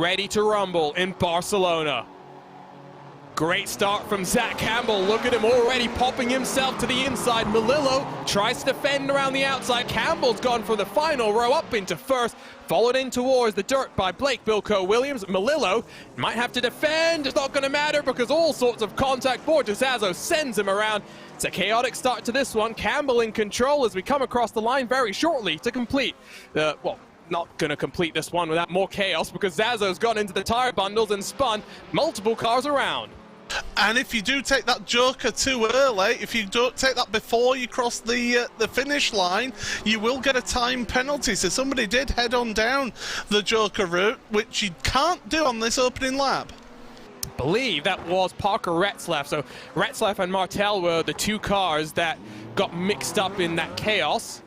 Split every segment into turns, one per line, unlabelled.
ready to rumble in Barcelona. Great start from Zach Campbell. Look at him already popping himself to the inside. Melillo tries to defend around the outside. Campbell's gone for the final row up into first, followed in towards the dirt by Blake Bilko Williams. Melillo might have to defend. It's not going to matter because all sorts of contact. Borgesazo sends him around. It's a chaotic start to this one. Campbell in control as we come across the line very shortly to complete the, well, not going to complete this one without more chaos because Zazo's gone into the tire bundles and spun multiple cars around.
And if you do take that joker too early, if you don't take that before you cross the finish line, you will get a time penalty. So somebody did head on down the joker route, which you can't do on this opening lap.
I believe that was Parker Retzlaff. So Retzlaff and Martel were the two cars that got mixed up in that chaos,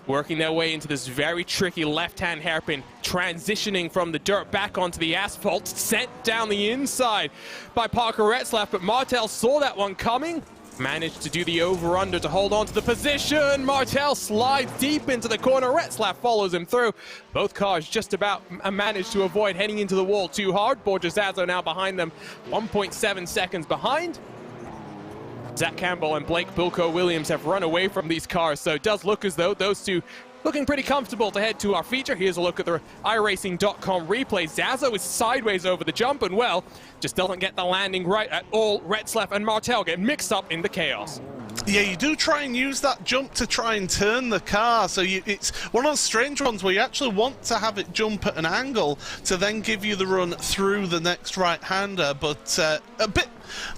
working their way into this very tricky left-hand hairpin, transitioning from the dirt back onto the asphalt, sent down the inside by Parker Retzlaff, but Martel saw that one coming, managed to do the over-under to hold on to the position. Martel slides deep into the corner. Retzlaff follows him through. Both cars just about managed to avoid heading into the wall too hard. Borgesazo now behind them, 1.7 seconds behind. Zach Campbell and Blake Bilko Williams have run away from these cars, so it does look as though those two looking pretty comfortable to head to our feature. Here's a look at the iRacing.com replay. Zazo is sideways over the jump and, well, just doesn't get the landing right at all. Retzlaff and Martel get mixed up in the chaos.
Yeah, you do try and use that jump to try and turn the car, so it's one of those strange ones where you actually want to have it jump at an angle to then give you the run through the next right-hander, but a bit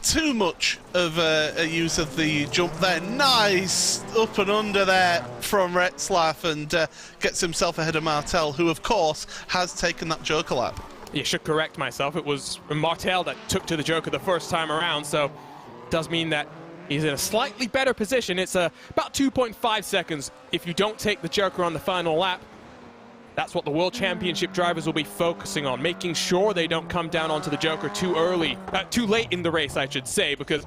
too much of a use of the jump there. Nice up and under there from Retzlaff, and gets himself ahead of Martel, who of course has taken that joker lap.
You should correct myself. It was Martel that took to the joker the first time around, so it does mean that he's in a slightly better position. It's about 2.5 seconds if you don't take the joker on the final lap. That's what the World Championship drivers will be focusing on, making sure they don't come down onto the joker too early, too late in the race, I should say, because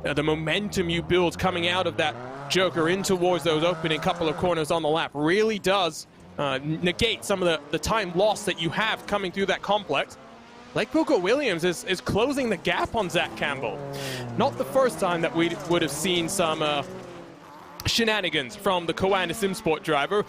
the momentum you build coming out of that joker in towards those opening couple of corners on the lap really does negate some of the time loss that you have coming through that complex. Blake Bilko Williams is closing the gap on Zach Campbell. Not the first time that we would have seen some shenanigans from the Coanda SimSport driver.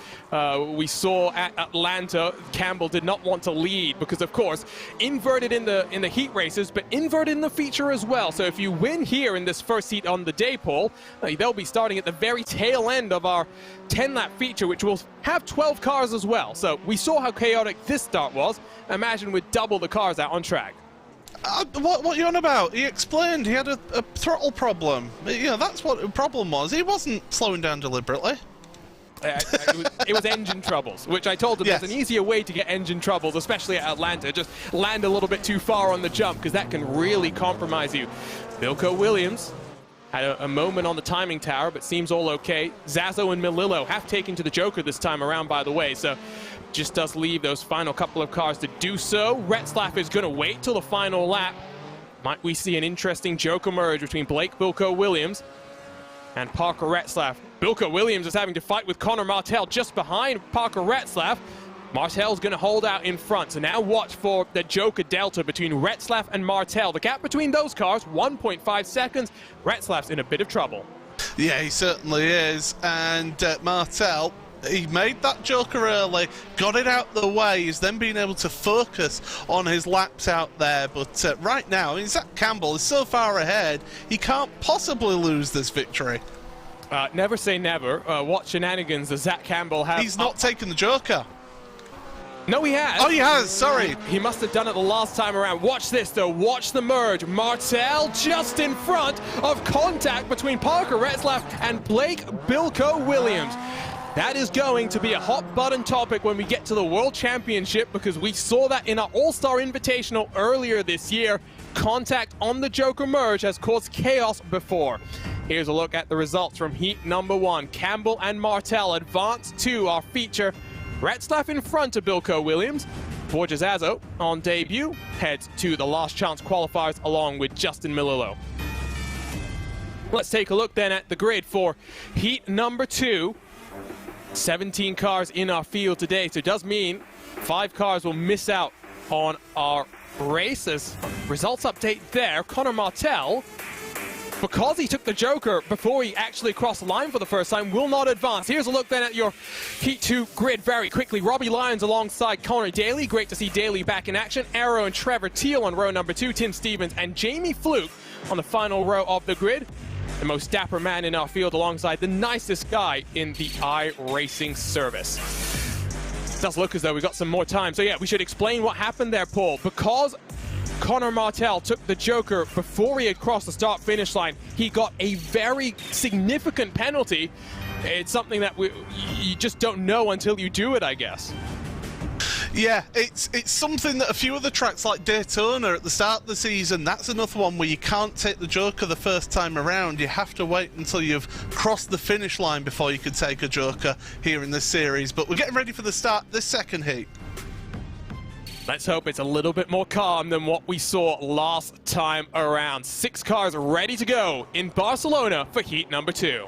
We saw at Atlanta, Campbell did not want to lead because, of course, inverted in the heat races, but inverted in the feature as well. So if you win here in this first heat on the day pole, they'll be starting at the very tail end of our 10-lap feature, which will have 12 cars as well. So we saw how chaotic this start was. Imagine with double the cars out on track.
What are you on about? He explained he had a throttle problem. You know, that's what the problem was. He wasn't slowing down deliberately.
It was engine troubles, which I told him there's an easier way to get engine troubles, especially at Atlanta. Just land a little bit too far on the jump, because that can really compromise you. Bilko Williams had a moment on the timing tower, but seems all okay. Zazo and Melillo have taken to the joker this time around, by the way, so just does leave those final couple of cars to do so. Retzlaff is going to wait till the final lap. Might we see an interesting joker merge between Blake Bilko Williams and Parker Retzlaff. Bilko Williams is having to fight with Connor Martel just behind Parker Retzlaff. Martel's going to hold out in front, so now watch for the joker delta between Retzlaff and Martel. The gap between those cars, 1.5 seconds. Retzlaff's in a bit of trouble.
Yeah, he certainly is, and Martel, he made that joker early, got it out the way, he's then been able to focus on his laps out there, but right now, I mean, Zach Campbell is so far ahead, he can't possibly lose this victory.
Never say never. What shenanigans does Zach Campbell have?
He's not taken the joker.
No, he has.
Oh, he has, sorry.
He must have done it the last time around. Watch this, though. Watch the merge. Martel just in front of contact between Parker Retzlaff and Blake Bilko Williams. That is going to be a hot-button topic when we get to the World Championship, because we saw that in our All-Star Invitational earlier this year. Contact on the joker merge has caused chaos before. Here's a look at the results from heat number 1. Campbell and Martel advance to our feature. Retzlaff in front of Bilko Williams. Borgesazo on debut heads to the last chance qualifiers along with Justin Melillo. Let's take a look then at the grid for heat number 2. 17 cars in our field today, so it does mean 5 cars will miss out on our races. Results update there. Connor Martel, because he took the Joker before he actually crossed the line for the first time, will not advance. Here's a look then at your Heat 2 grid very quickly. Robbie Lyons alongside Connor Daly. Great to see Daly back in action. Arrow and Trevor Teal on row number 2. Tim Stevens and Jamie Fluke on the final row of the grid. The most dapper man in our field alongside the nicest guy in the iRacing service. It does look as though we've got some more time. So yeah, we should explain what happened there, Paul. Because Connor Martel took the Joker before he had crossed the start-finish line, he got a very significant penalty. It's something that you just don't know until you do it, I guess.
Yeah, it's something that a few of the tracks like Daytona at the start of the season, that's another one where you can't take the Joker the first time around. You have to wait until you've crossed the finish line before you can take a Joker here in this series. But we're getting ready for the start this second heat.
Let's hope it's a little bit more calm than what we saw last time around. 6 cars ready to go in Barcelona for heat number 2.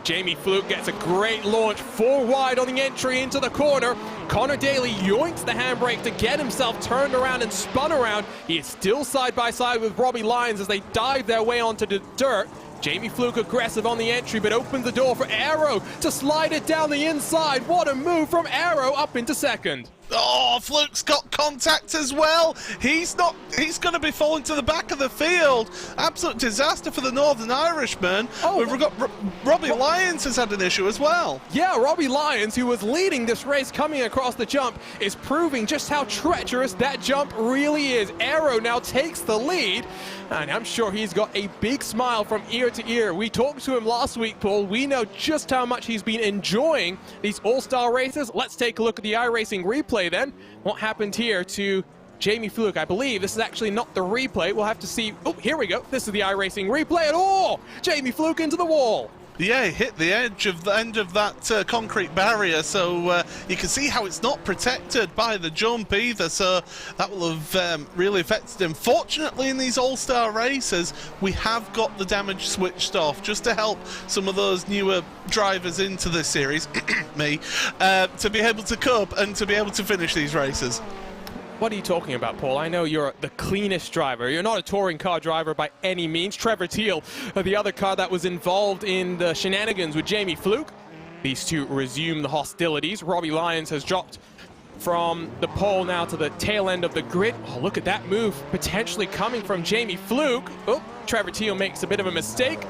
Jamie Fluke gets a great launch 4 wide on the entry into the corner. Connor Daly yoinks the handbrake to get himself turned around and spun around. He is still side by side with Robbie Lyons as they dive their way onto the dirt. Jamie Fluke aggressive on the entry, but opens the door for Arrow to slide it down the inside. What a move from Arrow up into second.
Oh, Fluke's got contact as well. He's going to be falling to the back of the field. Absolute disaster for the Northern Irishman.
Oh,
we've got Robbie Lyons has had an issue as well.
Yeah, Robbie Lyons, who was leading this race coming across the jump, is proving just how treacherous that jump really is. Arrow now takes the lead, and I'm sure he's got a big smile from ear to ear. We talked to him last week, Paul. We know just how much he's been enjoying these all-star races. Let's take a look at the iRacing replay then. What happened here to Jamie Fluke? I believe this is actually not the replay. We'll have to see. Oh, here we go. This is the iRacing replay. Jamie Fluke into the wall.
Yeah, he hit the end of that concrete barrier, so you can see how it's not protected by the jump either, so that will have really affected him. Fortunately, in these all-star races, we have got the damage switched off, just to help some of those newer drivers into this series, me, to be able to cope and to be able to finish these races.
What are you talking about, Paul? I know you're the cleanest driver. You're not a touring car driver by any means. Trevor Teal, the other car that was involved in the shenanigans with Jamie Fluke. These two resume the hostilities. Robbie Lyons has dropped from the pole now to the tail end of the grid. Oh, look at that move potentially coming from Jamie Fluke. Oh, Trevor Teal makes a bit of a mistake.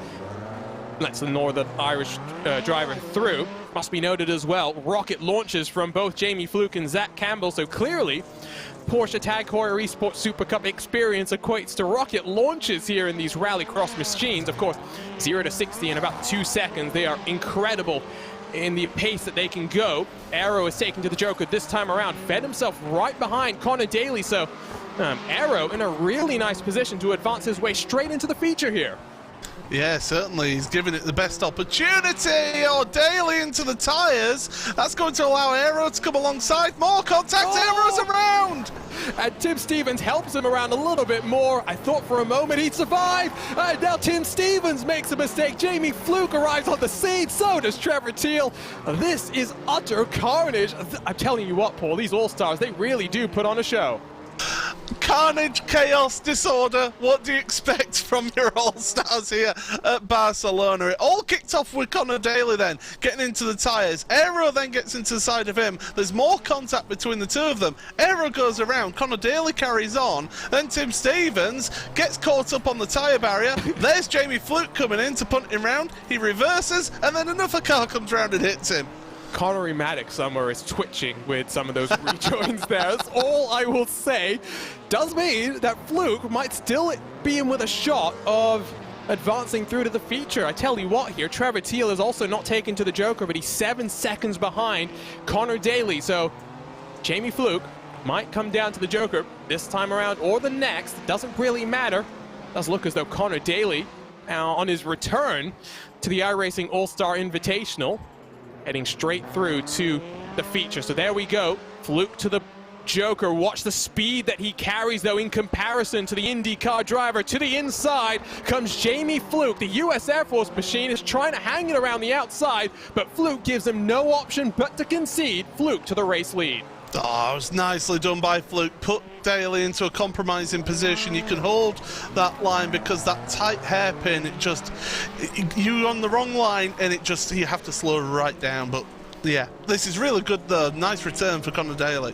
Lets the Northern Irish driver through. Must be noted as well, rocket launches from both Jamie Fluke and Zach Campbell, so clearly Porsche Tag Heuer Esports Super Cup experience equates to rocket launches here in these rallycross machines. Of course, 0 to 60 in about 2 seconds. They are incredible in the pace that they can go. Arrow is taken to the Joker this time around, fed himself right behind Connor Daly, so Arrow in a really nice position to advance his way straight into the feature here.
Yeah, certainly. He's giving it the best opportunity. Oh, Daly into the tyres. That's going to allow Arrow to come alongside. More contact. Arrow's around.
And Tim Stevens helps him around a little bit more. I thought for a moment he'd survive. And now Tim Stevens makes a mistake. Jamie Fluke arrives on the scene. So does Trevor Teal. This is utter carnage. I'm telling you what, Paul, these All-Stars, they really do put on a show.
Carnage, chaos, disorder. What do you expect from your All-Stars here at Barcelona? It all kicked off with Connor Daly then, getting into the tyres. Arrow then gets into the side of him. There's more contact between the two of them. Arrow goes around. Connor Daly carries on. Then Tim Stevens gets caught up on the tyre barrier. There's Jamie Fluke coming in to punt him round. He reverses, and then another car comes round and hits him.
Connery Maddox somewhere is twitching with some of those rejoins there. That's all I will say. Does mean that Fluke might still be in with a shot of advancing through to the feature. I tell you what here, Trevor Teal is also not taken to the Joker, but he's 7 seconds behind Connor Daly. So Jamie Fluke might come down to the Joker this time around or the next. It doesn't really matter. It does look as though Connor Daly, on his return to the iRacing All-Star Invitational, heading straight through to the feature. So there we go. Fluke to the Joker. Watch the speed that he carries, though, in comparison to the IndyCar driver. To the inside comes Jamie Fluke. The U.S. Air Force machine is trying to hang it around the outside, but Fluke gives him no option but to concede. Fluke to the race lead.
Oh, it was nicely done by Fluke. Put Daly into a compromising position. You can hold that line because that tight hairpin, you're on the wrong line and you have to slow right down. But yeah, this is really good though. Nice return for Conor Daly.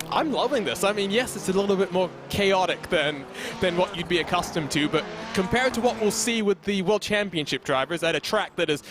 I'm loving this. I mean, yes, it's a little bit more chaotic than what you'd be accustomed to, but compared to what we'll see with the World Championship drivers at a track that is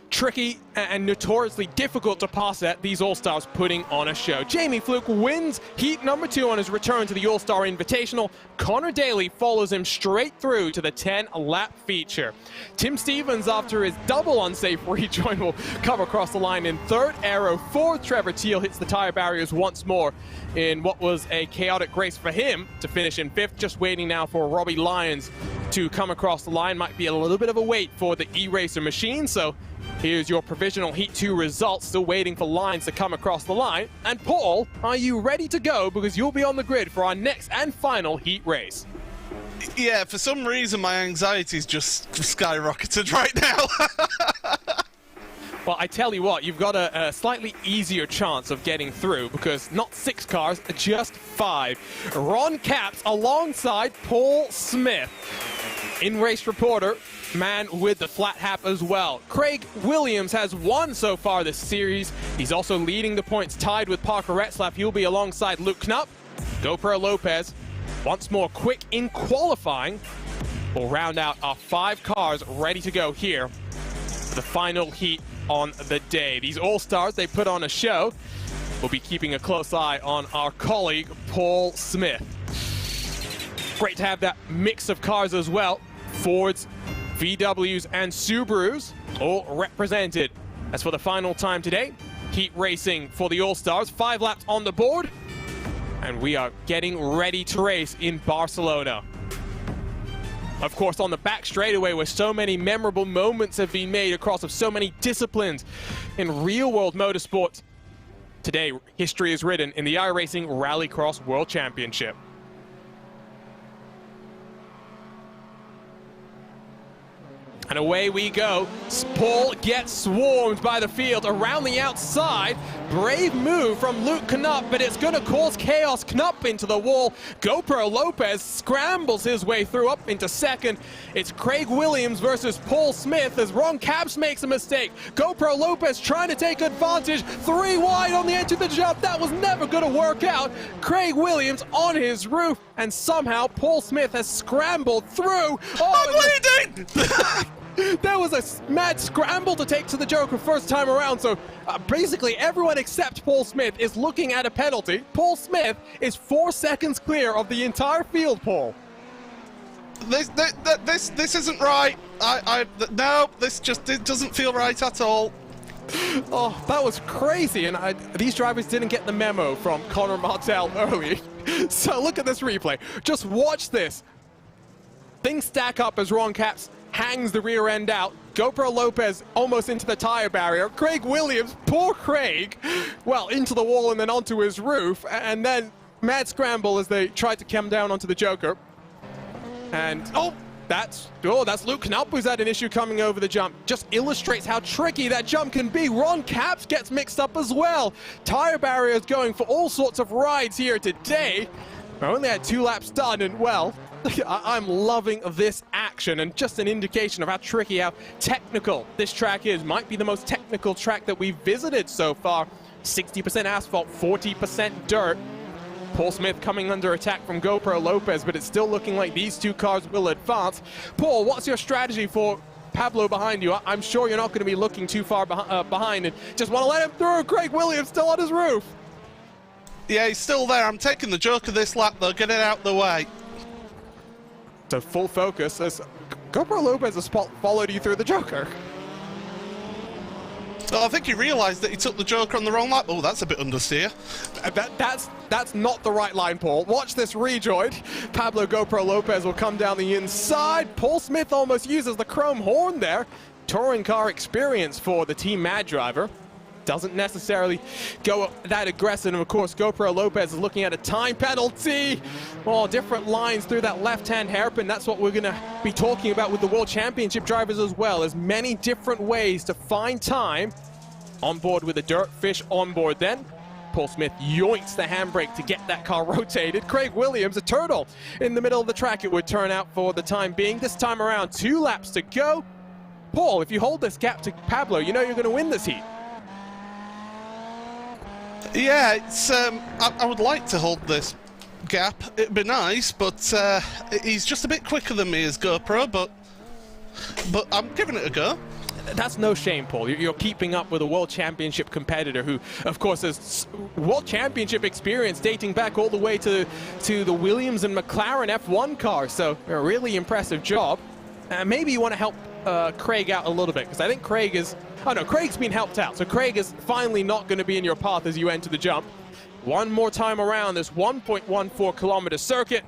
tricky and notoriously difficult to pass at, these All-Stars putting on a show. Jamie Fluke wins heat number 2 on his return to the All-Star Invitational. Conor Daly follows him straight through to the 10-lap feature. Tim Stevens, after his double unsafe rejoin, will come across the line in third. Aero 4. Trevor Teal hits the tire barriers once more in what was a chaotic race for him to finish in 5th. Just waiting now for Robbie Lyons to come across the line. Might be a little bit of a wait for the E-Racer machine, so here's your provisional Heat 2 results. Still waiting for Lyons to come across the line. And Paul, are you ready to go? Because you'll be on the grid for our next and final Heat race.
Yeah, for some reason my anxiety's just skyrocketed right now.
Well, I tell you what, you've got a slightly easier chance of getting through because not 6 cars, just 5. Ron Capps alongside Paul Smith. In-race reporter, man with the flat hat as well. Craig Williams has won so far this series. He's also leading the points, tied with Parker Retzlaff. He'll be alongside Luke Knupp. GoPro Lopez, once more quick in qualifying. We'll round out our 5 cars ready to go here for the final heat on the day. These All-Stars, they put on a show. We'll be keeping a close eye on our colleague, Paul Smith. Great to have that mix of cars as well. Fords, VWs, and Subarus all represented. As for the final time today, heat racing for the All-Stars. 5 laps on the board, and we are getting ready to race in Barcelona. Of course, on the back straightaway where so many memorable moments have been made across of so many disciplines in real-world motorsport. Today, history is written in the iRacing Rallycross World Championship. And away we go. Paul gets swarmed by the field around the outside. Brave move from Luke Knupp, but it's going to cause chaos. Knupp into the wall. GoPro Lopez scrambles his way through up into second. It's Craig Williams versus Paul Smith as Ron Capps makes a mistake. GoPro Lopez trying to take advantage. 3 wide on the edge of the jump. That was never going to work out. Craig Williams on his roof, and somehow Paul Smith has scrambled through. Oh,
I'm bleeding!
There was a mad scramble to take to the Joker first time around, so basically everyone except Paul Smith is looking at a penalty. Paul Smith is 4 seconds clear of the entire field, Paul.
This isn't right. No, it doesn't feel right at all.
Oh, that was crazy, and these drivers didn't get the memo from Connor Martell early. So look at this replay. Just watch this. Things stack up as Ron Capps hangs the rear end out. GoPro Lopez almost into the tire barrier. Craig Williams, poor Craig, well, into the wall and then onto his roof. And then mad scramble as they tried to come down onto the Joker. And, that's Luke Knupp who's had an issue coming over the jump. Just illustrates how tricky that jump can be. Ron Capps gets mixed up as well. Tire barriers going for all sorts of rides here today. I only had 2 laps done, and well, I'm loving this action, and just an indication of how tricky, how technical this track is. Might be the most technical track that we've visited so far. 60% asphalt, 40% dirt. Paul Smith coming under attack from GoPro Lopez, but it's still looking like these 2 cars will advance. Paul, what's your strategy for Pablo behind you? I'm sure you're not going to be looking too far behind, and just want to let him through. Craig Williams still on his roof.
Yeah, he's still there. I'm taking the Joker this lap, though. Get it out the way.
So full focus as GoPro Lopez has followed you through the Joker.
Oh, I think he realised that he took the Joker on the wrong lap. Oh, that's a bit understeer.
That's not the right line, Paul. Watch this rejoin. Pablo GoPro Lopez will come down the inside. Paul Smith almost uses the chrome horn there. Touring car experience for the Team Mad driver. doesn't necessarily go that aggressive. And of course, GoPro Lopez is looking at a time penalty. Well, different lines through that left-hand hairpin. That's what we're going to be talking about with the World Championship drivers as well. There's many different ways to find time. On board with a Dirtfish on board then. Paul Smith yoinks the handbrake to get that car rotated. Craig Williams, a turtle in the middle of the track, it would turn out for the time being. This time around, 2 laps to go. Paul, if you hold this gap to Pablo, you know you're going to win this heat.
Yeah, it's I would like to hold this gap. It'd be nice, but he's just a bit quicker than me as GoPro, but I'm giving it a go.
That's no shame, Paul. You're keeping up with a World Championship competitor who, of course, has World Championship experience dating back all the way to the Williams and McLaren F1 cars. So a really impressive job. Maybe you want to help Craig out a little bit, because I think Craig is... Oh no, Craig's been helped out. So Craig is finally not going to be in your path as you enter the jump. One more time around this 1.14 kilometer circuit.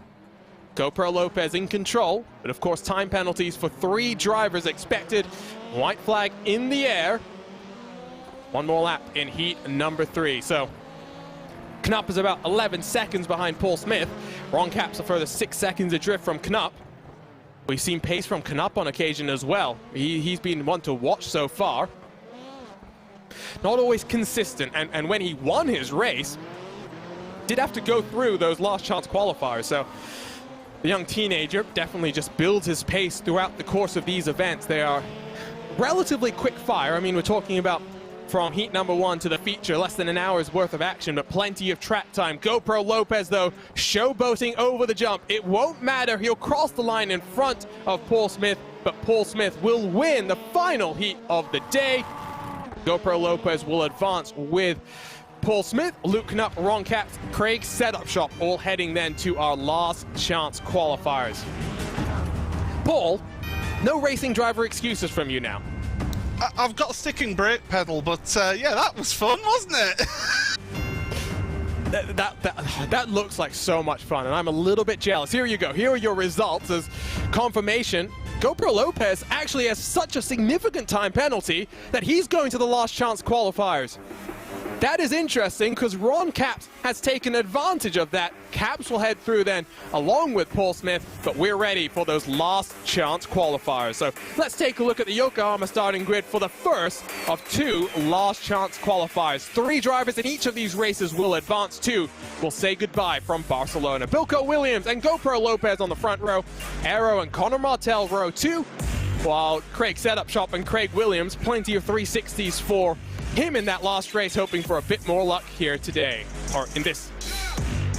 GoPro Lopez in control, but of course time penalties for 3 drivers expected. White flag in the air. One more lap in heat number 3. So Knupp is about 11 seconds behind Paul Smith. Ron Capps a further 6 seconds adrift from Knupp. We've seen pace from Knupp on occasion as well. He's been one to watch so far. Not always consistent, and when he won his race, did have to go through those last chance qualifiers. So the young teenager definitely just builds his pace throughout the course of these events. They are relatively quick fire. I mean, we're talking about from heat number 1 to the feature, less than an hour's worth of action, but plenty of track time. GoPro Lopez, though, showboating over the jump. It won't matter. He'll cross the line in front of Paul Smith, but Paul Smith will win the final heat of the day. GoPro Lopez will advance with Paul Smith, Luke Knupp, Ron Capps, Craig Setup Shop, all heading then to our last chance qualifiers. Paul, no racing driver excuses from you now.
I've got a sticking brake pedal, but yeah, that was fun, wasn't it?
That looks like so much fun, and I'm a little bit jealous. Here you go. Here are your results as confirmation. GoPro Lopez actually has such a significant time penalty that he's going to the last chance qualifiers. That is interesting because Ron Capps has taken advantage of that. Capps will head through then along with Paul Smith, but we're ready for those last chance qualifiers. So let's take a look at the Yokohama starting grid for the first of 2 last chance qualifiers. 3 drivers in each of these races will advance. 2 will say goodbye from Barcelona. Bilko Williams and GoPro Lopez on the front row. Aero and Connor Martel row 2. While Craig Setup Shop and Craig Williams, plenty of 360s for him in that last race, hoping for a bit more luck here today, or in this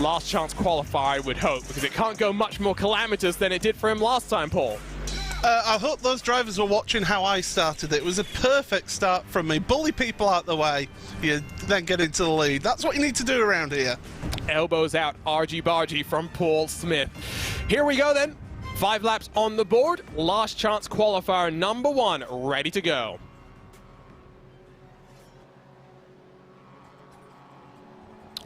last chance qualifier, I would hope, because it can't go much more calamitous than it did for him last time, Paul.
I hope those drivers were watching how I started it. It was a perfect start from me. Bully people out the way, you then get into the lead. That's what you need to do around here.
Elbows out, argy-bargy from Paul Smith. Here we go then. 5 laps on the board. Last chance qualifier number 1, ready to go.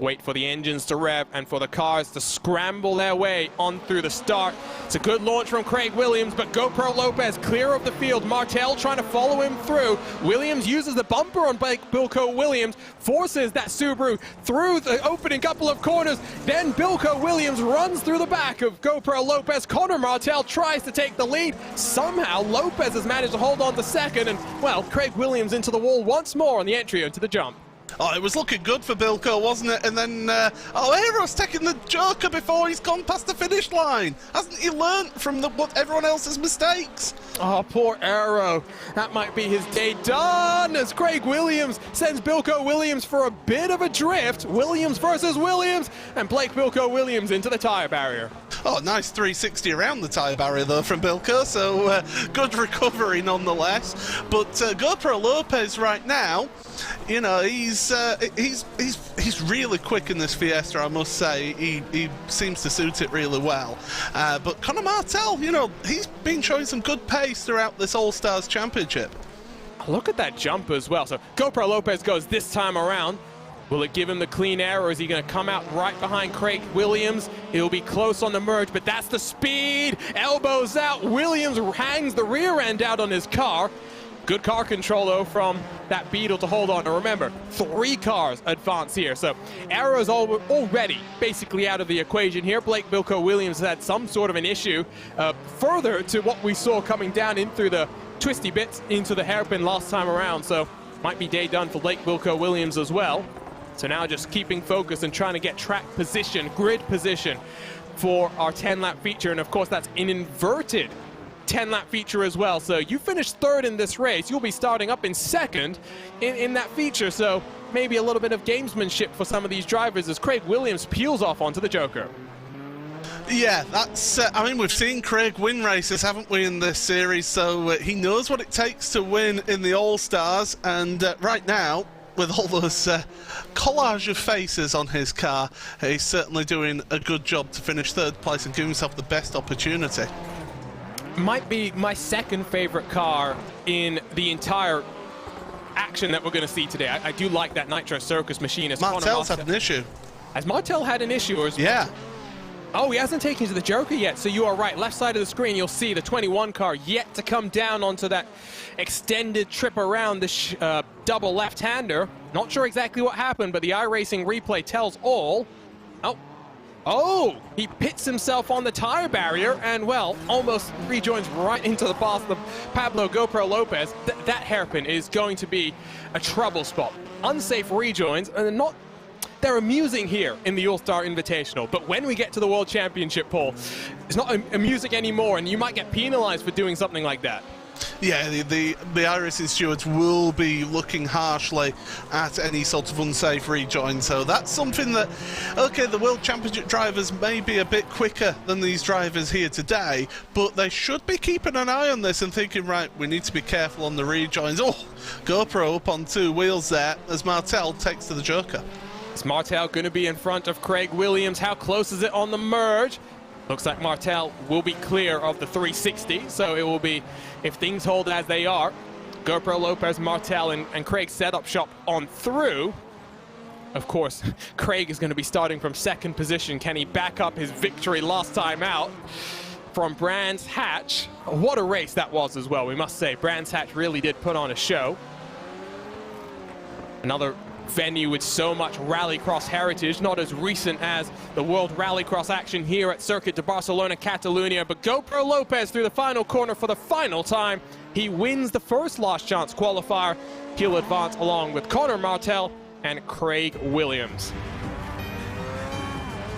Wait for the engines to rev and for the cars to scramble their way on through the start. It's a good launch from Craig Williams, but GoPro Lopez clear of the field. Martel trying to follow him through. Williams uses the bumper on Bilko Williams, forces that Subaru through the opening couple of corners. Then Bilko Williams runs through the back of GoPro Lopez. Connor Martel tries to take the lead. Somehow Lopez has managed to hold on to second, and well, Craig Williams into the wall once more on the entry into the jump.
Oh, it was looking good for Bilko, wasn't it? And then, Aero's taking the joker before he's gone past the finish line. Hasn't he learnt from everyone else's mistakes?
Oh, poor Aero. That might be his day done as Craig Williams sends Bilko Williams for a bit of a drift. Williams versus Williams, and Blake Bilko Williams into the tyre barrier.
Oh, nice 360 around the tyre barrier, though, from Bilko, so good recovery nonetheless. But GoPro Lopez right now, you know, he's really quick in this Fiesta, I must say. He seems to suit it really well. But Connor Martel, you know, he's been showing some good pace throughout this All-Stars Championship.
Look at that jump as well. So GoPro Lopez goes this time around. Will it give him the clean air, or is he going to come out right behind Craig Williams? He'll be close on the merge, but that's the speed. Elbows out. Williams hangs the rear end out on his car. Good car control, though, from that Beetle to hold on. And remember, 3 cars advance here. So Arrow's already basically out of the equation here. Blake Bilko Williams had some sort of an issue. Further to what we saw coming down in through the twisty bits into the hairpin last time around. So might be day done for Blake Bilko Williams as well. So now just keeping focus and trying to get track position, grid position for our 10-lap feature. And of course, that's an inverted 10-lap feature as well. So you finish 3rd in this race, you'll be starting up in 2nd in that feature. So maybe a little bit of gamesmanship for some of these drivers as Craig Williams peels off onto the Joker.
Yeah, that's, I mean, we've seen Craig win races, haven't we, in this series, so he knows what it takes to win in the All-Stars, and right now, with all those collage of faces on his car, he's certainly doing a good job to finish 3rd place and give himself the best opportunity.
Might be my 2nd favorite car in the entire action that we're going to see today. I do like that Nitro Circus machine.
Martel's had an issue.
Has Martel had an issue? Or
yeah.
Oh, he hasn't taken to the Joker yet, so you are right. Left side of the screen, you'll see the 21 car yet to come down onto that extended trip around the double left-hander. Not sure exactly what happened, but the iRacing replay tells all. Oh, he pits himself on the tire barrier and, well, almost rejoins right into the path of Pablo GoPro Lopez. That hairpin is going to be a trouble spot. Unsafe rejoins, and they're amusing here in the All-Star Invitational, but when we get to the World Championship, Paul, it's not amusing anymore, and you might get penalized for doing something like that.
Yeah, the iRacing stewards will be looking harshly at any sort of unsafe rejoin, so that's something that, okay, the World Championship drivers may be a bit quicker than these drivers here today, but they should be keeping an eye on this and thinking, right, we need to be careful on the rejoins. Oh, GoPro up on 2 wheels there as Martel takes to the Joker.
Is Martel going to be in front of Craig Williams? How close is it on the merge? Looks like Martel will be clear of the 360, so it will be, if things hold as they are, GoPro Lopez, Martel, and Craig's setup shop on through. Of course, Craig is going to be starting from 2nd position. Can he back up his victory last time out from Brands Hatch? What a race that was as well, we must say. Brands Hatch really did put on a show. Another venue with so much rallycross heritage, not as recent as the World Rallycross action here at Circuit de Barcelona, Catalunya, but GoPro Lopez through the final corner for the final time. He wins the first last chance qualifier. He'll advance along with Connor Martel and Craig Williams.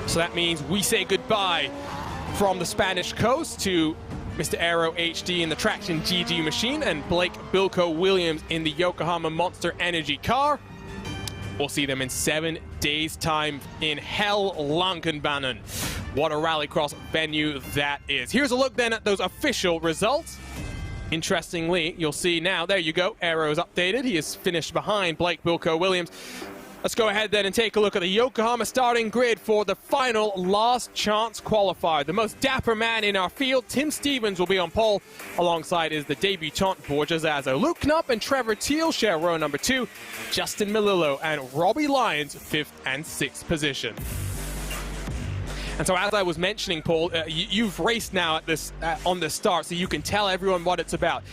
So that means we say goodbye from the Spanish coast to Mr. Aero HD in the Traction GG machine and Blake Bilko Williams in the Yokohama Monster Energy car. We'll see them in 7 days' time in Hell Lankenbanen. What a rallycross venue that is. Here's a look then at those official results. Interestingly, you'll see now, there you go, Aero's updated. He is finished behind Blake Bilko Williams. Let's go ahead then and take a look at the Yokohama starting grid for the final last chance qualifier. The most dapper man in our field, Tim Stevens, will be on pole. Alongside is the debutant Borja Zazo. Luke Knupp and Trevor Teal share row number 2. Justin Melillo and Robbie Lyons 5th and 6th position. And so as I was mentioning, Paul, you've raced now at this on the start, so you can tell everyone what it's about.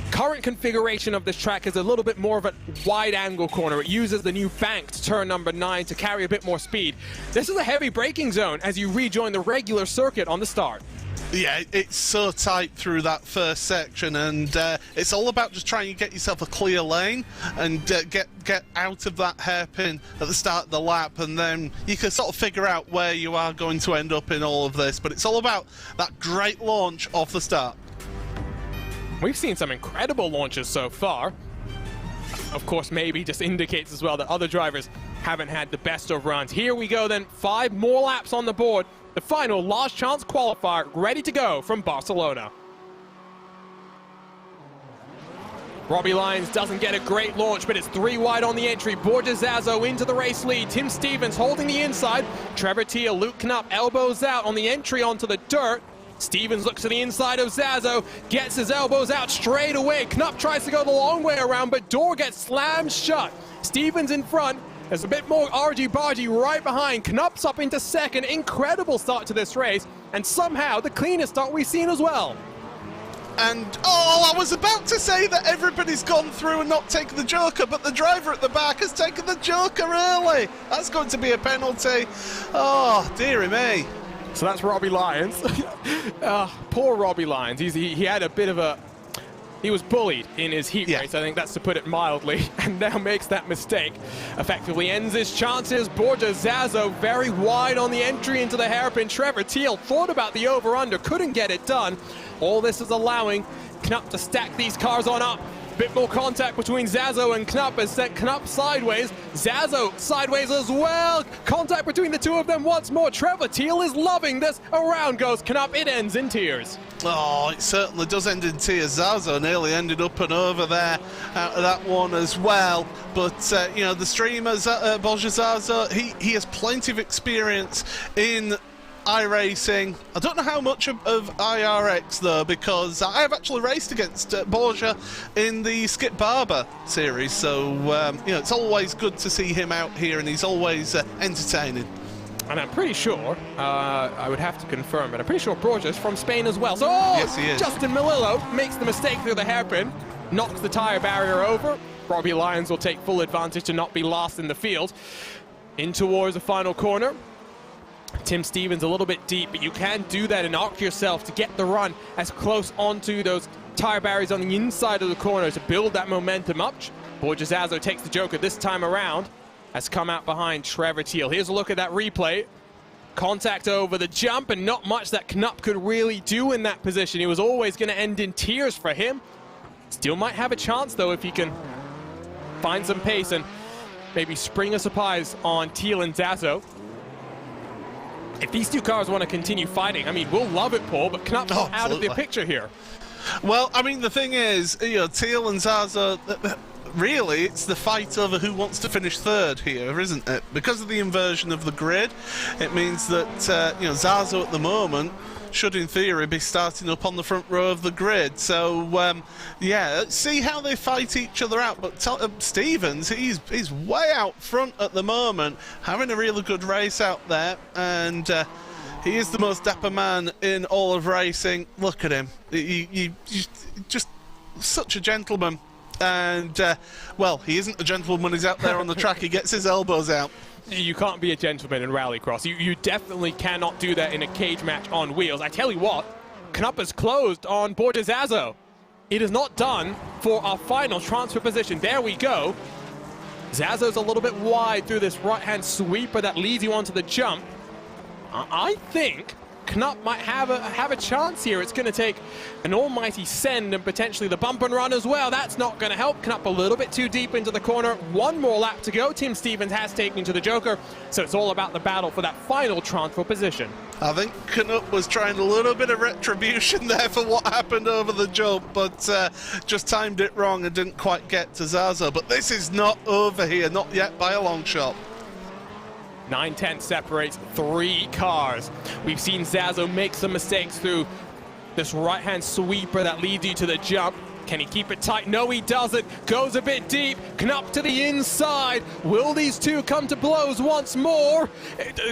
Current configuration of this track is a little bit more of a wide angle corner. It uses the new banked turn number 9 to carry a bit more speed. This is a heavy braking zone as you rejoin the regular circuit on the start.
Yeah, it's so tight through that first section, and it's all about just trying to get yourself a clear lane and get out of that hairpin at the start of the lap, and then you can sort of figure out where you are going to end up in all of this. But it's all about that great launch off the start.
We've seen some incredible launches so far. Of course, maybe just indicates as well that other drivers haven't had the best of runs. Here we go then, 5 more laps on the board. The final last chance qualifier ready to go from Barcelona. Robbie Lyons doesn't get a great launch, but it's 3 wide on the entry. Borja Zazo into the race lead. Tim Stevens holding the inside. Trevor Teal, Luke Knupp elbows out on the entry onto the dirt. Stevens looks to the inside of Zazo, gets his elbows out straight away. Knupp tries to go the long way around, but door gets slammed shut. Stevens in front. There's a bit more argy-bargy right behind. Knupp's up into 2nd. Incredible start to this race, and somehow the cleanest start we've seen as well.
And, oh, I was about to say that everybody's gone through and not taken the Joker, but the driver at the back has taken the Joker early. That's going to be a penalty. Oh, dearie me.
So that's Robbie Lyons. Poor Robbie Lyons. He had a bit of a... He was bullied in his heat race, I think that's to put it mildly, and now makes that mistake. Effectively ends his chances. Borja Zazo very wide on the entry into the hairpin. Trevor Thiel thought about the over-under, couldn't get it done. All this is allowing Knupp to stack these cars on up. Bit more contact between Zazo and Knupp has sent Knupp sideways. Zazo sideways as well. Contact between the two of them once more. Trevor Thiel is loving this. Around goes Knupp. It ends in tears.
Oh, it certainly does end in tears. Zazo nearly ended up and over there out of that one as well. But, you know, the streamer, Borja Zazo, he has plenty of experience in iRacing. I don't know how much of iRX though, because I have actually raced against Borja in the Skip Barber series, so you know, it's always good to see him out here, and he's always entertaining.
And I'm pretty sure, I would have to confirm, but I'm pretty sure Borja's from Spain as well. So,
yes, he is.
Justin Melillo makes the mistake through the hairpin, knocks the tyre barrier over. Robbie Lyons will take full advantage to not be last in the field. In towards the final corner. Tim Stevens a little bit deep, but you can do that and arc yourself to get the run as close onto those tire barriers on the inside of the corner to build that momentum up. Borja Zazo takes the Joker this time around, has come out behind Trevor Thiel. Here's a look at that replay. Contact over the jump, and not much that Knupp could really do in that position. He was always going to end in tears for him. Still might have a chance, though, if he can find some pace and maybe spring a surprise on Thiel and Zazo. If these two cars want to continue fighting, I mean, we'll love it, Paul, but Knupp's out of the picture here.
Well, I mean, the thing is, you know, Thiel and Zazo, really, it's the fight over who wants to finish third here, isn't it? Because of the inversion of the grid, it means that, you know, Zazo at the moment should, in theory, be starting up on the front row of the grid. So, yeah, let's see how they fight each other out. But Stevens, he's way out front at the moment, having a really good race out there, and he is the most dapper man in all of racing. Look at him. He just such a gentleman. And, well, he isn't a gentleman when he's out there on the track. He gets his elbows out.
You can't be a gentleman in rallycross. You definitely cannot do that in a cage match on wheels. I tell you what, Knupp is closed on Borja Zazo. It is not done for our final transfer position. There we go. Zazo's a little bit wide through this right-hand sweeper that leads you onto the jump. I think Knupp might have a chance here. It's going to take an almighty send and potentially the bump and run as well. That's not going to help. Knupp a little bit too deep into the corner. One more lap to go. Tim Stevens has taken to the Joker, so it's all about the battle for that final transfer position.
I think Knupp was trying a little bit of retribution there for what happened over the jump, but just timed it wrong and didn't quite get to Zazo. But this is not over here, not yet by a long shot.
9/10 separates three cars. We've seen Zazo make some mistakes through this right-hand sweeper that leads you to the jump. Can he keep it tight? No, he doesn't. Goes a bit deep. Knupp to the inside. Will these two come to blows once more?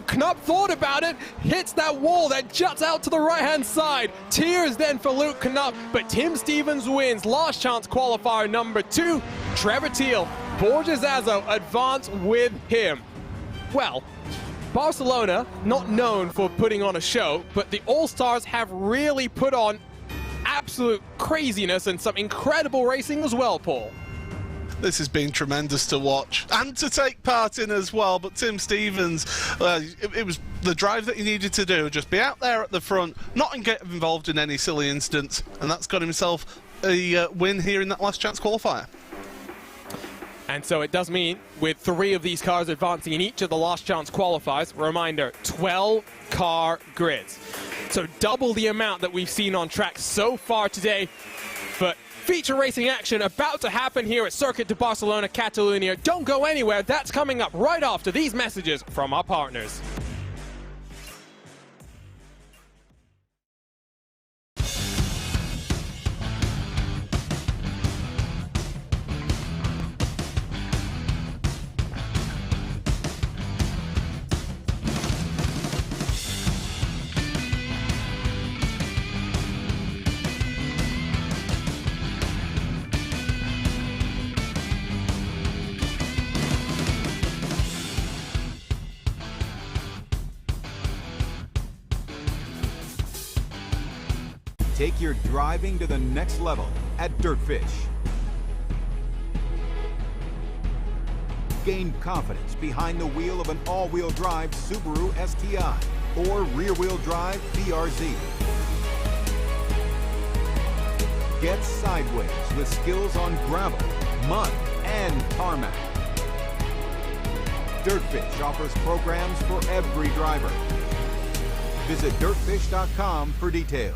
Knupp thought about it. Hits that wall that juts out to the right-hand side. Tears then for Luke Knupp, but Tim Stevens wins. Last chance qualifier number 2. Trevor Thiel, Borja Zazo advance with him. Well, Barcelona, not known for putting on a show, but the All-Stars have really put on absolute craziness and some incredible racing as well, Paul.
This has been tremendous to watch and to take part in as well, but Tim Stevens, it was the drive that he needed to do, just be out there at the front, not get involved in any silly incidents, and that's got himself a win here in that last chance qualifier.
And so it does mean, with 3 of these cars advancing in each of the last chance qualifiers, reminder, 12 car grids. So double the amount that we've seen on track so far today. But feature racing action about to happen here at Circuit de Barcelona, Catalunya. Don't go anywhere, that's coming up right after these messages from our partners.
Take your driving to the next level at Dirtfish. Gain confidence behind the wheel of an all-wheel drive Subaru STI or rear-wheel drive BRZ. Get sideways with skills on gravel, mud, and tarmac. Dirtfish offers programs for every driver. Visit dirtfish.com for details.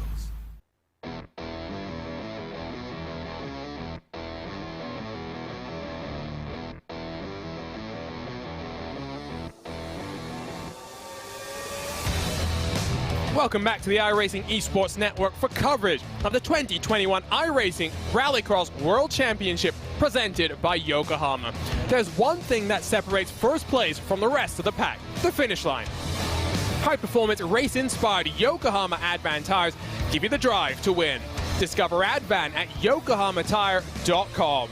Welcome back to the iRacing Esports Network for coverage of the 2021 iRacing Rallycross World Championship presented by Yokohama. There's one thing that separates first place from the rest of the pack: the finish line. High-performance, race-inspired Yokohama Advan tires give you the drive to win. Discover Advan at yokohamatire.com.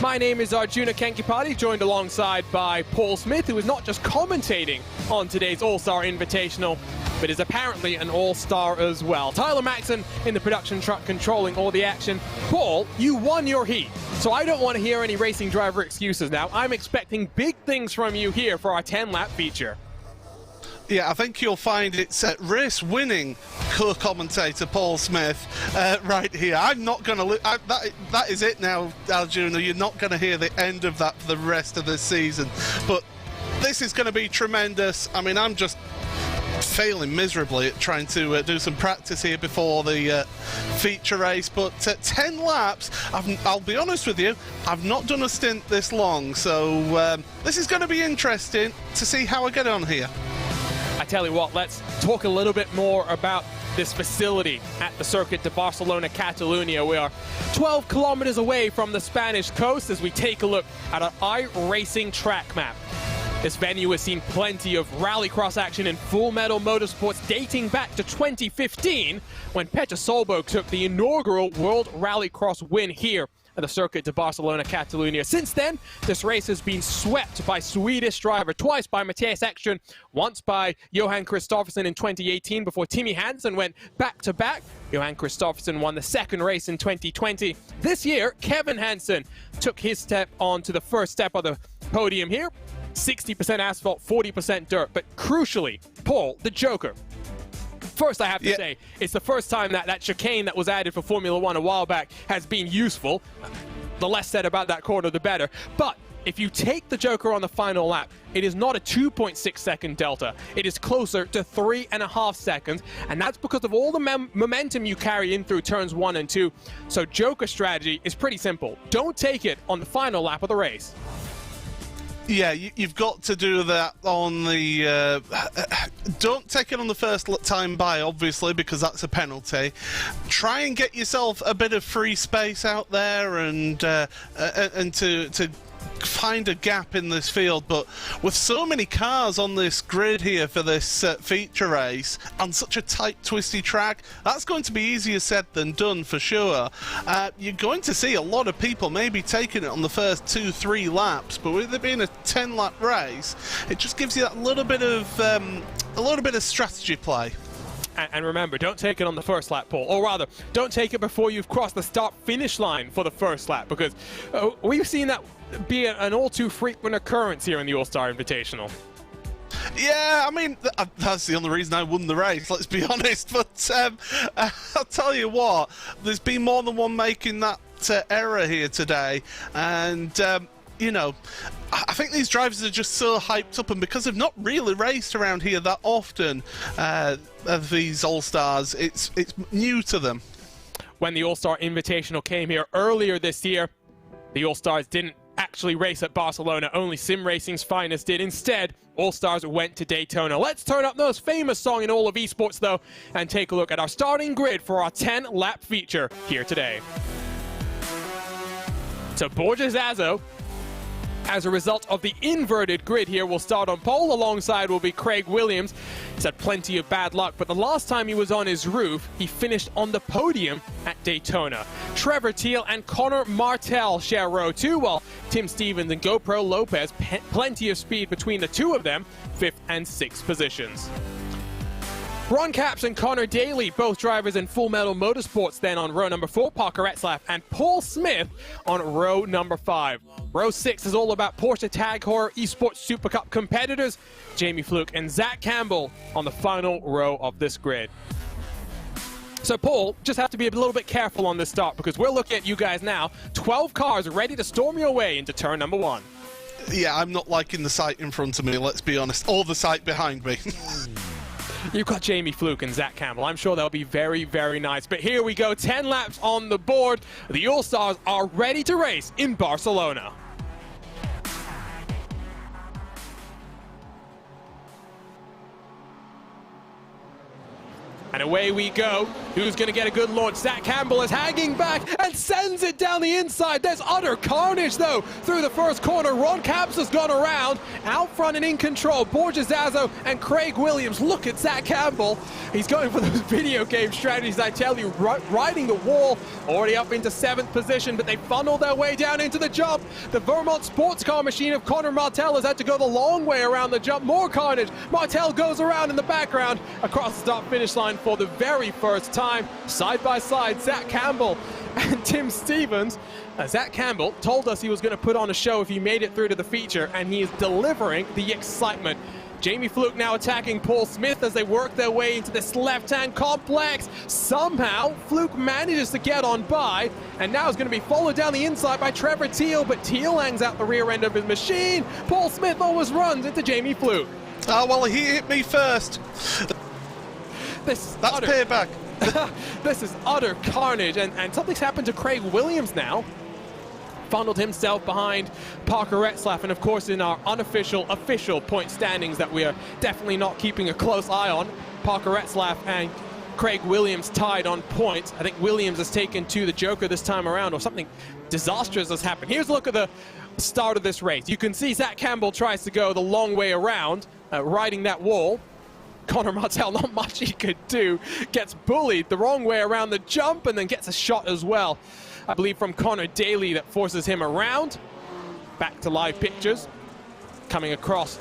My name is Arjuna Kenkipati, joined alongside by Paul Smith, who is not just commentating on today's All-Star Invitational, but is apparently an all-star as well. Tyler Maxson in the production truck controlling all the action. Paul, you won your heat, so I don't want to hear any racing driver excuses now. I'm expecting big things from you here for our 10-lap feature.
Yeah, I think you'll find it's race-winning co-commentator Paul Smith right here. I'm not going to... that is it now, Arjuna. You're not going to hear the end of that for the rest of this season. But this is going to be tremendous. I mean, I'm just failing miserably at trying to do some practice here before the feature race, but 10 laps, I'll be honest with you, I've not done a stint this long, so this is going to be interesting to see how I get on here.
I tell you what, let's talk a little bit more about this facility at the Circuit de Barcelona, Catalunya. We are 12 kilometers away from the Spanish coast as we take a look at our iRacing track map. This venue has seen plenty of rallycross action in Full Metal Motorsports dating back to 2015 when Petter Solberg took the inaugural World Rallycross win here at the Circuit de Barcelona, Catalunya. Since then, this race has been swept by Swedish driver, twice by Mattias Ekström, once by Johan Kristoffersson in 2018 before Timmy Hansen went back-to-back. Johan Kristoffersson won the second race in 2020. This year, Kevin Hansen took his step onto the first step of the podium here. 60% asphalt, 40% dirt, but crucially, Paul, the Joker. First, I have to say, it's the first time that chicane that was added for Formula One a while back has been useful. The less said about that corner, the better. But if you take the Joker on the final lap, it is not a 2.6 second delta. It is closer to 3.5 seconds, and that's because of all the momentum you carry in through turns 1 and 2. So Joker strategy is pretty simple. Don't take it on the final lap of the race.
Yeah, you've got to do that on the... don't take it on the first time by, obviously, because that's a penalty. Try and get yourself a bit of free space out there and to find a gap in this field, but with so many cars on this grid here for this feature race on such a tight, twisty track, that's going to be easier said than done for sure. You're going to see a lot of people maybe taking it on the first 2-3 laps, but with it being a 10-lap race, it just gives you that little bit of strategy play.
And remember, don't take it on the first lap, Paul. Or rather, don't take it before you've crossed the start-finish line for the first lap, because we've seen that be an all-too-frequent occurrence here in the All-Star Invitational.
Yeah, I mean, that's the only reason I won the race, let's be honest. But I'll tell you what, there's been more than one making that error here today. And, you know, I think these drivers are just so hyped up, and because they've not really raced around here that often, of these All-Stars, it's new to them.
When the All-Star Invitational came here earlier this year, the All-Stars didn't actually race at Barcelona. Only sim racing's finest did. Instead, All-Stars went to Daytona. Let's turn up the most famous song in all of esports, though, and take a look at our starting grid for our 10-lap feature here today. So Borges Azo, as a result of the inverted grid here, will start on pole. Alongside will be Craig Williams. He's had plenty of bad luck, but the last time he was on his roof, he finished on the podium at Daytona. Trevor Thiel and Connor Martel share row 2, while Tim Stevens and GoPro Lopez, plenty of speed between the two of them, 5th and 6th positions. Ron Capps and Connor Daly, both drivers in Full Metal Motorsports, then on row number 4, Parker Retzlaff and Paul Smith on row number 5. Row 6 is all about Porsche Tag Heuer Esports Super Cup competitors, Jamie Fluke and Zach Campbell on the final row of this grid. So Paul, just have to be a little bit careful on this start because we're looking at you guys now, 12 cars ready to storm your way into turn number 1.
Yeah, I'm not liking the sight in front of me, let's be honest, or the sight behind me.
You've got Jamie Fluke and Zach Campbell. I'm sure that'll be very, very nice. But here we go, 10 laps on the board. The All-Stars are ready to race in Barcelona. And away we go. Who's going to get a good launch? Zach Campbell is hanging back and sends it down the inside. There's utter carnage, though, through the first corner. Ron Capps has gone around, out front and in control. Borja Zazzo and Craig Williams. Look at Zach Campbell. He's going for those video game strategies, I tell you, riding the wall, already up into 7th position, but they funnel their way down into the jump. The Vermont sports car machine of Connor Martell has had to go the long way around the jump. More carnage. Martell goes around in the background across the start-finish line for the very first time, side by side, Zach Campbell and Tim Stevens. Zach Campbell told us he was going to put on a show if he made it through to the feature, and he is delivering the excitement. Jamie Fluke now attacking Paul Smith as they work their way into this left-hand complex. Somehow, Fluke manages to get on by, and now is going to be followed down the inside by Trevor Teal, but Teal hangs out the rear end of his machine. Paul Smith almost runs into Jamie Fluke.
Oh, well, he hit me first.
That's
payback.
This is utter carnage, and something's happened to Craig Williams now. Funneled himself behind Parker Retzlaff, and of course in our unofficial, official point standings that we are definitely not keeping a close eye on, Parker Retzlaff and Craig Williams tied on points. I think Williams has taken to the Joker this time around, or something disastrous has happened. Here's a look at the start of this race. You can see Zach Campbell tries to go the long way around, riding that wall. Connor Martell, not much he could do, gets bullied the wrong way around the jump and then gets a shot as well, I believe from Connor Daly, that forces him around. Back to live pictures, coming across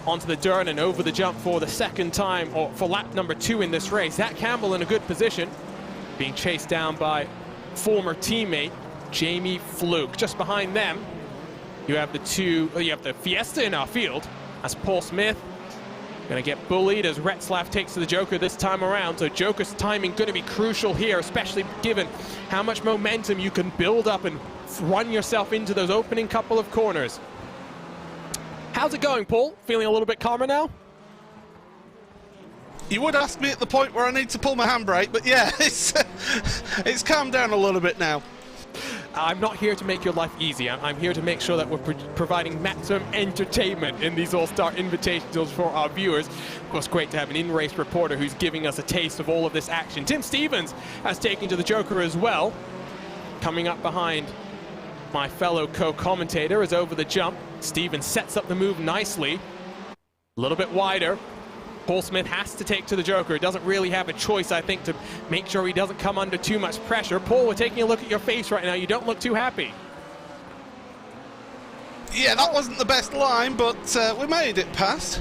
onto the dirt and over the jump for the second time, or for lap number 2 in this race. Zach Campbell in a good position, being chased down by former teammate Jamie Fluke. Just behind them, you have the Fiesta in our field. That's Paul Smith. Going to get bullied as Retzlaff takes to the Joker this time around. So Joker's timing going to be crucial here, especially given how much momentum you can build up and run yourself into those opening couple of corners. How's it going, Paul? Feeling a little bit calmer now?
You would ask me at the point where I need to pull my handbrake, but yeah, it's calmed down a little bit now.
I'm not here to make your life easy. I'm here to make sure that we're providing maximum entertainment in these All-Star Invitationals for our viewers. Of course, great to have an in-race reporter who's giving us a taste of all of this action. Tim Stevens has taken to the Joker as well. Coming up behind my fellow co-commentator is over the jump. Stevens sets up the move nicely. A little bit wider. Paul Smith has to take to the Joker. Doesn't really have a choice, I think, to make sure he doesn't come under too much pressure. Paul, we're taking a look at your face right now. You don't look too happy.
Yeah, that wasn't the best line, but we made it past.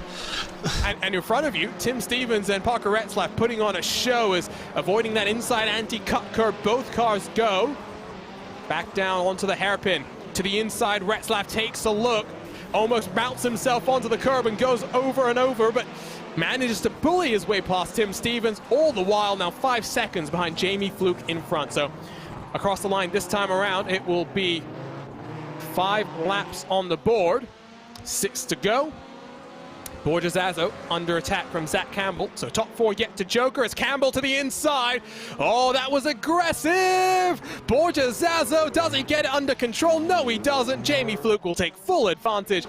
And in front of you, Tim Stevens and Parker Retzlaff putting on a show, is avoiding that inside anti-cut curve. Both cars go back down onto the hairpin. To the inside, Retzlaff takes a look, almost mounts himself onto the curb and goes over and over, but manages to bully his way past Tim Stevens, all the while now 5 seconds behind Jamie Fluke in front. So across the line this time around, it will be 5 laps on the board, 6 to go. Borja Zazzo under attack from Zach Campbell. So top 4 yet to Joker. It's Campbell to the inside. Oh, that was aggressive. Borja Zazzo, does he get it under control? No, he doesn't. Jamie Fluke will take full advantage.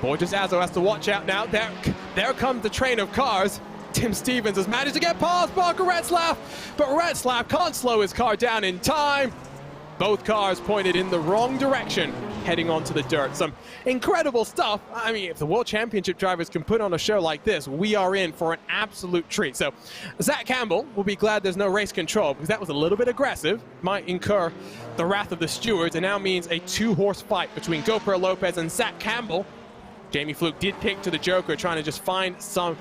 Borja Zazzo has to watch out now. There comes the train of cars. Tim Stevens has managed to get past Parker Retzlaff, but Retzlaff can't slow his car down in time. Both cars pointed in the wrong direction, heading onto the dirt. Some incredible stuff. I mean, if the World Championship drivers can put on a show like this, we are in for an absolute treat. So Zach Campbell will be glad there's no race control, because that was a little bit aggressive. Might incur the wrath of the stewards, and now means a 2-horse fight between GoPro Lopez and Zach Campbell. Jamie Fluke did pick to the Joker, trying to just find some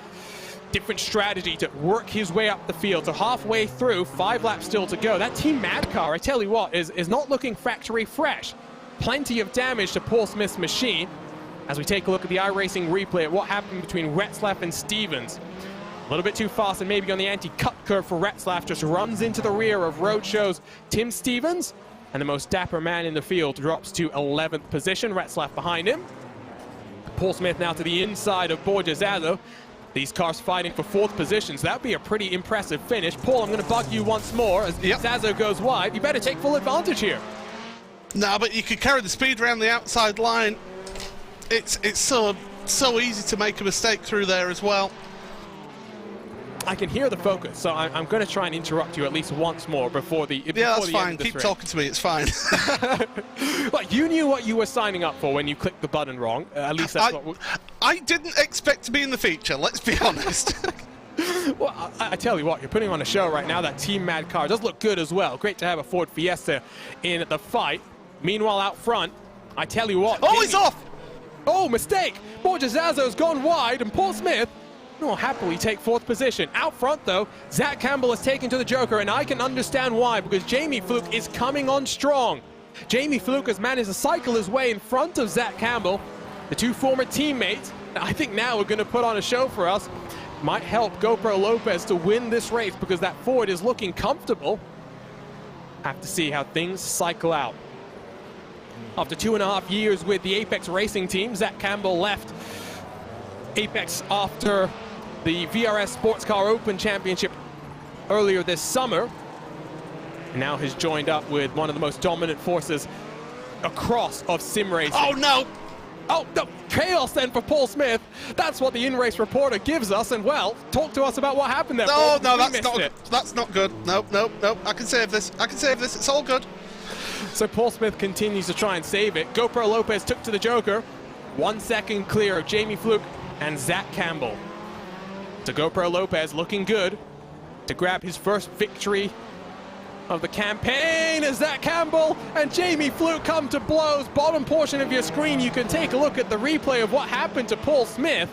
different strategy to work his way up the field. So halfway through, 5 laps still to go. That Team Mad car, I tell you what, is not looking factory fresh. Plenty of damage to Paul Smith's machine. As we take a look at the iRacing replay at what happened between Retzlaff and Stevens. A little bit too fast and maybe on the anti-cut curve for Retzlaff, just runs into the rear of Roadshow's Tim Stevens, and the most dapper man in the field drops to 11th position. Retzlaff behind him. Paul Smith now to the inside of Borja Zazo. These cars fighting for 4th position, so that would be a pretty impressive finish. Paul, I'm going to bug you once more as Zazo goes wide. You better take full advantage here.
No, but you could carry the speed around the outside line. It's so easy to make a mistake through there as well.
I can hear the focus, so I'm going to try and interrupt you at least once more before the
that's fine.
End of
Keep talking to me. It's fine.
Like, you knew what you were signing up for when you clicked the button wrong. At least that's what
I didn't expect to be in the feature. Let's be honest.
Well, I tell you what, you're putting on a show right now. That Team Mad car does look good as well. Great to have a Ford Fiesta in the fight. Meanwhile, out front, I tell you what.
Oh, he's off!
Oh, mistake! Borja Zazo's gone wide, and Paul Smith will happily take 4th position. Out front, though, Zach Campbell is taken to the Joker, and I can understand why, because Jamie Fluke is coming on strong. Jamie Fluke has managed to cycle his way in front of Zach Campbell. The 2 former teammates, I think now are going to put on a show for us. Might help GoPro Lopez to win this race, because that Ford is looking comfortable. Have to see how things cycle out. After 2.5 years with the Apex Racing team, Zach Campbell left Apex after the VRS Sports Car Open Championship earlier this summer. And now has joined up with one of the most dominant forces across of sim racing.
Oh, no!
Oh, no, chaos then for Paul Smith. That's what the in-race reporter gives us. And, well, talk to us about what happened there.
No,
Paul.
no, that's not good. Nope. I can save this. It's all good.
So Paul Smith continues to try and save it. GoPro Lopez took to the Joker. 1 second clear of Jamie Fluke and Zach Campbell. So GoPro Lopez looking good to grab his first victory of the campaign as Zach Campbell and Jamie Fluke come to blows. Bottom portion of your screen, you can take a look at the replay of what happened to Paul Smith.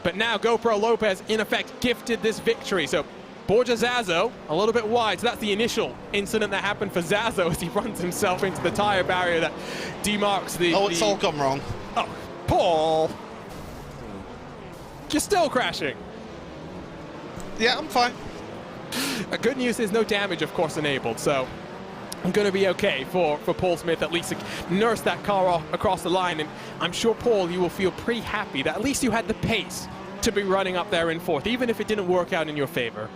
But now GoPro Lopez, in effect, gifted this victory. So Borja Zazo, a little bit wide. So that's the initial incident that happened for Zazo as he runs himself into the tire barrier that demarks the...
Oh, it's all gone wrong.
Oh, Paul. You're still crashing.
Yeah, I'm fine.
Good news is no damage, of course, enabled. So I'm going to be okay for Paul Smith, at least to nurse that car across the line. And I'm sure, Paul, you will feel pretty happy that at least you had the pace to be running up there in 4th, even if it didn't work out in your favor.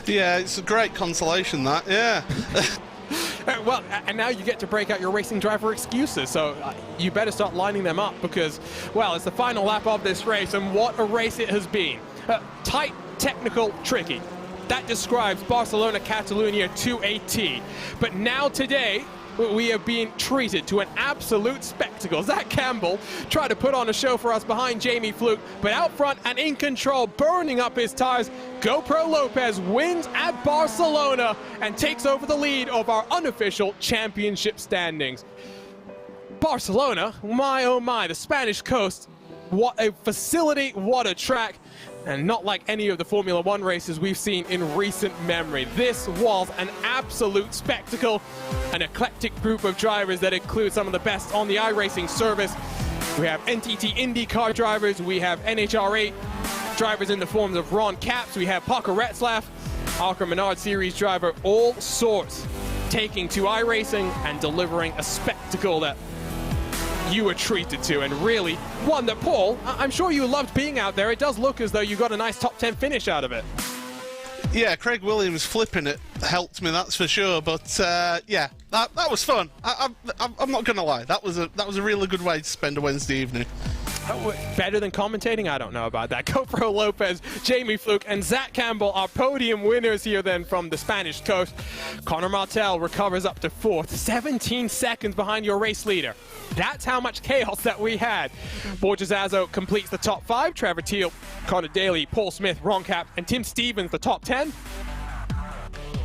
Yeah, it's a great consolation, that, yeah.
Well, and now you get to break out your racing driver excuses, so you better start lining them up because, well, it's the final lap of this race, and what a race it has been. Tight, technical, tricky. That describes Barcelona, Catalunya to a T. But now today, we have been treated to an absolute spectacle. Zach Campbell tried to put on a show for us behind Jamie Fluke, but out front and in control, burning up his tires, GoPro Lopez wins at Barcelona and takes over the lead of our unofficial championship standings. Barcelona, my oh my, the Spanish coast, what a facility, what a track. And not like any of the Formula One races we've seen in recent memory. This was an absolute spectacle. An eclectic group of drivers that include some of the best on the iRacing service. We have NTT IndyCar drivers. We have NHRA drivers in the forms of Ron Capps. We have Parker Retzlaff, Alker Menard Series driver, all sorts taking to iRacing and delivering a spectacle that you were treated to, and really one that, Paul, I'm sure you loved being out there. It does look as though you got a nice top 10 finish out of it.
Yeah, Craig Williams flipping it helped me, that's for sure. But yeah, that was fun. I'm not gonna lie, that was a really good way to spend a Wednesday evening.
Better than commentating? I don't know about that. GoPro Lopez, Jamie Fluke, and Zach Campbell are podium winners here then from the Spanish coast. Connor Martel recovers up to 4th, 17 seconds behind your race leader. That's how much chaos that we had. Borja Zazo completes the top 5. Trevor Teal, Connor Daly, Paul Smith, Ron Cap, and Tim Stevens the top 10.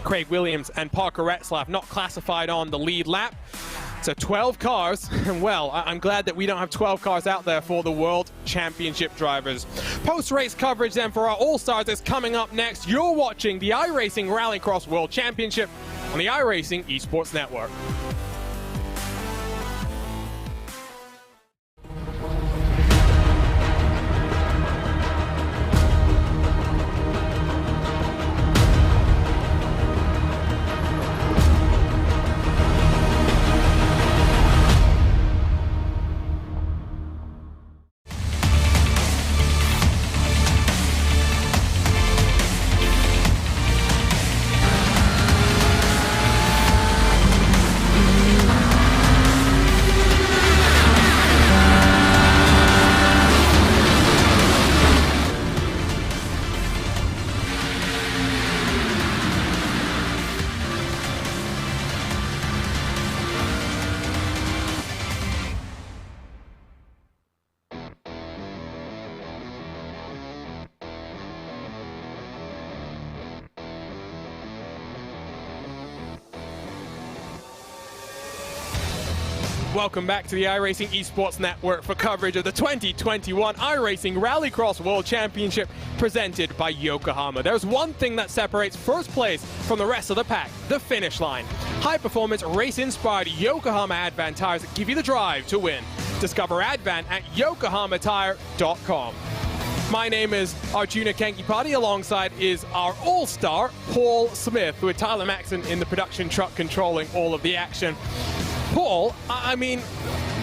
Craig Williams and Parker Retzlaff not classified on the lead lap. So 12 cars, and well, I'm glad that we don't have 12 cars out there for the World Championship drivers. Post-race coverage then for our All-Stars is coming up next. You're watching the iRacing Rallycross World Championship on the iRacing Esports Network. Welcome back to the iRacing Esports Network for coverage of the 2021 iRacing Rallycross World Championship presented by Yokohama. There's one thing that separates first place from the rest of the pack, the finish line. High-performance, race-inspired Yokohama Advan tires that give you the drive to win. Discover Advan at yokohamatire.com. My name is Arjuna Kankipati. Alongside is our all-star, Paul Smith, with Tyler Maxon in the production truck controlling all of the action. Paul, I mean,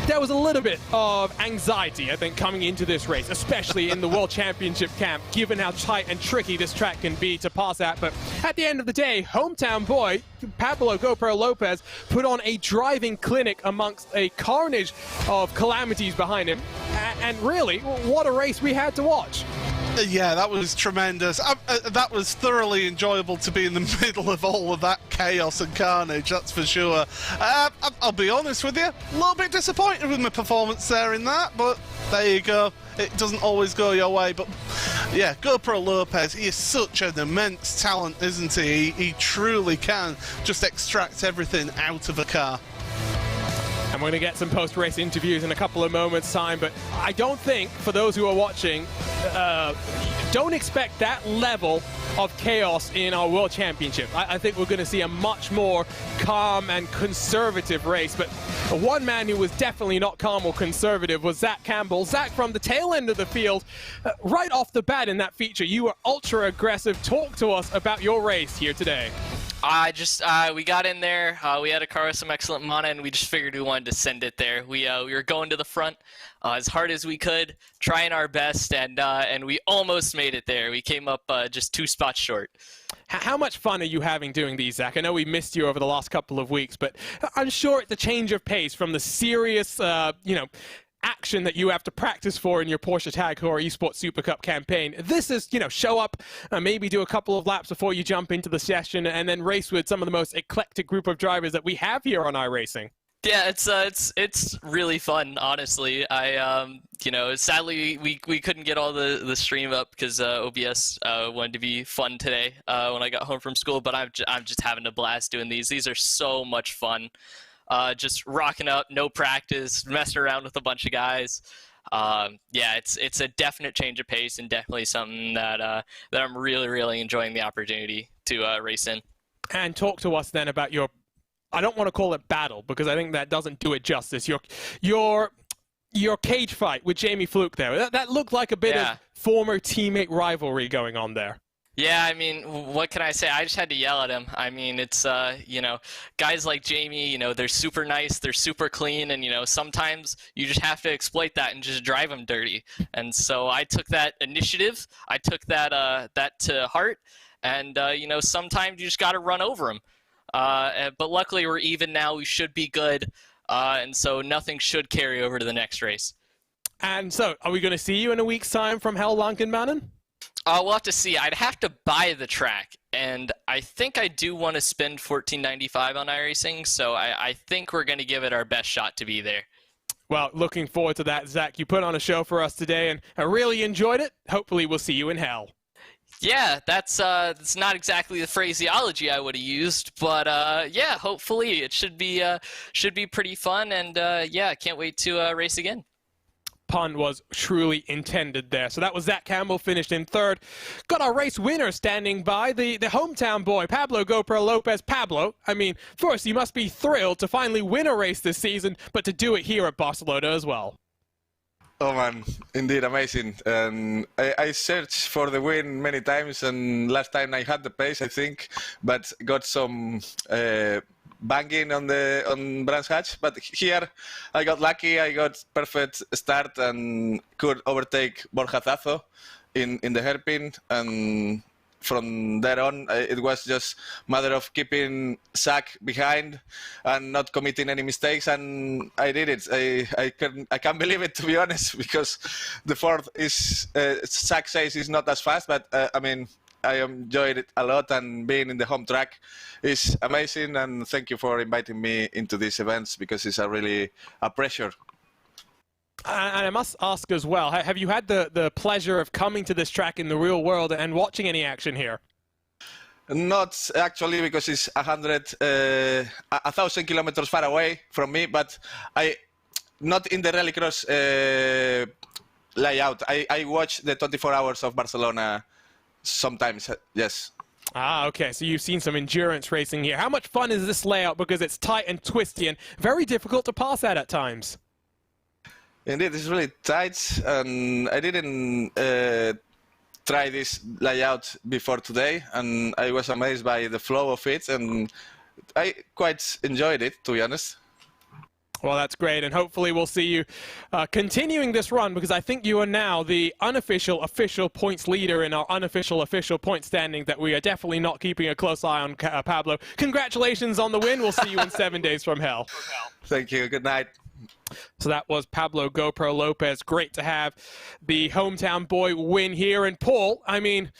there was a little bit of anxiety, I think, coming into this race, especially in the World Championship camp, given how tight and tricky this track can be to pass at. But at the end of the day, hometown boy, Pablo GoPro Lopez, put on a driving clinic amongst a carnage of calamities behind him. And really, what a race we had to watch.
Yeah, that was tremendous. That was thoroughly enjoyable to be in the middle of all of that chaos and carnage, that's for sure. I'll be honest with you, a little bit disappointed with my performance there in that, but there you go. It doesn't always go your way, but yeah, GoPro Lopez, he is such an immense talent, isn't he? He truly can just extract everything out of a car.
And we're going to get some post-race interviews in a couple of moments' time, but I don't think, for those who are watching, don't expect that level of chaos in our World Championship. I think we're going to see a much more calm and conservative race, but one man who was definitely not calm or conservative was Zach Campbell. Zach, from the tail end of the field, right off the bat in that feature, you were ultra aggressive. Talk to us about your race here today.
We got in there, we had a car with some excellent mana, and we just figured we wanted to send it there. We were going to the front as hard as we could, trying our best, and we almost made it there. We came up just 2 spots short.
How much fun are you having doing these, Zach? I know we missed you over the last couple of weeks, but I'm sure it's a change of pace from the serious, action that you have to practice for in your Porsche Tag Heuer Esports Super Cup campaign. This is, show up, maybe do a couple of laps before you jump into the session, and then race with some of the most eclectic group of drivers that we have here on iRacing.
Yeah, it's really fun, honestly. Sadly we couldn't get all the stream up because OBS wanted to be fun today when I got home from school. But I'm just having a blast doing these. These are so much fun. Just rocking up, no practice, messing around with a bunch of guys. Yeah, it's a definite change of pace and definitely something that I'm really enjoying the opportunity to race in.
And talk to us then about your, I don't want to call it battle because I think that doesn't do it justice. Your cage fight with Jamie Fluke there. That looked like a bit of former teammate rivalry going on there.
Yeah, I mean, what can I say? I just had to yell at him. I mean, it's, guys like Jamie, they're super nice, they're super clean, and, sometimes you just have to exploit that and just drive them dirty. And so I took that initiative, I took that to heart, and, sometimes you just got to run over them. But luckily we're even now, we should be good, and so nothing should carry over to the next race. And so, are we going to see you in a week's time from Hell Lankenmannen? We'll have to see. I'd have to buy the track, and I think I do want to spend $14.95 on iRacing, so I think we're going to give it our best shot to be there. Well, looking forward to that, Zach. You put on a show for us today, and I really enjoyed it. Hopefully we'll see you in Hell. Yeah, that's not exactly the phraseology I would have used, but yeah, hopefully it should be pretty fun, and yeah, I can't wait to race again.
Pun was truly intended there. So that was Zach Campbell, finished in third. Got our race winner standing by, the hometown boy, Pablo GoPro Lopez. Pablo, I mean, first, you must be thrilled to finally win a race this season, but to do it here at Barcelona as well.
Oh man, indeed amazing. I searched for the win many times, and last time I had the pace, I think, but got some banging on Brands Hatch. But here I got lucky. I got perfect start and could overtake Borja Zazo in the hairpin, and from there on, it was just a matter of keeping Zach behind and not committing any mistakes, and I did it. I can't believe it, to be honest, because the fourth is Zach says is not as fast, but I mean, I enjoyed it a lot, and being in the home track is amazing. And thank you for inviting me into these events, because it's really a pressure.
And I must ask as well, have you had the pleasure of coming to this track in the real world and watching any action here?
Not actually, because it's 1,000 kilometers far away from me, but not in the rallycross layout. I watch the 24 hours of Barcelona sometimes, yes.
Ah, okay, so you've seen some endurance racing here. How much fun is this layout? Because it's tight and twisty and very difficult to pass at times.
Indeed, it's really tight, and I didn't try this layout before today, and I was amazed by the flow of it, and I quite enjoyed it, to be honest.
Well, that's great, and hopefully we'll see you continuing this run, because I think you are now the unofficial official points leader in our unofficial official point standing that we are definitely not keeping a close eye on, Pablo. Congratulations on the win. We'll see you in 7 days from hell.
Thank you. Good night.
So that was Pablo GoPro Lopez. Great to have the hometown boy win here. And Paul, I mean,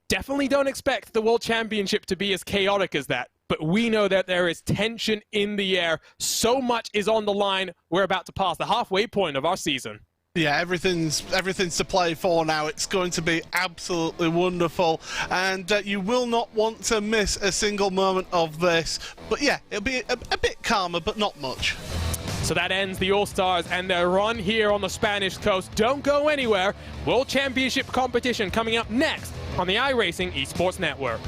definitely don't expect the World Championship to be as chaotic as that. But we know that there is tension in the air. So much is on the line. We're about to pass the halfway point of our season.
Yeah, everything's to play for now. It's going to be absolutely wonderful, and you will not want to miss a single moment of this. But yeah, it'll be a bit calmer, but not much.
So that ends the All-Stars and their run here on the Spanish coast. Don't go anywhere. World Championship competition coming up next on the iRacing Esports Network.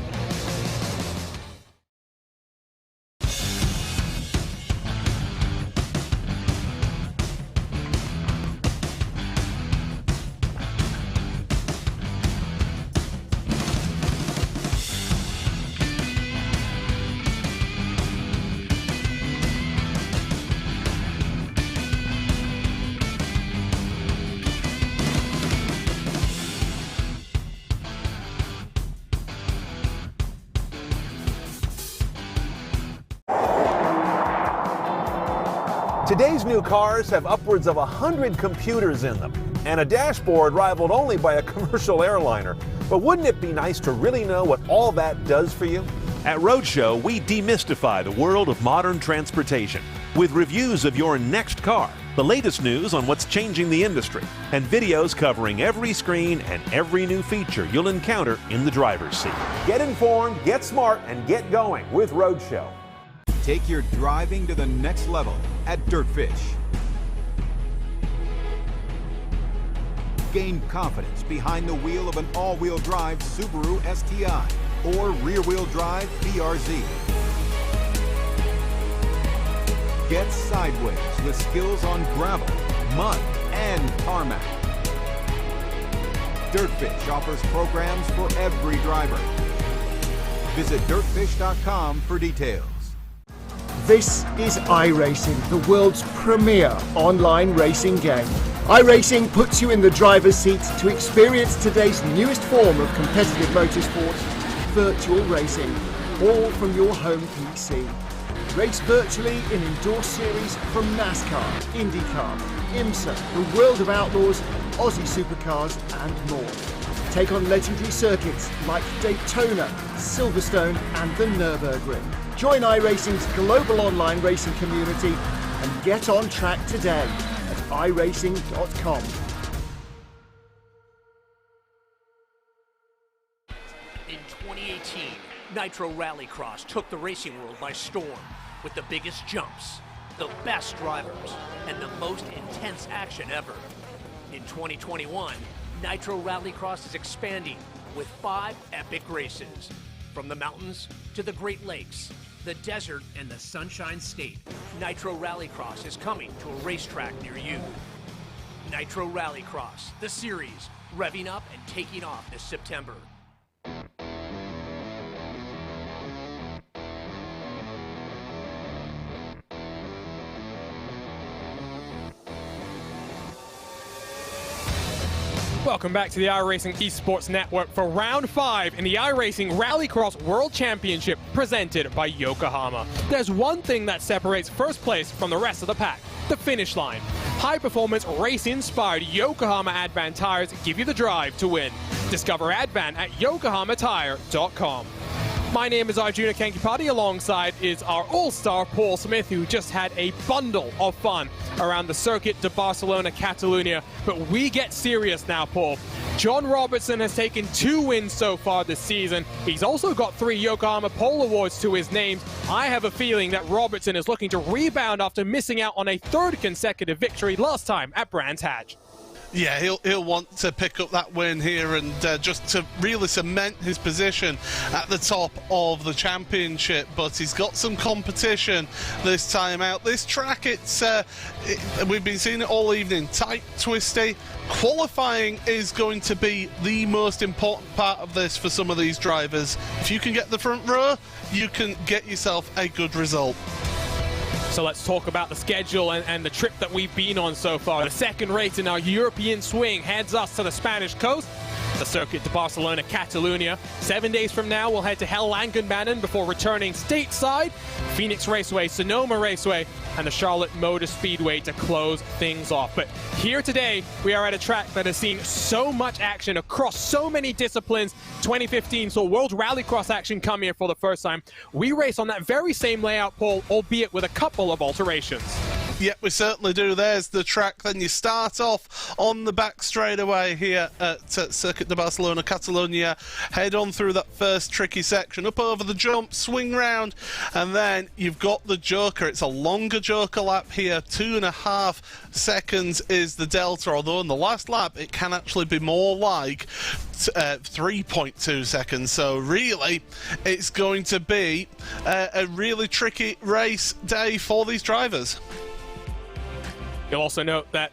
Today's new cars have upwards of 100 computers in them, and a dashboard rivaled only by a commercial airliner. But wouldn't it be nice to really know what all that does for you? At Roadshow, we demystify the world of modern transportation with reviews of your next car, the latest news on what's changing the industry, and videos covering every screen and every new feature you'll encounter in the driver's seat. Get informed, get smart, and get going with Roadshow.
Take your driving to the next level at Dirtfish. Gain confidence behind the wheel of an all-wheel drive Subaru STI or rear-wheel drive BRZ. Get sideways with skills on gravel, mud, and tarmac. Dirtfish offers programs for every driver. Visit dirtfish.com for details.
This is iRacing, the world's premier online racing game. iRacing puts you in the driver's seat to experience today's newest form of competitive motorsport, virtual racing, all from your home PC. Race virtually in endorsed series from NASCAR, IndyCar, IMSA, the World of Outlaws, Aussie Supercars and more. Take on legendary circuits like Daytona, Silverstone and the Nürburgring. Join iRacing's global online racing community and get on track today at iRacing.com.
2018, Nitro Rallycross took the racing world by storm with the biggest jumps, the best drivers, and the most intense action ever. In 2021, Nitro Rallycross is expanding with 5 epic races. From the mountains to the Great Lakes, the desert, and the Sunshine State, Nitro Rallycross is coming to a racetrack near you. Nitro Rallycross, the series, revving up and taking off this September.
Welcome back to the iRacing Esports Network for Round 5 in the iRacing Rallycross World Championship presented by Yokohama. There's one thing that separates first place from the rest of the pack: the finish line. High-performance, race-inspired Yokohama Advan tires give you the drive to win. Discover Advan at yokohamatire.com. My name is Arjuna Kankipati. Alongside is our all-star Paul Smith, who just had a bundle of fun around the circuit de Barcelona, Catalunya. But we get serious now, Paul. John Robertson has taken 2 wins so far this season. He's also got 3 Yokohama Pole Awards to his name. I have a feeling that Robertson is looking to rebound after missing out on a 3rd consecutive victory last time at Brands Hatch.
Yeah, he'll want to pick up that win here and just to really cement his position at the top of the championship. But he's got some competition this time out. This track, we've been seeing it all evening. Tight, twisty. Qualifying is going to be the most important part of this for some of these drivers. If you can get the front row, you can get yourself a good result.
So let's talk about the schedule and the trip that we've been on so far. The second race in our European swing heads us to the Spanish coast, the circuit to Barcelona, Catalunya. 7 days from now, we'll head to Hell Langenbannen before returning stateside, Phoenix Raceway, Sonoma Raceway, and the Charlotte Motor Speedway to close things off. But here today, we are at a track that has seen so much action across so many disciplines. 2015 saw World Rallycross action come here for the first time. We race on that very same layout, Paul, albeit with a couple of alterations.
Yep, we certainly do. There's the track. Then you start off on the back straightaway here at Circuit de Barcelona, Catalunya. Head on through that first tricky section, up over the jump, swing round, and then you've got the Joker. It's a longer Joker lap here. 2.5 seconds is the delta, although in the last lap it can actually be more like 3.2 seconds. So really, it's going to be a really tricky race day for these drivers.
You'll also note that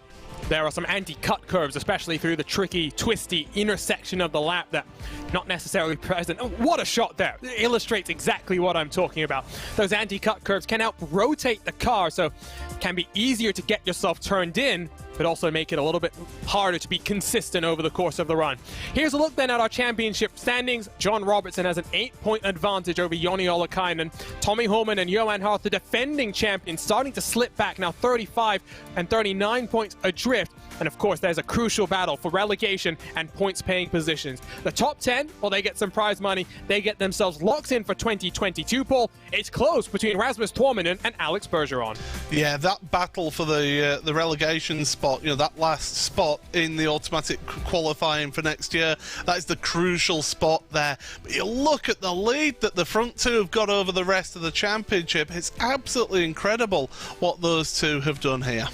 there are some anti-cut curves, especially through the tricky, twisty intersection of the lap that not necessarily present. Oh, what a shot there. It illustrates exactly what I'm talking about. Those anti-cut curves can help rotate the car, so it can be easier to get yourself turned in, but also make it a little bit harder to be consistent over the course of the run. Here's a look then at our championship standings. John Robertson has an 8-point advantage over Joni Ollikainen. Tommy Holman and Johan Hart, the defending champions, starting to slip back now, 35 and 39 points adrift. And of course, there's a crucial battle for relegation and points-paying positions. The top 10, well, they get some prize money. They get themselves locked in for 2022, Paul. It's close between Rasmus Tuominen and Alex Bergeron.
Yeah, that battle for the relegation spot, you know, that last spot in the automatic qualifying for next year, that is the crucial spot there. But you look at the lead that the front two have got over the rest of the championship. It's absolutely incredible what those two have done here.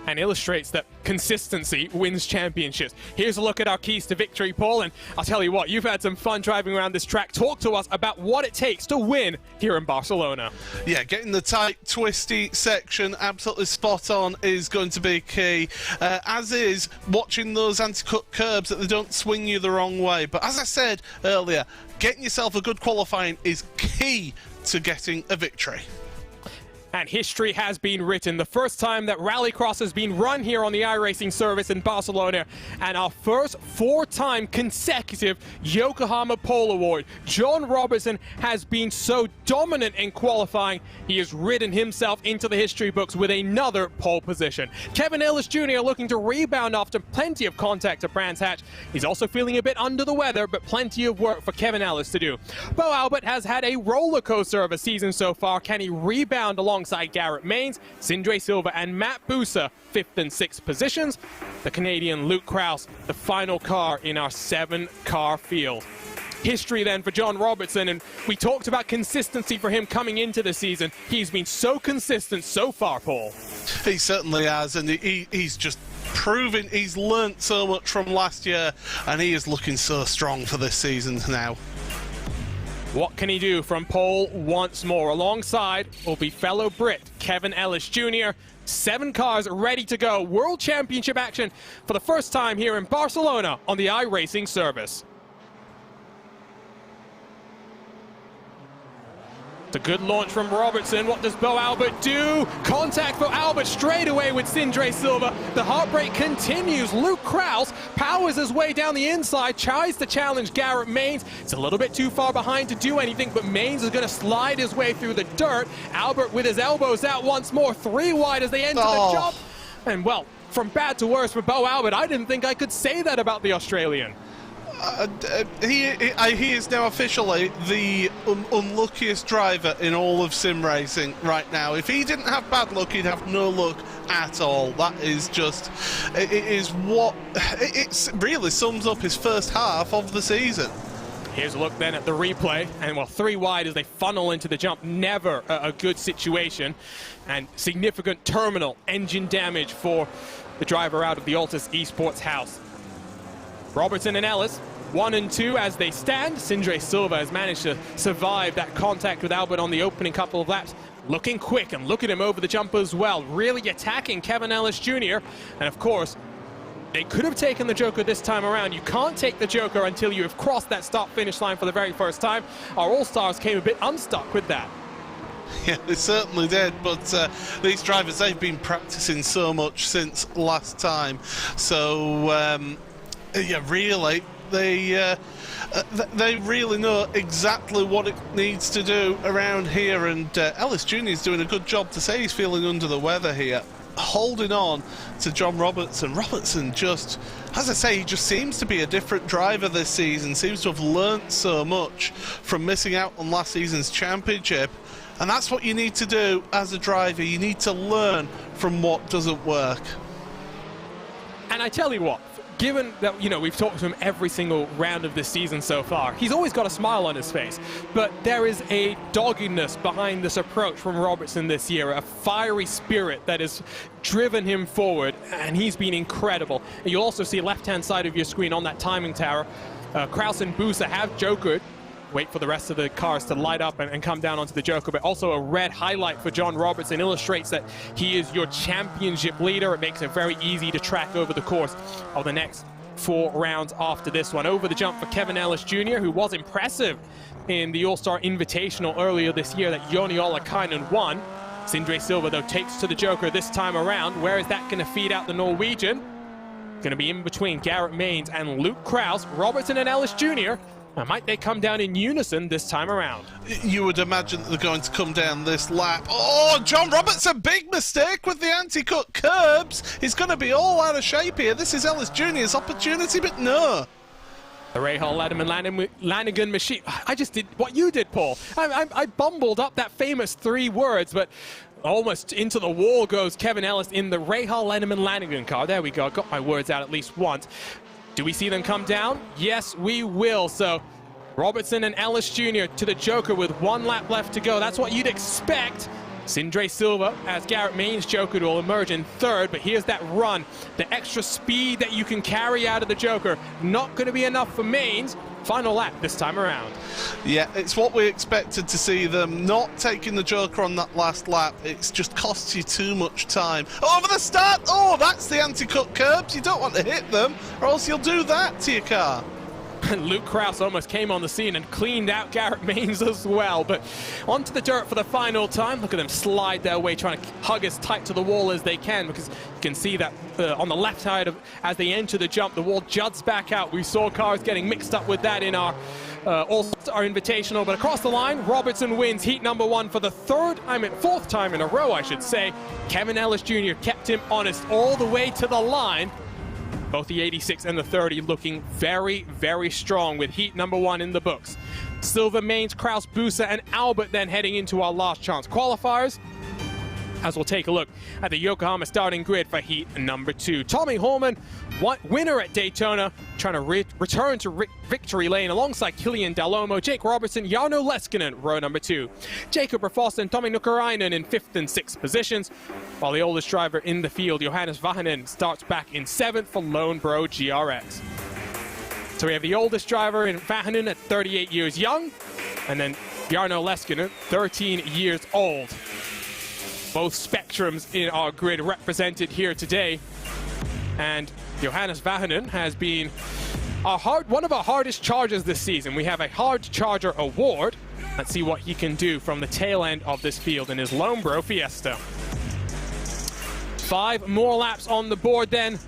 And illustrates that consistency wins championships. Here's a look at our keys to victory, Paul, and I'll tell you what, you've had some fun driving around this track. Talk to us about what it takes to win here in Barcelona.
Yeah, getting the tight, twisty section absolutely spot on is going to be key, as is watching those anti-cut curbs that they don't swing you the wrong way. But as I said earlier, getting yourself a good qualifying is key to getting a victory.
And history has been written. The first time that Rallycross has been run here on the iRacing service in Barcelona, and our first 4-time consecutive Yokohama Pole Award. John Robertson has been so dominant in qualifying, he has ridden himself into the history books with another pole position. Kevin Ellis Jr. looking to rebound after plenty of contact at Brands Hatch. He's also feeling a bit under the weather, but plenty of work for Kevin Ellis to do. Bo Albert has had a roller coaster of a season so far. Can he rebound alongside Garrett Maines, Sindre Silva, and Matt Busa, 5th and 6th positions? The Canadian Luke Krause, the final car in our 7-car field. history then for John Robertson, and we talked about consistency for him coming into the season. He's been so consistent so far, Paul.
He certainly has, and he's just proving he's learnt so much from last year, and he is looking so strong for this season now.
What can he do from pole once more? Alongside will be fellow Brit Kevin Ellis Jr. 7 cars ready to go. World Championship action for the first time here in Barcelona on the iRacing service. It's a good launch from Robertson. What does Bo Albert do? Contact for Albert straight away with Sindre Silva. The heartbreak continues. Luke Krause powers his way down the inside, tries to challenge Garrett Maines. It's a little bit too far behind to do anything, but Maines is going to slide his way through the dirt. Albert with his elbows out once more, 3 wide as they enter the jump. And well, from bad to worse for Bo Albert, I didn't think I could say that about the Australian.
He is now officially the unluckiest driver in all of sim racing right now. If he didn't have bad luck, he'd have no luck at all. That is just, it really sums up his first half of the season.
Here's a look then at the replay, and well, 3 wide as they funnel into the jump. Never a good situation, and significant terminal engine damage for the driver out of the Altus Esports house. Robertson and Ellis, 1 and 2 as they stand. Sindre Silva has managed to survive that contact with Albert on the opening couple of laps. Looking quick, and look at him over the jump as well. Really attacking Kevin Ellis Jr. And of course, they could have taken the Joker this time around. You can't take the Joker until you have crossed that start-finish line for the very first time. Our All-Stars came a bit unstuck with that.
Yeah, they certainly did, but these drivers, they've been practicing so much since last time. So, yeah, really, they really know exactly what it needs to do around here, and Ellis Jr. is doing a good job. To say he's feeling under the weather here, holding on to John Robertson. Robertson just, as I say, he just seems to be a different driver this season, seems to have learnt so much from missing out on last season's championship, and that's what you need to do as a driver. You need to learn from what doesn't work.
And I tell you what, given that, you know, we've talked to him every single round of this season so far, he's always got a smile on his face, but there is a doggedness behind this approach from Robertson this year, a fiery spirit that has driven him forward, and he's been incredible. And you'll also see left-hand side of your screen on that timing tower, Krause and Busa have jokered. Wait for the rest of the cars to light up and come down onto the Joker, but also a red highlight for John Robertson illustrates that he is your championship leader. It makes it very easy to track over the course of the next 4 rounds after this one. Over the jump for Kevin Ellis Jr., who was impressive in the All-Star Invitational earlier this year that Joni Ollikainen won. Sindre Silva, though, takes to the Joker this time around. Where is that going to feed out the Norwegian? Going to be in between Garrett Maines and Luke Krause. Robertson and Ellis Jr., now, might they come down in unison this time around?
You would imagine that they're going to come down this lap. Oh, John Robertson, big mistake with the anti-cut curbs. He's going to be all out of shape here. This is Ellis Jr.'s opportunity, but no.
The Rahal Lanigan machine. I just did what you did, Paul. I bumbled up that famous 3 words, but almost into the wall goes Kevin Ellis in the Rahal Lanigan car. There we go. I got my words out at least once. Do we see them come down? Yes, we will. So Robertson and Ellis Jr. to the Joker with 1 lap left to go. That's what you'd expect. Sindre Silva, as Garrett Maines' Joker, will emerge in 3rd, but here's that run. The extra speed that you can carry out of the Joker, not going to be enough for Maines. Final lap this time around.
Yeah, it's what we expected to see them not taking the Joker on that last lap. It's just costs you too much time. Over the start! Oh, that's the anti-cut curbs. You don't want to hit them, or else you'll do that to your car.
And Luke Krause almost came on the scene and cleaned out Garrett Maines as well. But onto the dirt for the final time. Look at them slide their way, trying to hug as tight to the wall as they can, because you can see that on the left side, as they enter the jump, the wall juts back out. We saw cars getting mixed up with that in our All-Star Invitational. But across the line, Robertson wins heat number 1 for the 4th time in a row, I should say. Kevin Ellis Jr. kept him honest all the way to the line. Both the 86 and the 30 looking very, very strong with heat number 1 in the books. Silva, Maines, Krause, Busa, and Albert then heading into our last chance qualifiers. as we'll take a look at the Yokohama starting grid for heat number 2. Tommy Holman, winner at Daytona, trying to return to victory lane alongside Kilian Dalomo, Jake Robertson, Jarno Leskinen, row number 2. Jacob Raffos and Tommy Nukarainen in 5th and 6th positions, while the oldest driver in the field, Johannes Vahanen, starts back in 7th for Lone Bro GRX. So we have the oldest driver in Vahanen at 38 years young, and then Jarno Leskinen, 13 years old. Both spectrums in our grid represented here today. And Johannes Vahanen has been one of our hardest chargers this season. We have a hard charger award. Let's see what he can do from the tail end of this field in his Lone Bro Fiesta. 5 more laps on the board then.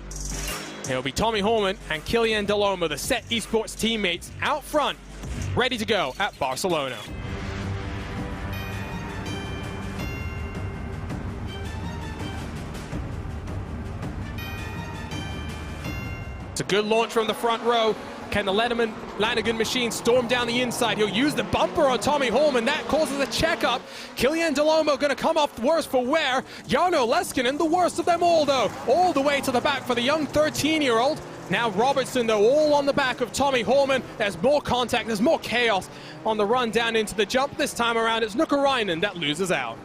It'll be Tommy Holman and Kilian Dalomo, the Set Esports teammates, out front, ready to go at Barcelona. It's a good launch from the front row. Can the Lanigan machine storm down the inside? He'll use the bumper on Tommy Holman. That causes a checkup. Kilian Dalomo going to come off worse for wear. Jarno Leskinen, the worst of them all, though. All the way to the back for the young 13-year-old. Now Robertson, though, all on the back of Tommy Holman. There's more contact. There's more chaos on the run down into the jump. This time around, it's Nukarainen that loses out.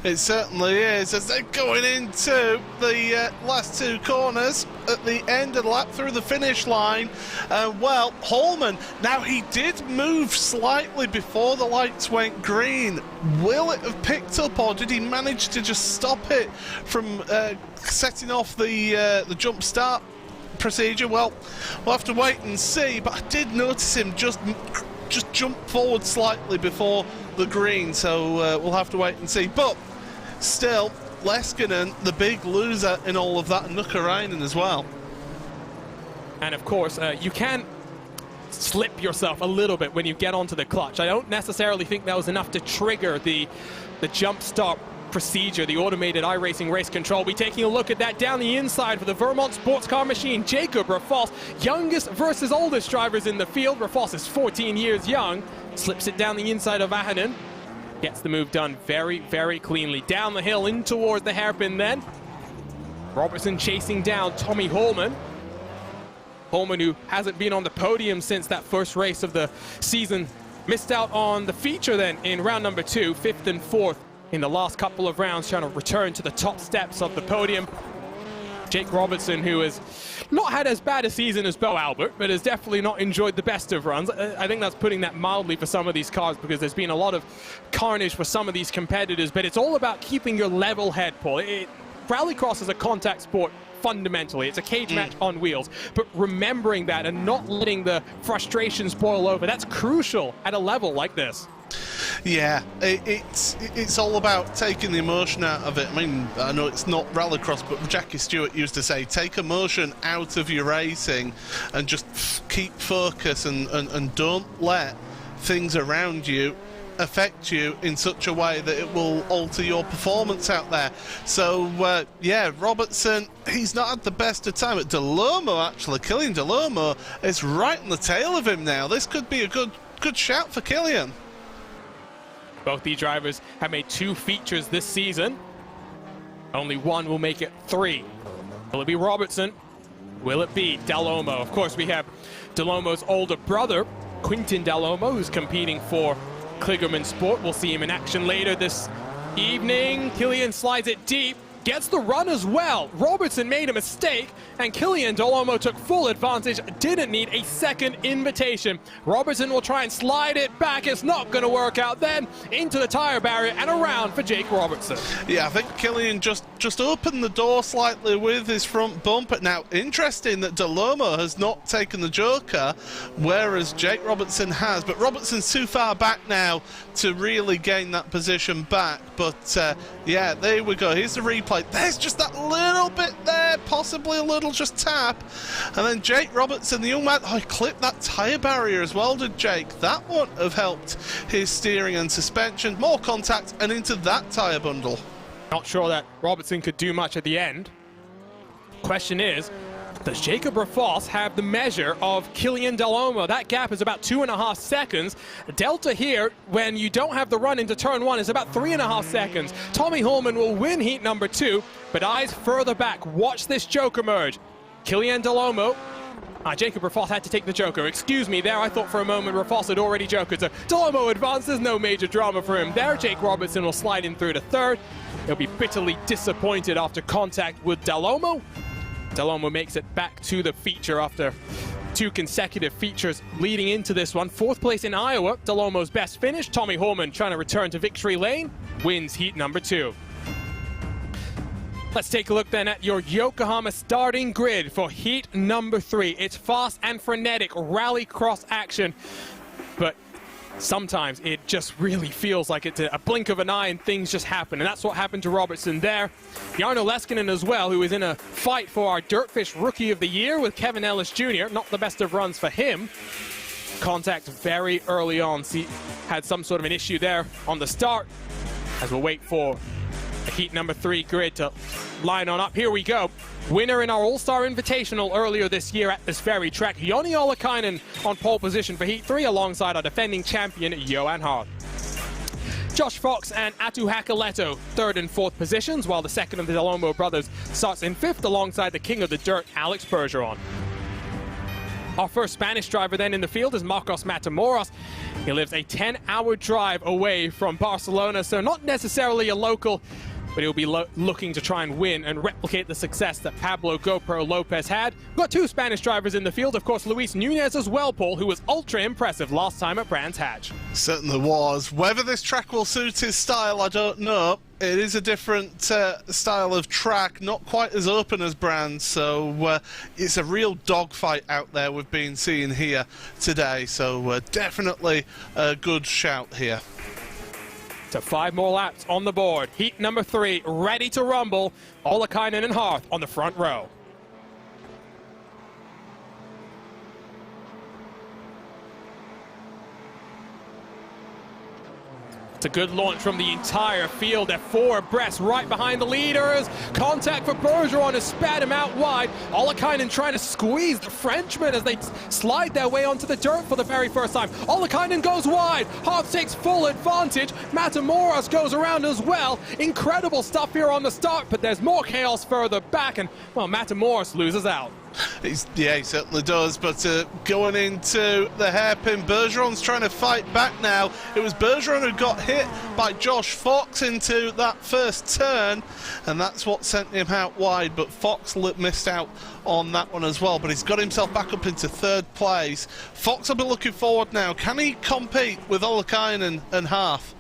It certainly is, as they're going into the last 2 corners at the end of the lap through the finish line. Well, Holman, now he did move slightly before the lights went green. Will it have picked up, or did he manage to just stop it from setting off the jump start procedure? Well, we'll have to wait and see, but I did notice him just jump forward slightly before the green, so we'll have to wait and see. But still, Leskinen, the big loser in all of that, and Nukarainen as well.
And of course, you can slip yourself a little bit when you get onto the clutch. I don't necessarily think that was enough to trigger the jump start procedure, the automated iRacing race control. We're taking a look at that down the inside for the Vermont Sports Car Machine. Jacob Raffos, youngest versus oldest drivers in the field. Raffos is 14 years young, slips it down the inside of Vahanen, gets the move done very, very cleanly. Down the hill in towards the hairpin then. Robertson chasing down Tommy Holman. Holman, who hasn't been on the podium since that first race of the season, missed out on the feature then in round number 2, 5th and 4th. In the last couple of rounds, trying to return to the top steps of the podium. Jake Robertson, who has not had as bad a season as Bo Albert, but has definitely not enjoyed the best of runs. I think that's putting that mildly for some of these cars, because there's been a lot of carnage for some of these competitors, but it's all about keeping your level head, Paul. Rallycross is a contact sport. Fundamentally, it's a cage match on wheels, but remembering that and not letting the frustrations boil over, that's crucial at a level like this.
Yeah, it's all about taking the emotion out of it. I mean, I know it's not rallycross, but Jackie Stewart used to say, take emotion out of your racing and just keep focus and don't let things around you affect you in such a way that it will alter your performance out there. So yeah, Robertson, he's not had the best of time. At Dalomo, actually, Kilian Dalomo is right in the tail of him now. This could be a good shout for Kilian.
Both these drivers have made 2 features this season. Only one will make it 3. Will it be Robertson? Will it be Dalomo? Of course, we have Dalomo's older brother, Quintin Dalomo, who's competing for Kligerman Sport. We'll see him in action later this evening. Kilian slides it deep, gets the run as well. Robertson made a mistake, and Kilian Dalomo took full advantage, didn't need a second invitation. Robertson will try and slide it back. It's not going to work out then. Into the tire barrier and around for Jake Robertson.
Yeah, I think Kilian just opened the door slightly with his front bumper. Now, interesting that Dalomo has not taken the joker, whereas Jake Robertson has. But Robertson's too far back now to really gain that position back. But yeah, there we go. Here's the replay. There's just that little bit there, possibly a little just tap. And then Jake Robertson, the young man, he clipped that tyre barrier as well, did Jake? That wouldn't have helped his steering and suspension. More contact and into that tyre bundle.
Not sure that Robertson could do much at the end. Question is, Does Jacob Rafos have the measure of Kylian Delhomme? That gap is about 2.5 seconds. Delta here, when you don't have the run into turn 1, is about 3.5 seconds. Tommy Holman will win heat number 2, but eyes further back. Watch this joker merge. Kylian Delhomme. Jacob Rafos had to take the joker. Excuse me there, I thought for a moment Rafos had already jokered. So Delhomme advances, no major drama for him there. Jake Robertson will slide in through to third. He'll be bitterly disappointed after contact with Delhomme. Delhomme makes it back to the feature after 2 consecutive features leading into this one. 4th place in Iowa, Delhomme's best finish. Tommy Holman trying to return to victory lane, wins heat number 2. Let's take a look then at your Yokohama starting grid for heat number 3. It's fast and frenetic rallycross action, but sometimes it just really feels like it's a blink of an eye and things just happen, and that's what happened to Robertson there. Jarno Leskinen as well, who is in a fight for our Dirtfish Rookie of the Year with Kevin Ellis Jr. Not the best of runs for him. Contact very early on. See, had some sort of an issue there on the start, as we'll wait for the heat number 3 grid to line on up. Here we go. Winner in our All-Star Invitational earlier this year at this very track, Joni Ollikainen on pole position for heat 3 alongside our defending champion, Johan Hart. Josh Fox and Atu Hakoleto 3rd and 4th positions, while the second of the Delhomme brothers starts in 5th alongside the king of the dirt, Alex Bergeron. Our first Spanish driver then in the field is Marcos Matamoros. He lives a 10-hour drive away from Barcelona, so not necessarily a local, but he'll be looking to try and win and replicate the success that Pablo GoPro Lopez had. We've got 2 Spanish drivers in the field, of course, Luis Nunez as well, Paul, who was ultra impressive last time at Brands Hatch.
Certainly was. Whether this track will suit his style, I don't know. It is a different style of track, not quite as open as Brands, so it's a real dogfight out there we've been seeing here today, so definitely a good shout here.
So 5 more laps on the board. Heat number 3, ready to rumble. Ollikainen and Hart on the front row. It's a good launch from the entire field. They're 4 abreast right behind the leaders. Contact for Bergeron has spat him out wide. Ollikainen trying to squeeze the Frenchman as they slide their way onto the dirt for the very first time. Ollikainen goes wide. Hart takes full advantage. Matamoros goes around as well. Incredible stuff here on the start, but there's more chaos further back, and, well, Matamoros loses out.
Yeah, he certainly does, but going into the hairpin, Bergeron's trying to fight back now. It was Bergeron who got hit by Josh Fox into that first turn, and that's what sent him out wide, but Fox missed out on that one as well, but he's got himself back up into 3rd place. Fox will be looking forward now. Can he compete with Ollikainen and Half?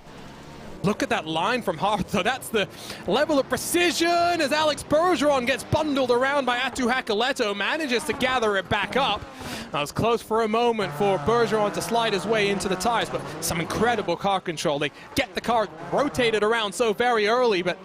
Look at that line from Hart, though. That's the level of precision as Alex Bergeron gets bundled around by Atu Hakoleto, manages to gather it back up. That was close for a moment for Bergeron to slide his way into the tires, but some incredible car control. They get the car rotated around so very early, but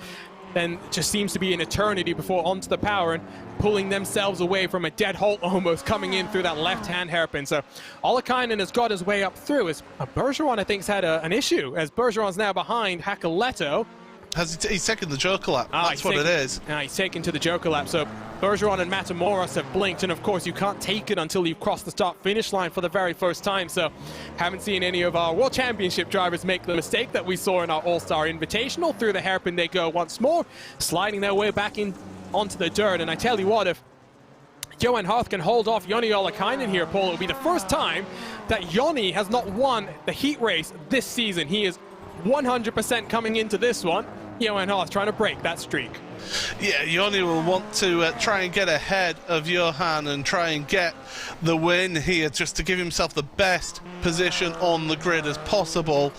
then it just seems to be an eternity before onto the power and pulling themselves away from a dead halt almost coming in through that left-hand hairpin. So Ollikainen has got his way up through. As Bergeron, I think, has had an issue, as Bergeron's now behind Hakoleto.
He's taken the joker lap. That's what it is.
He's taken to the joker lap. So Bergeron and Matamoros have blinked, and of course you can't take it until you've crossed the start-finish line for the very first time. So haven't seen any of our World Championship drivers make the mistake that we saw in our All-Star Invitational. Through the hairpin they go once more, sliding their way back in onto the dirt. And I tell you what, if Johan Hart can hold off Joni Ollikainen here, Paul, it'll be the first time that Joni has not won the heat race this season. He is 100% coming into this one. Johan Hart trying to break that streak.
Yeah, Joni will want to try and get ahead of Johan and try and get the win here, just to give himself the best position on the grid as possible.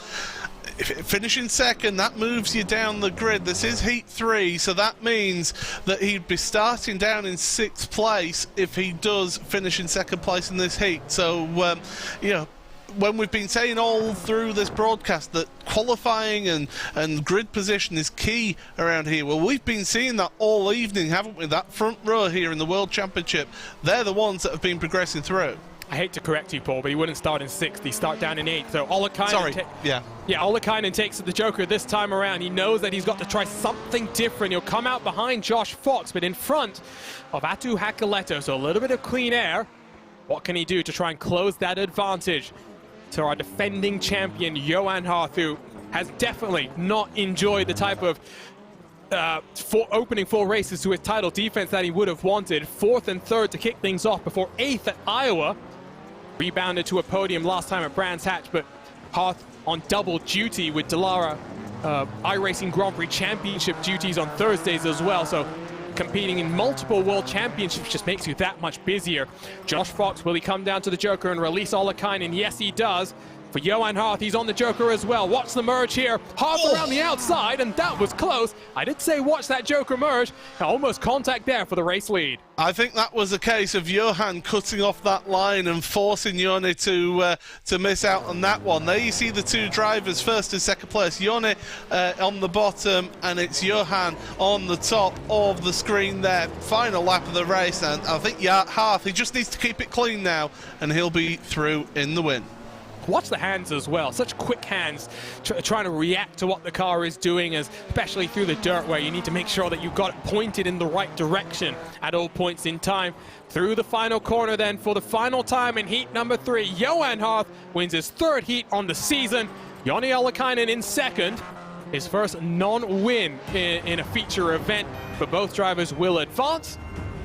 Finishing second, that moves you down the grid. This is heat 3, so that means that he'd be starting down in 6th place if he does finish in 2nd place in this heat. So, you know, when we've been saying all through this broadcast that qualifying and grid position is key around here, well, we've been seeing that all evening, haven't we? That front row here in the World Championship, they're the ones that have been progressing through.
I hate to correct you, Paul, but he wouldn't start in 6th. He start down in 8th. So Ollikainen
Yeah,
Ollikainen takes the Joker this time around. He knows that he's got to try something different. He'll come out behind Josh Fox, but in front of Atu Hakoleto. So a little bit of clean air. What can he do to try and close that advantage to our defending champion, Johan Harth, who has definitely not enjoyed the type of opening 4 races to his title defense that he would have wanted. 4th and 3rd to kick things off before 8th at Iowa. Rebounded to a podium last time at Brands Hatch, but Harth on double duty with Dallara iRacing Grand Prix Championship duties on Thursdays as well. So competing in multiple world championships just makes you that much busier. Josh Fox, will he come down to the Joker and release Ollikainen? Yes, he does. For Johan Harth, he's on the Joker as well. Watch the merge here. Harth around the outside, and that was close. I did say watch that Joker merge. Almost contact there for the race lead.
I think that was a case of Johan cutting off that line and forcing Yone to miss out on that one. There you see the 2 drivers, 1st and 2nd place. Yone on the bottom, and it's Johan on the top of the screen there. Final lap of the race, and I think Harth, he just needs to keep it clean now, and he'll be through in the win.
Watch the hands as well. Such quick hands trying to react to what the car is doing, especially through the dirt where you need to make sure that you've got it pointed in the right direction at all points in time. Through the final corner then for the final time in heat number 3. Johan Harth wins his 3rd heat on the season. Joni Ollikainen in 2nd. His first non-win in a feature event, but both drivers will advance.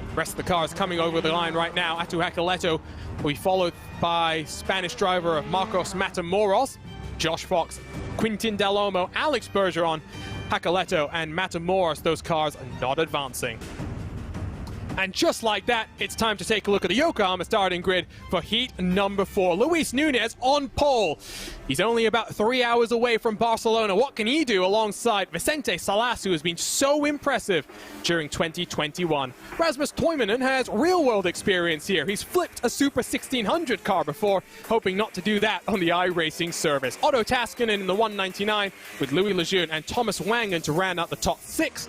The rest of the cars coming over the line right now. Atu Hakoleto will be followed by Spanish driver Marcos Matamoros, Josh Fox, Quintin Dalomo, Alex Bergeron, Hakoleto, and Matamoros. Those cars are not advancing. And just like that, it's time to take a look at the Yokohama starting grid for heat number 4. Luis Nunez on pole. He's only about 3 hours away from Barcelona. What can he do alongside Vicente Salas, who has been so impressive during 2021? Rasmus Toivonen has real-world experience here. He's flipped a Super 1600 car before, hoping not to do that on the iRacing service. Otto Taskinen in the 199 with Louis Lejeune and Thomas Wangen to round out the top 6.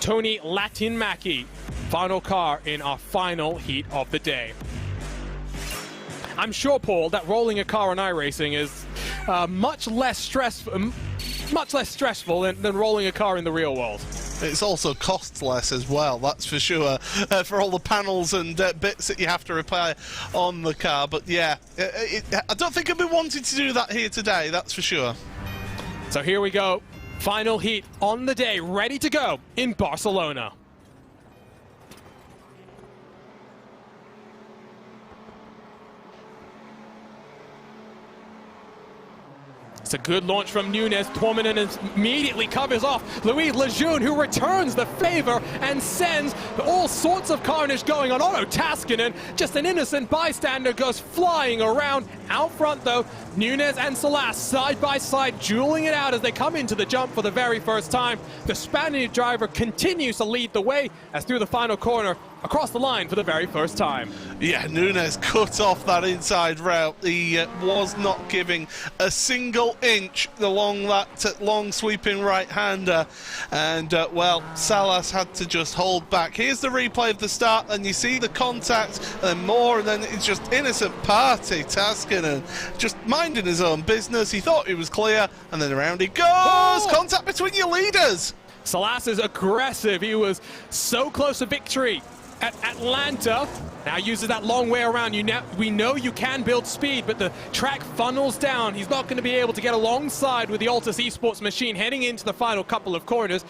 Tony Latinmäki, final car in our final heat of the day. I'm sure, Paul, that rolling a car on iRacing is much less stressful than rolling a car in the real world.
It's also costs less as well, that's for sure, for all the panels and bits that you have to repair on the car. But yeah, I don't think I've been wanting to do that here today, that's for sure.
So here we go. Final heat on the day, ready to go in Barcelona. It's a good launch from Nunez. Toivonen immediately covers off Louis Lejeune, who returns the favor and sends all sorts of carnage going on. Otto Taskinen, just an innocent bystander, goes flying around. Out front, though, Nunez and Salas side by side, dueling it out as they come into the jump for the very first time. The Spanish driver continues to lead the way as through the final corner, across the line for the very first time.
Yeah, Nunez cut off that inside route. He was not giving a single inch along that long sweeping right-hander. And, well, Salas had to just hold back. Here's the replay of the start, and you see the contact, and then more, and then it's just innocent party. Taskinen just minding his own business. He thought he was clear, and then around he goes! Oh! Contact between your leaders!
Salas is aggressive. He was so close to victory at Atlanta. Now uses that long way around. We know you can build speed, but the track funnels down. He's not going to be able to get alongside with the Altus Esports machine heading into the final couple of corners.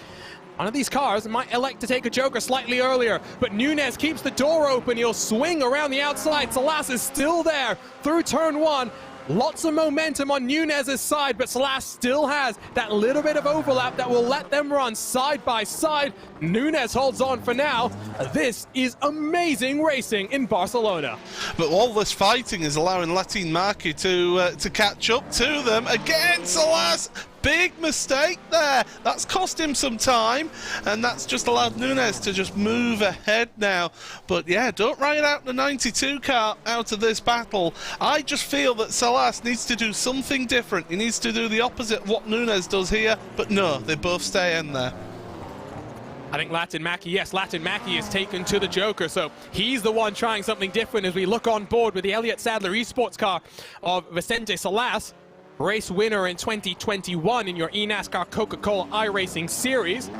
One of these cars might elect to take a Joker slightly earlier, but Nunez keeps the door open. He'll swing around the outside. Salas is still there through turn 1. Lots of momentum on Nunez's side, but Salas still has that little bit of overlap that will let them run side by side. Nunez holds on for now. This is amazing racing in Barcelona.
But all this fighting is allowing Latinmäki to catch up to them. Again, Salas, big mistake there. That's cost him some time, and that's just allowed Nunez to just move ahead now. But yeah, don't ride out the 92 car out of this battle. I just feel that Salas needs to do something different. He needs to do the opposite of what Nunez does here, but no, they both stay in there.
I think Latin Mackie, yes, Latin Mackie is taken to the Joker, so he's the one trying something different as we look on board with the Elliott Sadler esports car of Vicente Salas, race winner in 2021 in your eNASCAR Coca-Cola iRacing Series.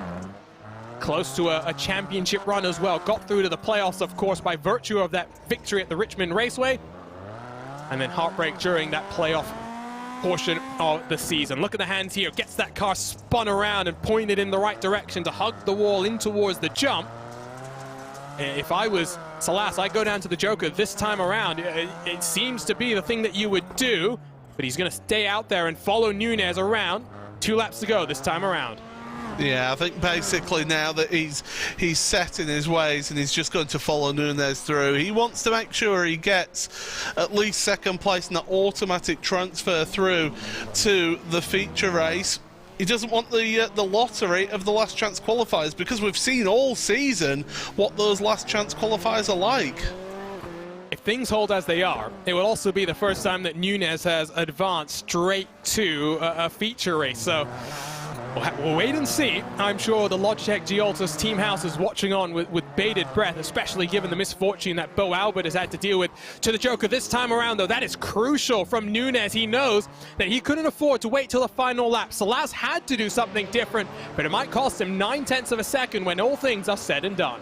Close to a championship run as well. Got through to the playoffs, of course, by virtue of that victory at the Richmond Raceway. And then heartbreak during that playoff portion of the season. Look at the hands here. Gets that car spun around and pointed in the right direction to hug the wall in towards the jump. If I was Salas, I'd go down to the Joker this time around. It seems to be the thing that you would do, but he's going to stay out there and follow Nunez around. 2 laps to go this time around.
Yeah, I think basically now that he's set in his ways and he's just going to follow Nunez through. He wants to make sure he gets at least second place in that automatic transfer through to the feature race. He doesn't want the lottery of the last chance qualifiers, because we've seen all season what those last chance qualifiers are like.
If things hold as they are, it will also be the first time that Nunez has advanced straight to a feature race. So we'll wait and see. I'm sure the Logitech G-Altus team house is watching on with bated breath, especially given the misfortune that Bo Albert has had to deal with to the Joker this time around, though. That is crucial from Nunez. He knows that he couldn't afford to wait till the final lap. Salas had to do something different, but it might cost him 9/10 of a second when all things are said and done.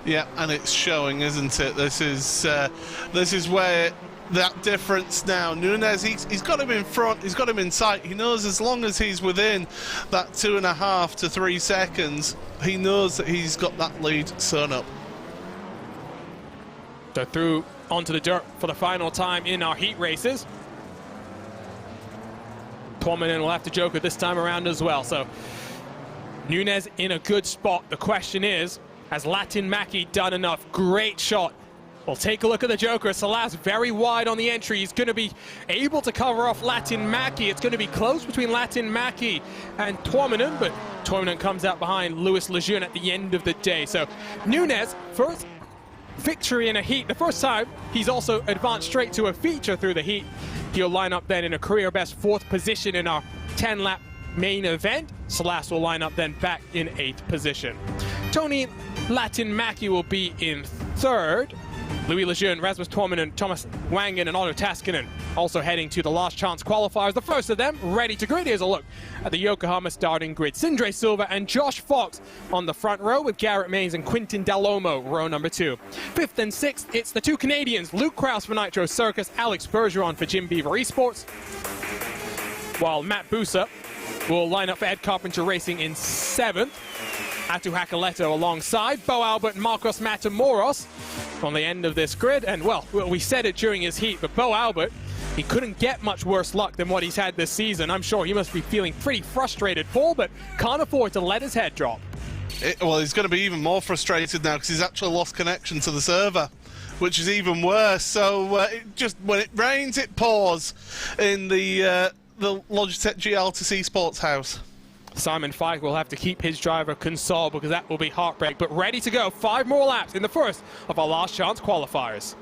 Yeah, and it's showing, isn't it? This is where that difference now. Nunez, he's got him in front, he's got him in sight. He knows as long as he's within that 2.5 to 3 seconds, he knows that he's got that lead sewn up.
So through onto the dirt for the final time in our heat races. Tuominen will have to Joker this time around as well. So Nunez in a good spot. The question is, has Latin Mackie done enough? Great shot. We'll take a look at the Joker. Salas very wide on the entry. He's going to be able to cover off Latin Mackie. It's going to be close between Latin Mackie and Tuominen, but Tuominen comes out behind Louis Lejeune at the end of the day. So Nunez, first victory in a heat. The first time he's also advanced straight to a feature through the heat. He'll line up then in a career best 4th position in our 10-lap main event. Salas will line up then back in 8th position. Tony Latin Mackie will be in 3rd. Louis Lejeune, Rasmus Tuominen, Thomas Wangen, and Otto Taskinen also heading to the last chance qualifiers. The first of them ready to grid. Here's a look at the Yokohama starting grid. Sindre Silva and Josh Fox on the front row, with Garrett Maines and Quintin Dalomo row number 2. 5th and 6th, it's the 2 Canadians, Luke Krause for Nitro Circus, Alex Bergeron for Jim Beaver Esports, while Matt Busa will line up for Ed Carpenter Racing in 7th. Atu Hakaleto alongside Bo Albert and Marcos Matamoros on the end of this grid. And, well, we said it during his heat, but Bo Albert, he couldn't get much worse luck than what he's had this season. I'm sure he must be feeling pretty frustrated, Paul, but can't afford to let his head drop.
Well, he's going to be even more frustrated now because he's actually lost connection to the server, which is even worse. So when it rains, it pours in the Logitech G-Altus esports house.
Simon Fyke will have to keep his driver consoled because that will be heartbreak. But ready to go. 5 more laps in the first of our last chance qualifiers.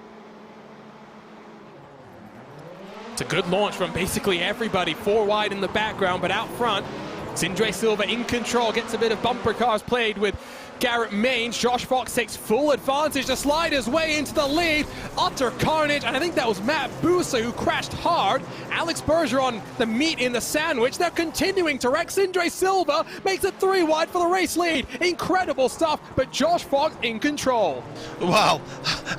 It's a good launch from basically everybody. 4 wide in the background, but out front, Sindre Silva in control. Gets a bit of bumper cars played with Garrett Maines. Josh Fox takes full advantage to slide his way into the lead. Utter carnage, and I think that was Matt Busa who crashed hard. Alex Bergeron, the meat in the sandwich. They're continuing to wreck. Sindre Silva makes it 3 wide for the race lead. Incredible stuff, but Josh Fox in control.
Wow,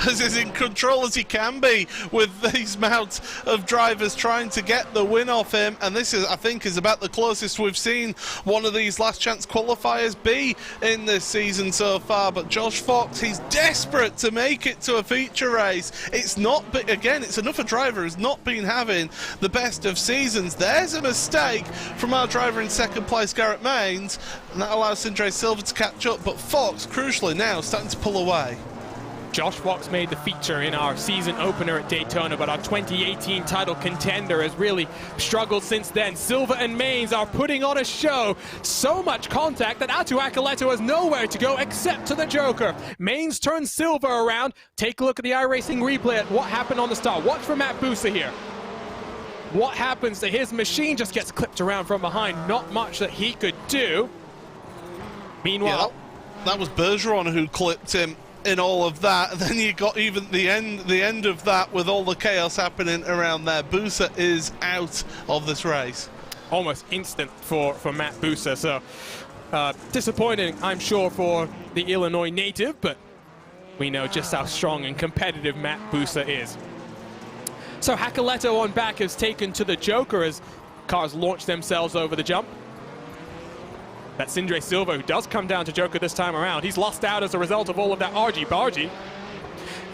as in control as he can be with these mounts of drivers trying to get the win off him. And this is, I think, is about the closest we've seen one of these last chance qualifiers be in this season so far. But Josh Fox, he's desperate to make it to a feature race. It's not, but again, it's another driver who's not been having the best of seasons. There's a mistake from our driver in 2nd place, Garrett Maines, and that allows Sindre Silva to catch up. But Fox, crucially now, starting to pull away.
Josh Fox made the feature in our season opener at Daytona, but our 2018 title contender has really struggled since then. Silva and Maines are putting on a show. So much contact that Atu Hakaleto has nowhere to go except to the Joker. Maines turns Silva around. Take a look at the iRacing replay at what happened on the start. Watch for Matt Busa here. What happens to his machine? Just gets clipped around from behind. Not much that he could do. Meanwhile,
that was Bergeron who clipped him in all of that. And then you got even the end of that with all the chaos happening around there. Buser is out of this race.
Almost instant for Matt Buser. So disappointing, I'm sure, for the Illinois native, but we know just how strong and competitive Matt Buser is. So Hakoleto on back has taken to the Joker as cars launch themselves over the jump. That's Sindre Silva, who does come down to Joker this time around. He's lost out as a result of all of that argy-bargy.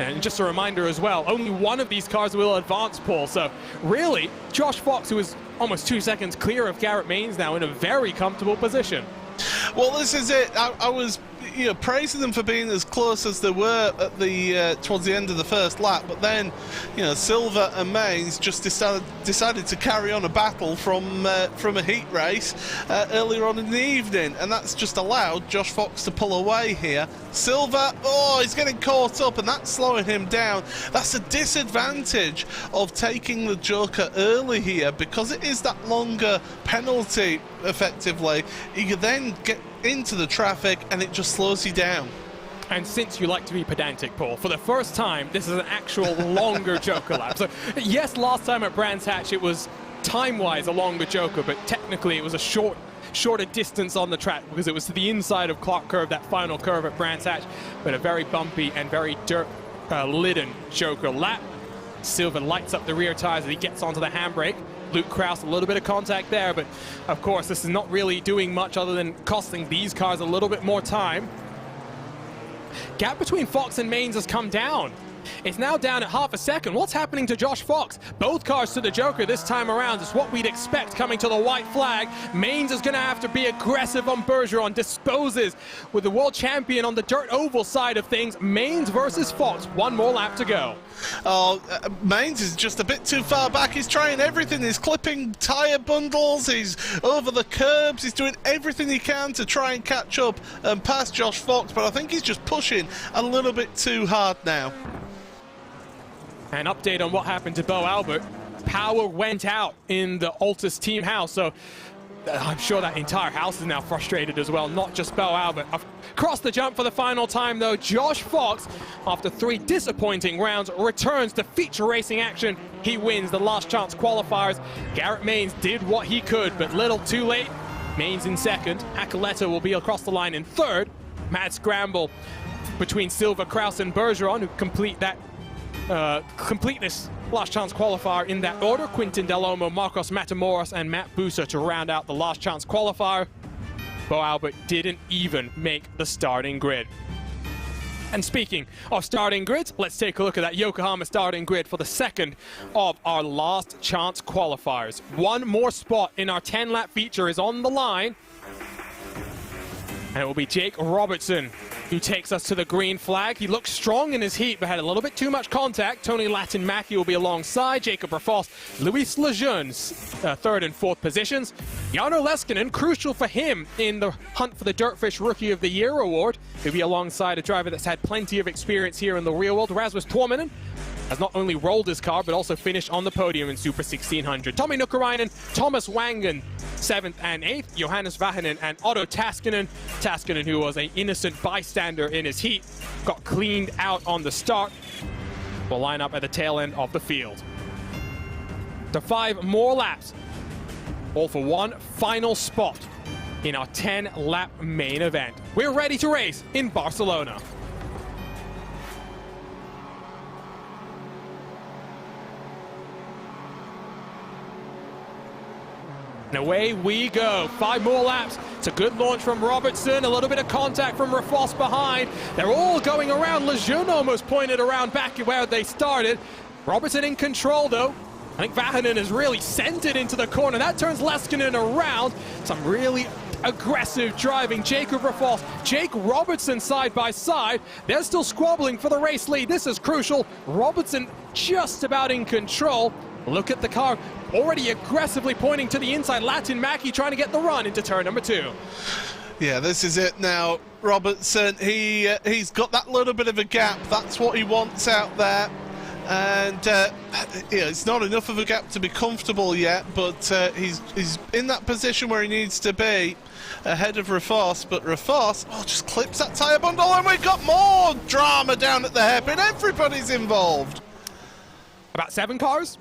And just a reminder as well, only one of these cars will advance, Paul. So really, Josh Fox, who is almost 2 seconds clear of Garrett Maines now, in a very comfortable position.
Well, this is it. I was praising them for being as close as they were at the towards the end of the first lap, but then Silva and Maines just decided to carry on a battle from a heat race earlier on in the evening, and that's just allowed Josh Fox to pull away here. Silva, he's getting caught up, and that's slowing him down. That's a disadvantage of taking the Joker early here, because it is that longer penalty effectively. You can then get into the traffic and it just slows you down.
And since you like to be pedantic, Paul, for the first time, this is an actual longer Joker lap. So yes, last time at Brands Hatch it was time-wise a longer Joker, but technically it was a shorter distance on the track because it was to the inside of Clark Curve, that final curve at Brands Hatch, but a very bumpy and very dirt-lidden Joker lap. Silva lights up the rear tires as he gets onto the handbrake. Luke Krause, a little bit of contact there, but of course this is not really doing much other than costing these cars a little bit more time. Gap between Fox and Maines has come down. It's now down at half a second. What's happening to Josh Fox? Both cars to the Joker this time around. It's what we'd expect coming to the white flag. Maines is going to have to be aggressive on Bergeron. Disposes with the world champion on the dirt oval side of things. Maines versus Fox. One more lap to go.
Maines is just a bit too far back. He's trying everything. He's clipping tyre bundles. He's over the curbs. He's doing everything he can to try and catch up and pass Josh Fox, but I think he's just pushing a little bit too hard now.
An update on what happened to Bo Albert. Power went out in the Altus team house, so I'm sure that entire house is now frustrated as well, not just Bo Albert. Across the jump for the final time, though, Josh Fox, after 3 disappointing rounds, returns to feature racing action. He wins the last chance qualifiers. Garrett Maines did what he could, but little too late. Maines in second. Hakoleto will be across the line in third. Mad scramble between Silva, Krause, and Bergeron, who complete this last chance qualifier in that order. Quintin Delhomme, Marcos Matamoros, and Matt Buser to round out the last chance qualifier. Bo Albert didn't even make the starting grid. And speaking of starting grids, let's take a look at that Yokohama starting grid for the second of our last chance qualifiers. One more spot in our 10-lap feature is on the line. And it will be Jake Robertson who takes us to the green flag. He looked strong in his heat, but had a little bit too much contact. Tony Latin-Mackie will be alongside. Jacob Rafos, Luis Lejeune's third and fourth positions. Jarno Leskinen, crucial for him in the hunt for the Dirtfish Rookie of the Year award. He'll be alongside a driver that's had plenty of experience here in the real world. Rasmus Tuominen has not only rolled his car, but also finished on the podium in Super 1600. Tommi Nukkarainen, Thomas Wangen, 7th and 8th. Johannes Vähänen and Otto Taskinen. Taskinen, who was an innocent bystander in his heat, got cleaned out on the start. Will line up at the tail end of the field. To 5 more laps, all for one final spot in our 10-lap main event. We're ready to race in Barcelona. And away we go. 5 more laps. It's a good launch from Robertson. A little bit of contact from Rafos behind. They're all going around. Lejeune almost pointed around back where they started. Robertson in control, though. I think Vähänen is really sent it into the corner. That turns Leskinen around. Some really aggressive driving. Jacob Rafos, Jake Robertson side by side. They're still squabbling for the race lead. This is crucial. Robertson just about in control. Look at the car, already aggressively pointing to the inside. Latin-Mackie trying to get the run into turn number 2.
Yeah, this is it now. Robertson, he's got that little bit of a gap. That's what he wants out there. And it's not enough of a gap to be comfortable yet, but he's in that position where he needs to be, ahead of Rafos. But Rafos just clips that tyre bundle, and we've got more drama down at the hairpin. Everybody's involved.
About 7 cars?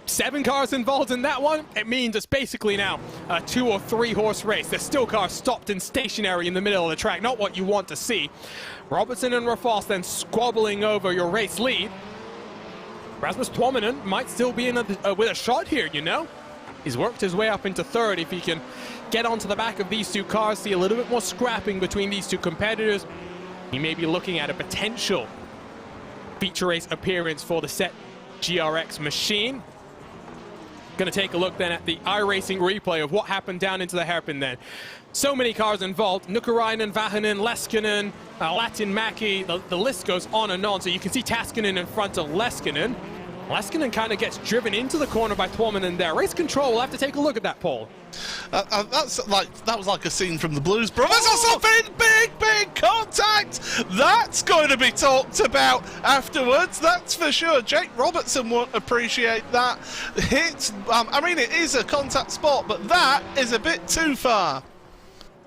7 cars involved in that one. It means it's basically now a 2 or 3 horse race. There's still cars stopped and stationary in the middle of the track, not what you want to see. Robertson and Rafos then squabbling over your race lead. Rasmus Tuominen might still be in with a shot here, you know? He's worked his way up into 3rd. If he can get onto the back of these 2 cars, see a little bit more scrapping between these 2 competitors, he may be looking at a potential feature race appearance for the set GRX machine. Going to take a look then at the iRacing replay of what happened down into the hairpin then. So many cars involved. Nukarainen, Vahanen, Leskinen, Latinmäki, the list goes on and on. So you can see Taskinen in front of Leskinen. Leskinen kind of gets driven into the corner by Tuominen there. Race control, we'll have to take a look at that, Paul.
That was like a scene from the Blues Brothers or something. Big contact. That's going to be talked about afterwards, that's for sure. Jake Robertson won't appreciate that hit. I mean, it is a contact sport, but that is a bit too far.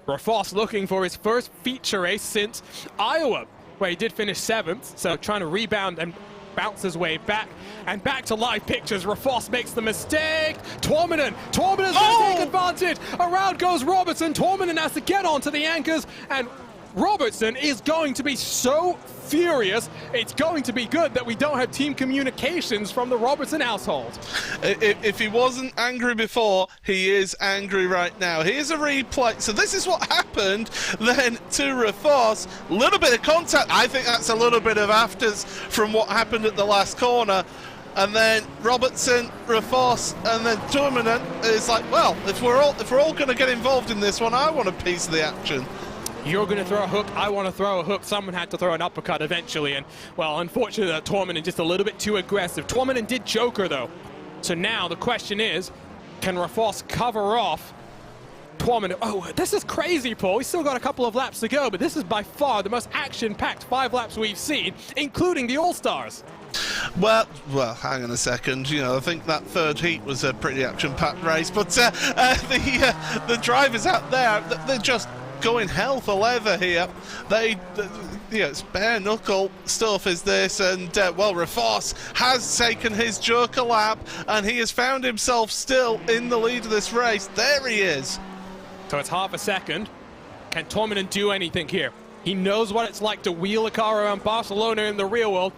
Rafos looking for his first feature race since Iowa, where he did finish 7th, so trying to rebound and bounce his way back. And back to live pictures, Rafos makes the mistake. Tuominen's going to take advantage. Around goes Robertson. Tuominen has to get onto the anchors, and Robertson is going to be so furious. It's going to be good that we don't have team communications from the Robertson household.
If he wasn't angry before, he is angry right now. Here's a replay. So this is what happened then to Rafos. A little bit of contact. I think that's a little bit of afters from what happened at the last corner. And then Robertson, Rafos, and then Tuominen is like, well, if we're all going to get involved in this one, I want a piece of the action.
You're going to throw a hook, I want to throw a hook. Someone had to throw an uppercut eventually, and, well, unfortunately, Tuominen just a little bit too aggressive. Tuominen did joker, though. So now the question is, can Rafos cover off Tuominen? Oh, this is crazy, Paul. We've still got a couple of laps to go, but this is by far the most action-packed 5 laps we've seen, including the All-Stars.
Well, hang on a second. You know, I think that 3rd heat was a pretty action-packed race, but the drivers out there, they're just going hell for leather here. It's bare knuckle stuff is this, and Rafos has taken his joker lap, and he has found himself still in the lead of this race. There he is.
So it's half a second. Can Tuominen do anything here? He knows what it's like to wheel a car around Barcelona in the real world.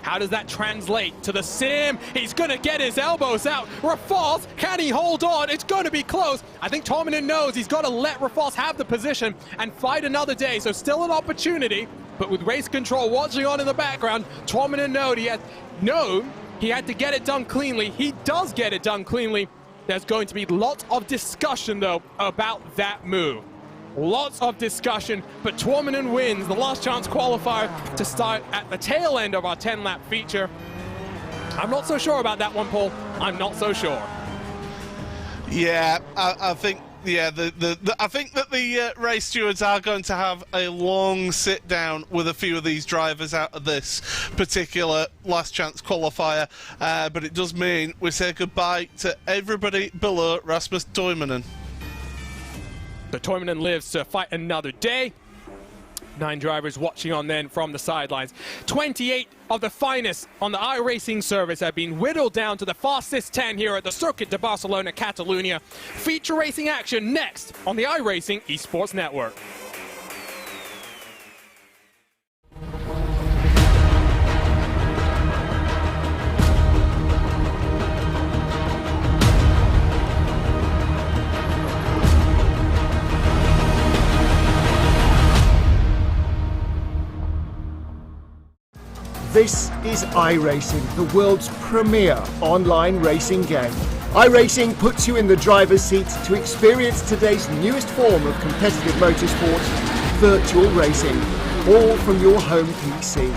How does that translate to the sim? He's going to get his elbows out. Rafos, can he hold on? It's going to be close. I think Tuominen knows he's got to let Rafos have the position and fight another day. So still an opportunity, but with race control watching on in the background, Tuominen known he had to get it done cleanly. He does get it done cleanly. There's going to be lots of discussion, though, about that move. Lots of discussion, but Tuominen wins the last chance qualifier to start at the tail end of our 10-lap feature. I'm not so sure about that one, Paul. I'm not so sure.
Yeah, I think. Yeah, I think that the race stewards are going to have a long sit down with a few of these drivers out of this particular last chance qualifier, but it does mean we say goodbye to everybody below Rasmus Tuominen.
The Tuominen lives to fight another day. 9 drivers watching on then from the sidelines. 28 of the finest on the iRacing service have been whittled down to the fastest 10 here at the Circuit de Barcelona, Catalunya. Feature racing action next on the iRacing Esports Network.
This is iRacing, the world's premier online racing game. iRacing puts you in the driver's seat to experience today's newest form of competitive motorsport, virtual racing, all from your home PC.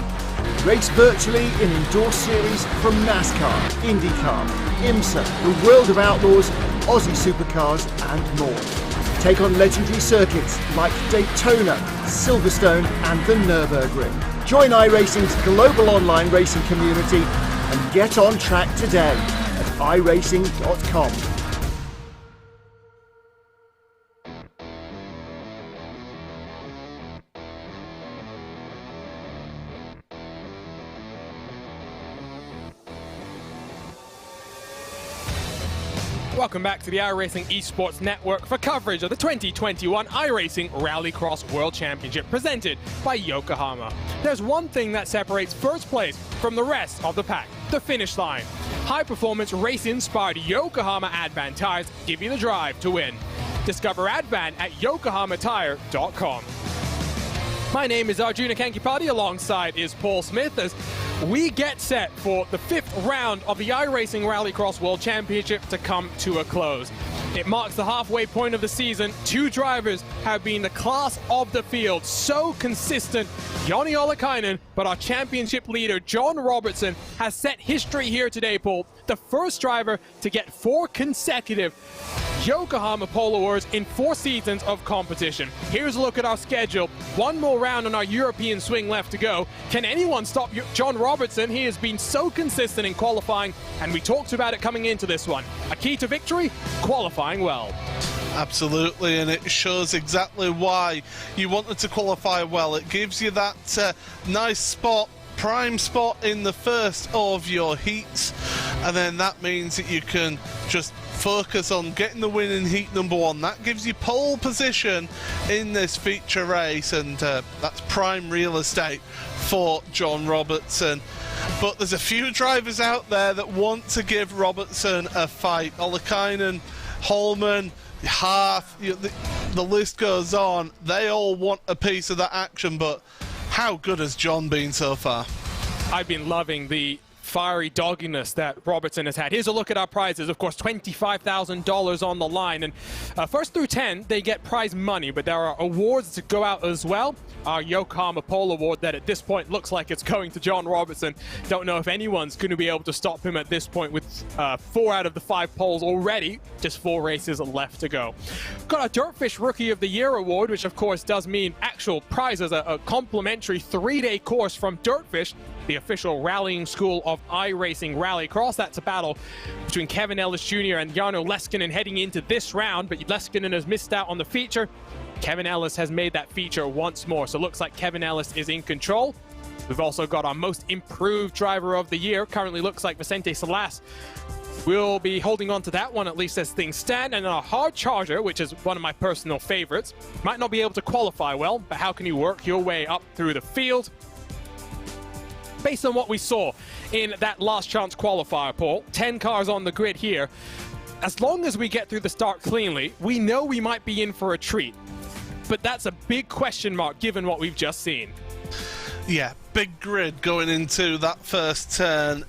Race virtually in indoor series from NASCAR, IndyCar, IMSA, the World of Outlaws, Aussie Supercars and more. Take on legendary circuits like Daytona, Silverstone and the Nürburgring. Join iRacing's global online racing community and get on track today at iRacing.com.
Welcome back to the iRacing Esports Network for coverage of the 2021 iRacing Rallycross World Championship presented by Yokohama. There's one thing that separates first place from the rest of the pack: the finish line. High-performance, race-inspired Yokohama Advan tires give you the drive to win. Discover Advan at yokohamatire.com. My name is Arjuna Kankipati, alongside is Paul Smith, as we get set for the 5th round of the iRacing Rallycross World Championship to come to a close. It marks the halfway point of the season. Two drivers have been the class of the field, so consistent. Joni Ollikainen, but our championship leader, John Robertson, has set history here today, Paul. The first driver to get 4 consecutive Yokohama Pole Awards in 4 seasons of competition. Here's a look at our schedule. One more round on our European swing left to go. Can anyone stop John Robertson? He has been so consistent in qualifying, and we talked about it coming into this one. A key to victory? Qualifying well.
Absolutely, and it shows exactly why you wanted to qualify well. It gives you that nice spot, prime spot in the first of your heats, and then that means that you can just focus on getting the win in heat number 1. That gives you pole position in this feature race, and that's prime real estate for John Robertson. But there's a few drivers out there that want to give Robertson a fight. Ollikainen, Holman, Half, the list goes on. They all want a piece of that action, but how good has John been so far?
I've been loving the fiery dogginess that Robertson has had. Here's a look at our prizes. Of course, $25,000 on the line, and first through 10 they get prize money, but there are awards to go out as well. Our Yokohama Pole Award that at this point looks like it's going to John Robertson. Don't know if anyone's going to be able to stop him at this point with 4 out of the 5 poles already. Just 4 races left to go. Got a Dirtfish Rookie of the Year award, which of course does mean actual prizes, a complimentary 3-day course from Dirtfish, the official rallying school of iRacing Rallycross. That's a battle between Kevin Ellis Jr. and Jarno Leskinen heading into this round, but Leskinen has missed out on the feature. Kevin Ellis has made that feature once more, so it looks like Kevin Ellis is in control. We've also got our most improved driver of the year. Currently looks like Vicente Salas will be holding on to that one, at least as things stand. And our hard charger, which is one of my personal favorites, might not be able to qualify well, but how can you work your way up through the field? Based on what we saw in that last chance qualifier, Paul, 10 cars on the grid here, as long as we get through the start cleanly, we know we might be in for a treat. But that's a big question mark given what we've just seen.
Yeah, big grid going into that first turn.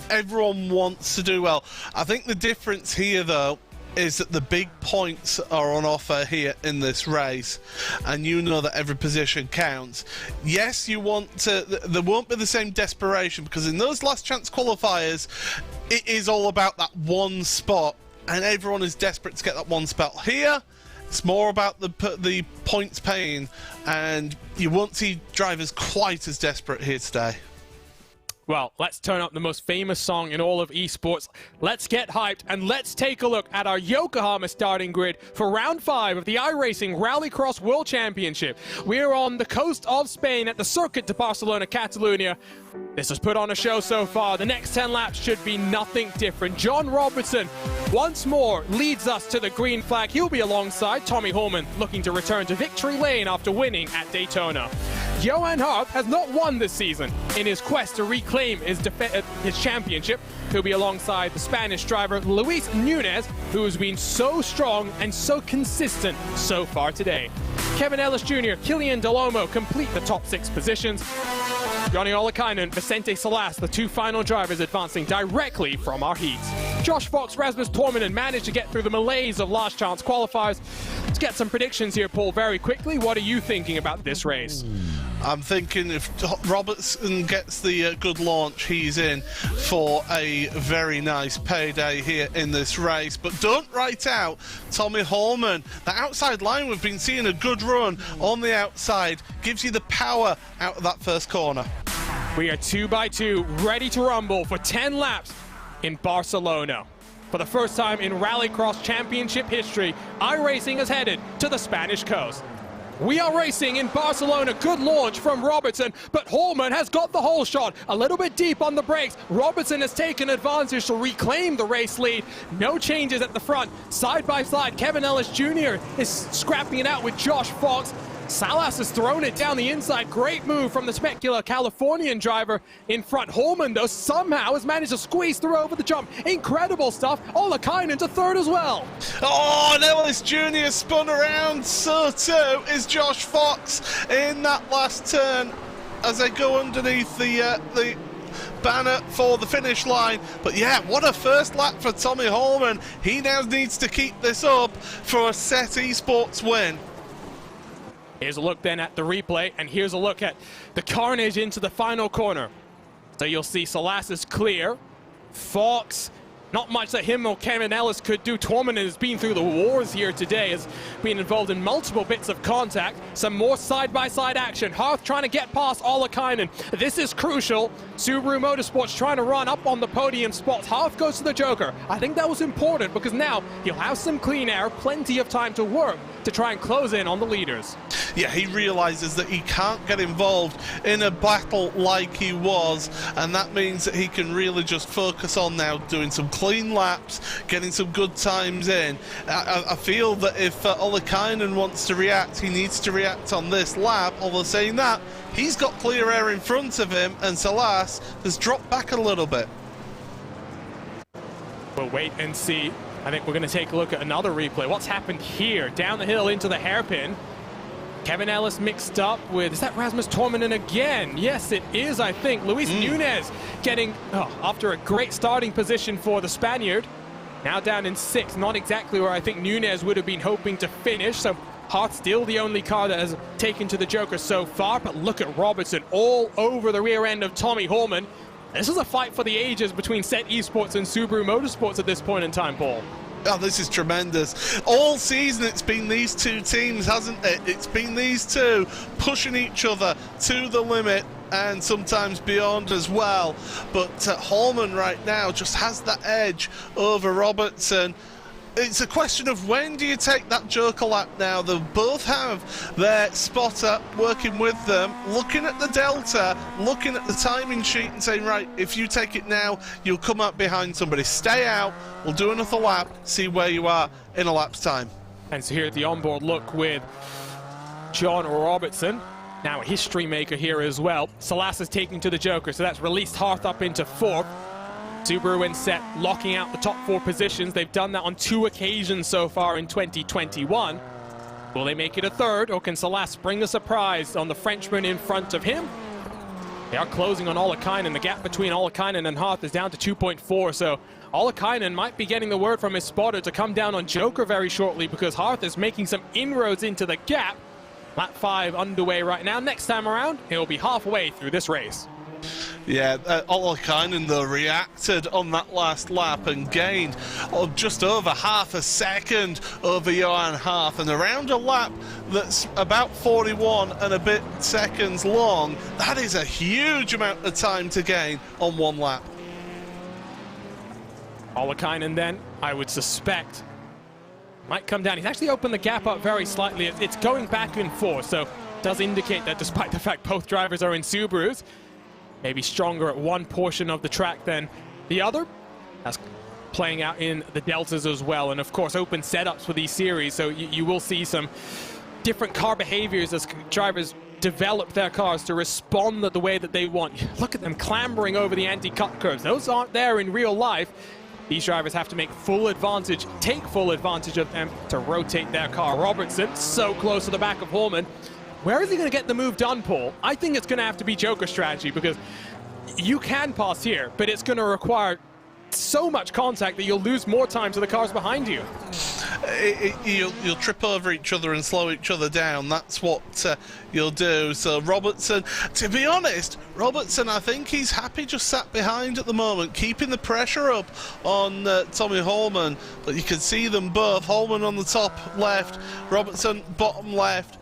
Everyone wants to do well. I think the difference here, though, is that the big points are on offer here in this race, and you know that every position counts. Yes, you want to, there won't be the same desperation, because in those last chance qualifiers it is all about that one spot, and everyone is desperate to get that one spot. Here it's more about the points paying, and you won't see drivers quite as desperate here today.
Well, let's turn up the most famous song in all of esports. Let's get hyped, and let's take a look at our Yokohama starting grid for round 5 of the iRacing Rallycross World Championship. We're on the coast of Spain at the Circuit de Barcelona, Catalunya. This has put on a show so far. The next 10 laps should be nothing different. John Robertson once more leads us to the green flag. He'll be alongside Tommy Holman, looking to return to victory lane after winning at Daytona. Johan Harp has not won this season. In his quest to reclaim his championship, he'll be alongside the Spanish driver Luis Nunez, who has been so strong and so consistent so far today. Kevin Ellis Jr., Killian Delomo complete the top 6 positions. Joni Ollikainen, Vicente Salas, the 2 final drivers advancing directly from our heats. Josh Fox, Rasmus Torminen managed to get through the malaise of last chance qualifiers. Let's get some predictions here, Paul, very quickly. What are you thinking about this race?
I'm thinking if Robertson gets the good launch, he's in for a very nice payday here in this race. But don't write out Tommy Holman. The outside line, we've been seeing a good run on the outside. Gives you the power out of that first corner.
We are 2 by 2, ready to rumble for 10 laps in Barcelona. For the first time in Rallycross Championship history, iRacing is headed to the Spanish coast. We are racing in Barcelona. Good launch from Robertson, but Holman has got the whole shot. A little bit deep on the brakes. Robertson has taken advantage to reclaim the race lead. No changes at the front. Side by side, Kevin Ellis Jr. is scrapping it out with Josh Fox. Salas has thrown it down the inside. Great move from the spectacular Californian driver in front. Holman, though, somehow has managed to squeeze through over the jump. Incredible stuff. Olakainen to third as well.
Oh, and Ellis Jr. spun around. So too is Josh Fox in that last turn as they go underneath the banner for the finish line. But yeah, what a first lap for Tommy Holman. He now needs to keep this up for a Set Esports win.
Here's a look then at the replay, and here's a look at the carnage into the final corner. So you'll see Salas is clear. Fox, not much that him or Kevin Ellis could do. Tormund has been through the wars here today, has been involved in multiple bits of contact. Some more side-by-side action. Hearth trying to get past Olakainen. This is crucial. Subaru Motorsports trying to run up on the podium spots. Hearth goes to the Joker. I think that was important because now he'll have some clean air, plenty of time to work to try and close in on the leaders.
Yeah, he realizes that he can't get involved in a battle like he was, and that means that he can really just focus on now doing some clean laps, getting some good times in. I feel that if Olakainen wants to react, he needs to react on this lap. Although saying that, he's got clear air in front of him, and Salas has dropped back a little bit.
We'll wait and see. I think we're going to take a look at another replay. What's happened here? Down the hill into the hairpin. Kevin Ellis mixed up with, is that Rasmus Torminen again? Yes, it is, I think. Luis Nunez getting, after a great starting position for the Spaniard. Now down in 6th, not exactly where I think Nunez would have been hoping to finish. So Hart still the only car that has taken to the Joker so far. But look at Robertson all over the rear end of Tommy Holman. This is a fight for the ages between Set Esports and Subaru Motorsports at this point in time, Paul.
Oh, this is tremendous. All season it's been these two teams, hasn't it? It's been these two pushing each other to the limit and sometimes beyond as well. But Holman right now just has that edge over Robertson. It's a question of when do you take that Joker lap now. They both have their spotter working with them, looking at the delta, looking at the timing sheet and saying, right, if you take it now, you'll come up behind somebody. Stay out, we'll do another lap, see where you are in a lap's time.
And so here at the onboard look with John Robertson. Now a history maker here as well. Salas is taking to the Joker, so that's released Hearth up into 4th. Subaru and Set locking out the top 4 positions. They've done that on 2 occasions so far in 2021. Will they make it a 3rd, or can Salas bring a surprise on the Frenchman in front of him? They are closing on Olakainen. The gap between Olakainen and Hearth is down to 2.4, so Olakainen might be getting the word from his spotter to come down on Joker very shortly because Hearth is making some inroads into the gap. Lap 5 underway right now. Next time around, he'll be halfway through this race.
Yeah, Olakainen though reacted on that last lap and gained just over half a second over Johan Hearth, and around a lap that's about 41 and a bit seconds long, that is a huge amount of time to gain on one lap.
Olakainen then, I would suspect, might come down. He's actually opened the gap up very slightly. It's going back and forth, so it does indicate that despite the fact both drivers are in Subarus, maybe stronger at one portion of the track than the other. That's playing out in the deltas as well, and of course open setups for these series, so you will see some different car behaviors as drivers develop their cars to respond the way that they want. Look at them clambering over the anti-cut curves. Those aren't there in real life. These drivers have to make full advantage, take full advantage of them to rotate their car. Robertson so close to the back of Holman. Where is he going to get the move done, Paul? I think it's going to have to be Joker strategy because you can pass here, but it's going to require so much contact that you'll lose more time to the cars behind you.
You'll trip over each other and slow each other down. That's what you'll do. So Robertson, to be honest, Robertson, I think he's happy just sat behind at the moment, keeping the pressure up on Tommy Holman. But you can see them both, Holman on the top left, Robertson bottom left.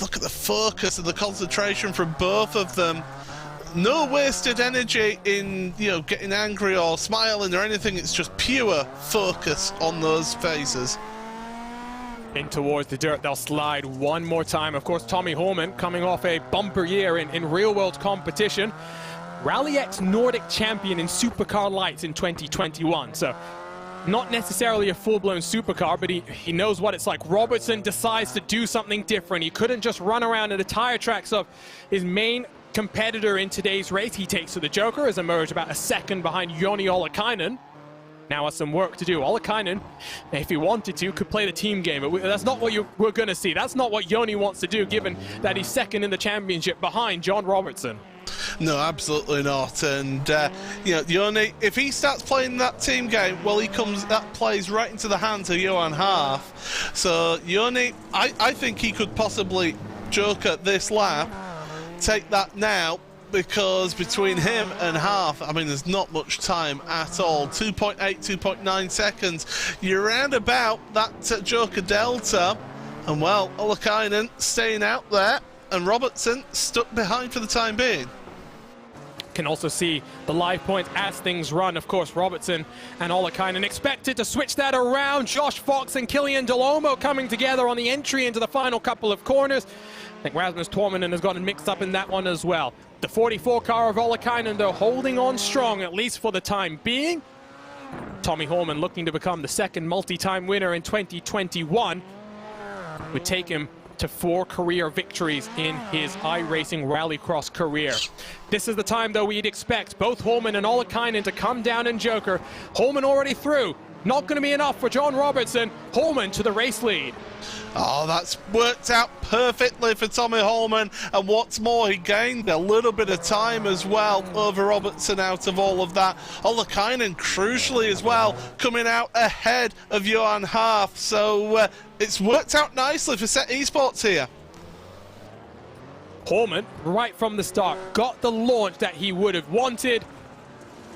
Look at the focus and the concentration from both of them. no wasted energy in, you know, getting angry or smiling or anything. It's just pure focus on those phases.
In towards the dirt, they'll slide one more time. Of course, Tommy Holman coming off a bumper year in real-world competition. Rally X Nordic champion in Supercar Lights in 2021. So not necessarily a full-blown supercar, but he knows what it's like. Robertson decides to do something different. He couldn't just run around at the tire tracks of his main competitor in today's race. He takes to the Joker, has emerged about a second behind Joni Ollikainen. Now has some work to do. Ollikainen, if he wanted to, could play the team game, but that's not what we're going to see. That's not what Joni wants to do, given that he's second in the championship behind John Robertson.
No, absolutely not. And you know, Joni, if he starts playing that team game, well, that plays right into the hands of Johan Half. So Joni, I think he could possibly Joker this lap, take that now, because between him and Half, I mean, there's not much time at all. 2.8, 2.9 seconds. You're around about that Joker delta. And, well, Ollikainen staying out there, and Robertson stuck behind for the time being.
Can also see the live point as things run. Of course, Robertson and Ollikainen expected to switch that around. Josh Fox and Killian Delomo coming together on the entry into the final couple of corners. I think Rasmus Tormanen has gotten mixed up in that one as well. The 44 car of Ollikainen, though, holding on strong, at least for the time being. Tommy Holman looking to become the second multi-time winner in 2021. Would take him to 4 career victories in his iRacing Rallycross career. This is the time, though, we'd expect both Holman and Ollikainen to come down and Joker. Holman already through. Not going to be enough for John Robertson. Holman to the race lead.
Oh, that's worked out perfectly for Tommy Holman, and what's more, he gained a little bit of time as well over Robertson out of all of that. Ollikainen, crucially as well, coming out ahead of Johan Half, so it's worked out nicely for Set Esports here.
Holman, right from the start, got the launch that he would have wanted.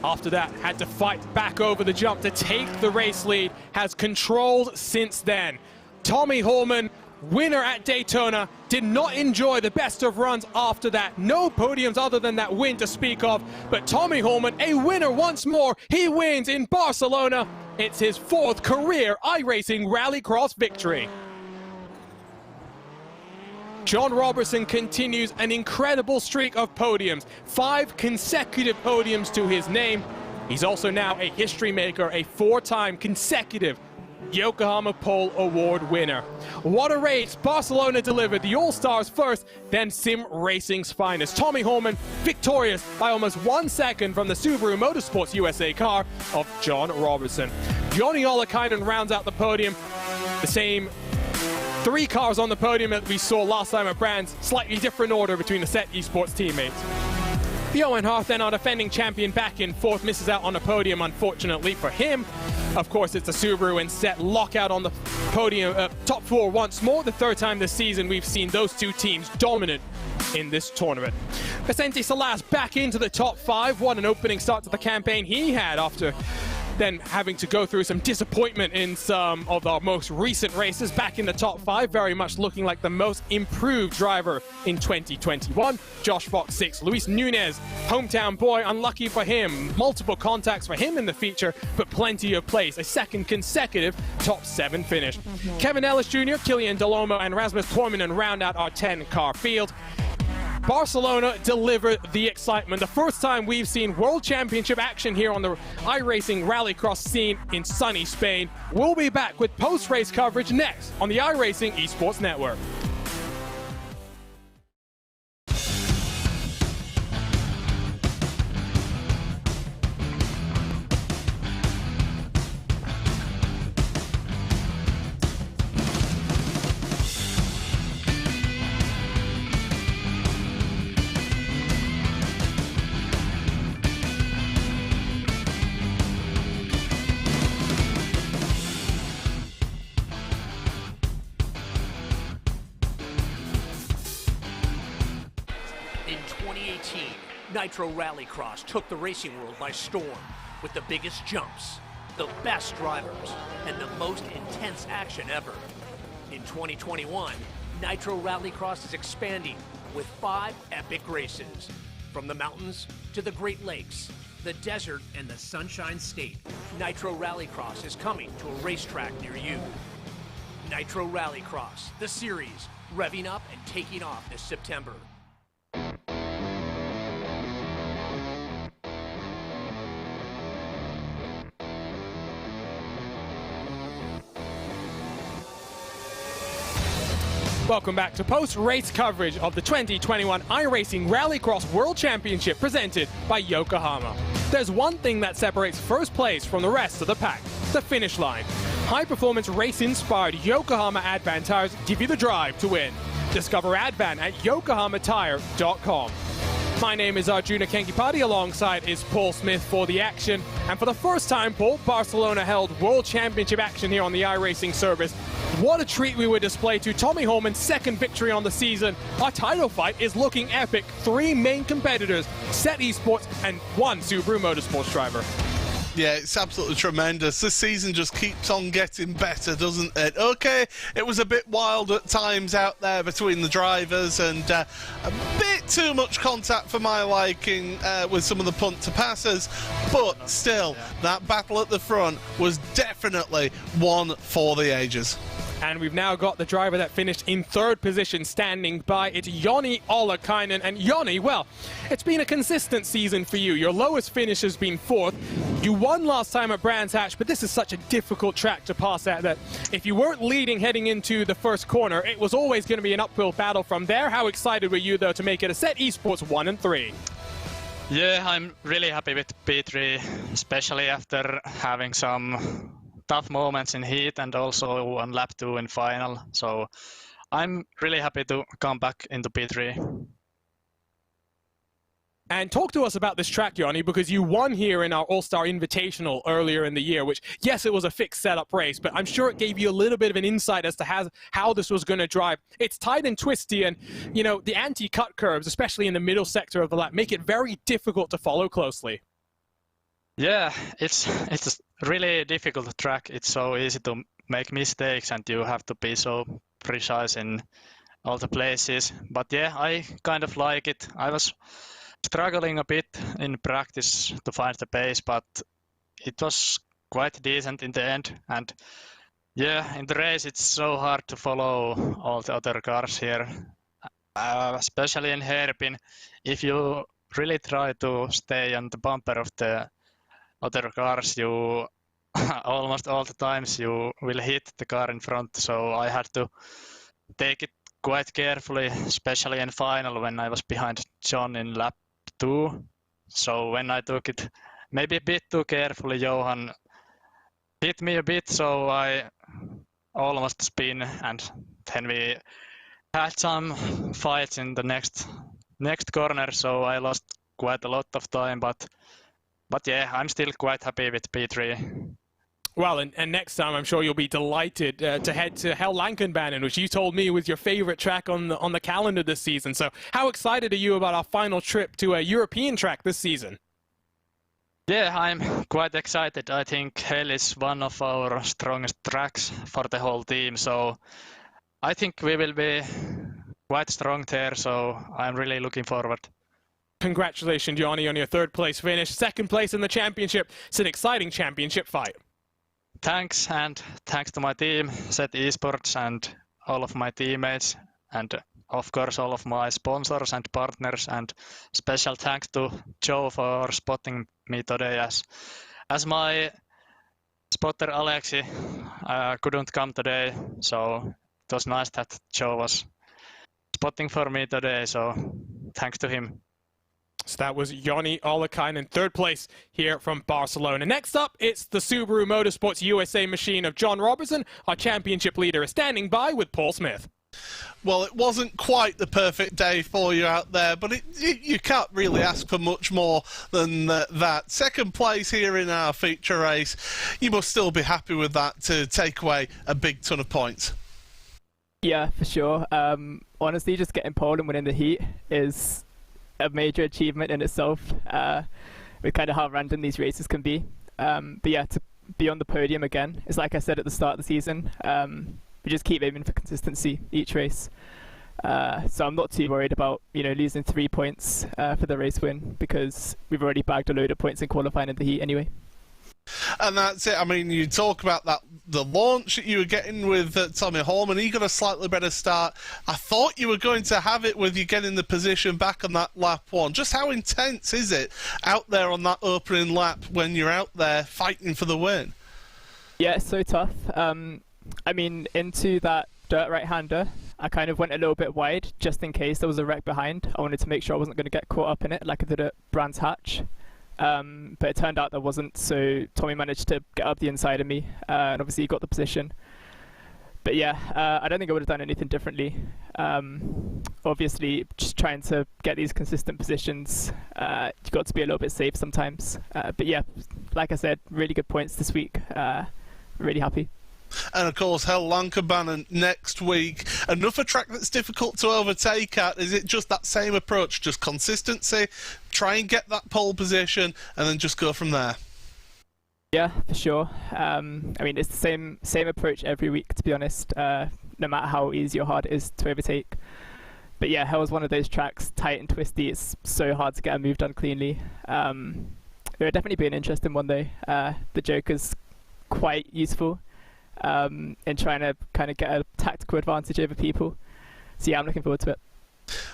After that, had to fight back over the jump to take the race lead, has controlled since then. Tommy Holman, winner at Daytona, did not enjoy the best of runs after that. No podiums other than that win to speak of, but Tommy Holman, a winner once more. He wins in Barcelona. It's his 4th career iRacing Rallycross victory. John Robertson continues an incredible streak of podiums. 5 consecutive podiums to his name. He's also now a history maker, a 4-time consecutive Yokohama Pole Award winner. What a race Barcelona delivered. The All-Stars first, then Sim Racing's finest. Tommy Holman victorious by almost 1 second from the Subaru Motorsports USA car of John Robertson. Joni Ollikainen rounds out the podium. The same 3 cars on the podium that we saw last time at Brands. Slightly different order between the Set Esports teammates. Johan Half, then our defending champion, back in 4th, misses out on the podium, unfortunately for him. Of course, it's the Subaru and Set lockout on the podium, top 4 once more. The 3rd time this season we've seen those 2 teams dominant in this tournament. Vicente Salas back into the top 5. What an opening start to the campaign he had after then having to go through some disappointment in some of our most recent races. Back in the top 5, very much looking like the most improved driver in 2021. Josh Fox 6th. Luis Nunez, hometown boy, unlucky for him. Multiple contacts for him in the feature, but plenty of place. A 2nd consecutive top 7 finish. Kevin Ellis Jr., Killian Delomo, and Rasmus Tormanen round out our 10-car field. Barcelona delivered the excitement. The first time we've seen World Championship action here on the iRacing Rallycross scene in sunny Spain. We'll be back with post-race coverage next on the iRacing Esports Network.
Nitro Rallycross took the racing world by storm with the biggest jumps, the best drivers, and the most intense action ever. In 2021, Nitro Rallycross is expanding with 5 epic races. From the mountains to the Great Lakes, the desert and the Sunshine State, Nitro Rallycross is coming to a racetrack near you. Nitro Rallycross, the series, revving up and taking off this September.
Welcome back to post-race coverage of the 2021 iRacing Rallycross World Championship presented by Yokohama. There's one thing that separates first place from the rest of the pack, the finish line. High-performance race-inspired Yokohama Advan tires give you the drive to win. Discover Advan at yokohamatire.com. My name is Arjuna Kankipati, alongside is Paul Smith for the action. And for the first time, Paul, Barcelona held World Championship action here on the iRacing service. What a treat we would display to Tommy Holman's second victory on the season. Our title fight is looking epic. 3 main competitors, Set Esports and 1 Subaru Motorsports driver.
Yeah, it's absolutely tremendous. This season just keeps on getting better, doesn't it? Okay, it was a bit wild at times out there between the drivers, and a bit too much contact for my liking with some of the punt-to-passers, but still, that battle at the front was definitely one for the ages.
And we've now got the driver that finished in 3rd position standing by. It's Joni Ollikainen. And Joni, well, it's been a consistent season for you. Your lowest finish has been 4th. You won last time at Brands Hatch, but this is such a difficult track to pass at that if you weren't leading heading into the first corner, it was always going to be an uphill battle from there. How excited were you, though, to make it a Set Esports 1 and 3?
Yeah, I'm really happy with P3, especially after having some tough moments in heat and also on lap 2 in final. So I'm really happy to come back into P3.
And talk to us about this track, Joni, because you won here in our All-Star Invitational earlier in the year, which, yes, it was a fixed setup race, but I'm sure it gave you a little bit of an insight as to how this was going to drive. It's tight and twisty, and, you know, the anti-cut curves, especially in the middle sector of the lap, make it very difficult to follow closely.
Yeah, it's a really difficult track. It's so easy to make mistakes, and you have to be so precise in all the places. But yeah, I kind of like it. I was struggling a bit in practice to find the pace, but it was quite decent in the end. And yeah, in the race it's so hard to follow all the other cars here, especially in hairpin. If you really try to stay on the bumper of the other cars, you almost all the times you will hit the car in front. So I had to take it quite carefully, especially in final when I was behind John in lap 2. So when I took it maybe a bit too carefully, Johan hit me a bit, so I almost spin, and then we had some fights in the next corner, so I lost quite a lot of time, but yeah, I'm still quite happy with P3.
Well, and next time I'm sure you'll be delighted to head to Hell Lankenbanen, which you told me was your favorite track on the calendar this season. So how excited are you about our final trip to a European track this season?
Yeah, I'm quite excited. I think Hell is one of our strongest tracks for the whole team. So I think we will be quite strong there. So I'm really looking forward.
Congratulations, Joni, on your 3rd place finish. 2nd place in the championship. It's an exciting championship fight.
Thanks, and thanks to my team, Set Esports, and all of my teammates, and of course all of my sponsors and partners, and special thanks to Joe for spotting me today, as my spotter Alexi couldn't come today, so it was nice that Joe was spotting for me today, so thanks to him.
So that was Joni Ollikainen, 3rd place here from Barcelona. Next up, it's the Subaru Motorsports USA machine of John Robertson. Our championship leader is standing by with Paul Smith.
Well, it wasn't quite the perfect day for you out there, but you can't really ask for much more than that. 2nd place here in our feature race. You must still be happy with that to take away a big ton of points.
Yeah, for sure. Honestly, just getting pole and winning the heat is a major achievement in itself, with kind of how random these races can be. But yeah, to be on the podium again, it's like I said at the start of the season, we just keep aiming for consistency each race. So I'm not too worried about losing 3 points for the race win, because we've already bagged a load of points in qualifying in the heat anyway.
And that's it. I mean, you talk about the launch that you were getting with Tommy Holman. He got a slightly better start. I thought you were going to have it with you getting the position back on that lap 1. Just how intense is it out there on that opening lap when you're out there fighting for the win?
Yeah, it's so tough. I mean, into that dirt right-hander, I kind of went a little bit wide just in case there was a wreck behind. I wanted to make sure I wasn't going to get caught up in it like I did at Brands Hatch. But it turned out there wasn't, so Tommy managed to get up the inside of me, and obviously he got the position. But yeah, I don't think I would have done anything differently. Obviously, just trying to get these consistent positions, you've got to be a little bit safe sometimes. But yeah, like I said, really good points this week. Really happy.
And of course, Hell Lankabannen next week. Another track that's difficult to overtake at. Is it just that same approach, just consistency, try and get that pole position, and then just go from there?
Yeah, for sure. I mean, it's the same approach every week, to be honest, no matter how easy or hard it is to overtake. But yeah, Hell's one of those tracks, tight and twisty. It's so hard to get a move done cleanly. It would definitely be an interesting one, though. The Joker's quite useful in trying to kind of get a tactical advantage over people. So yeah, I'm looking forward to it.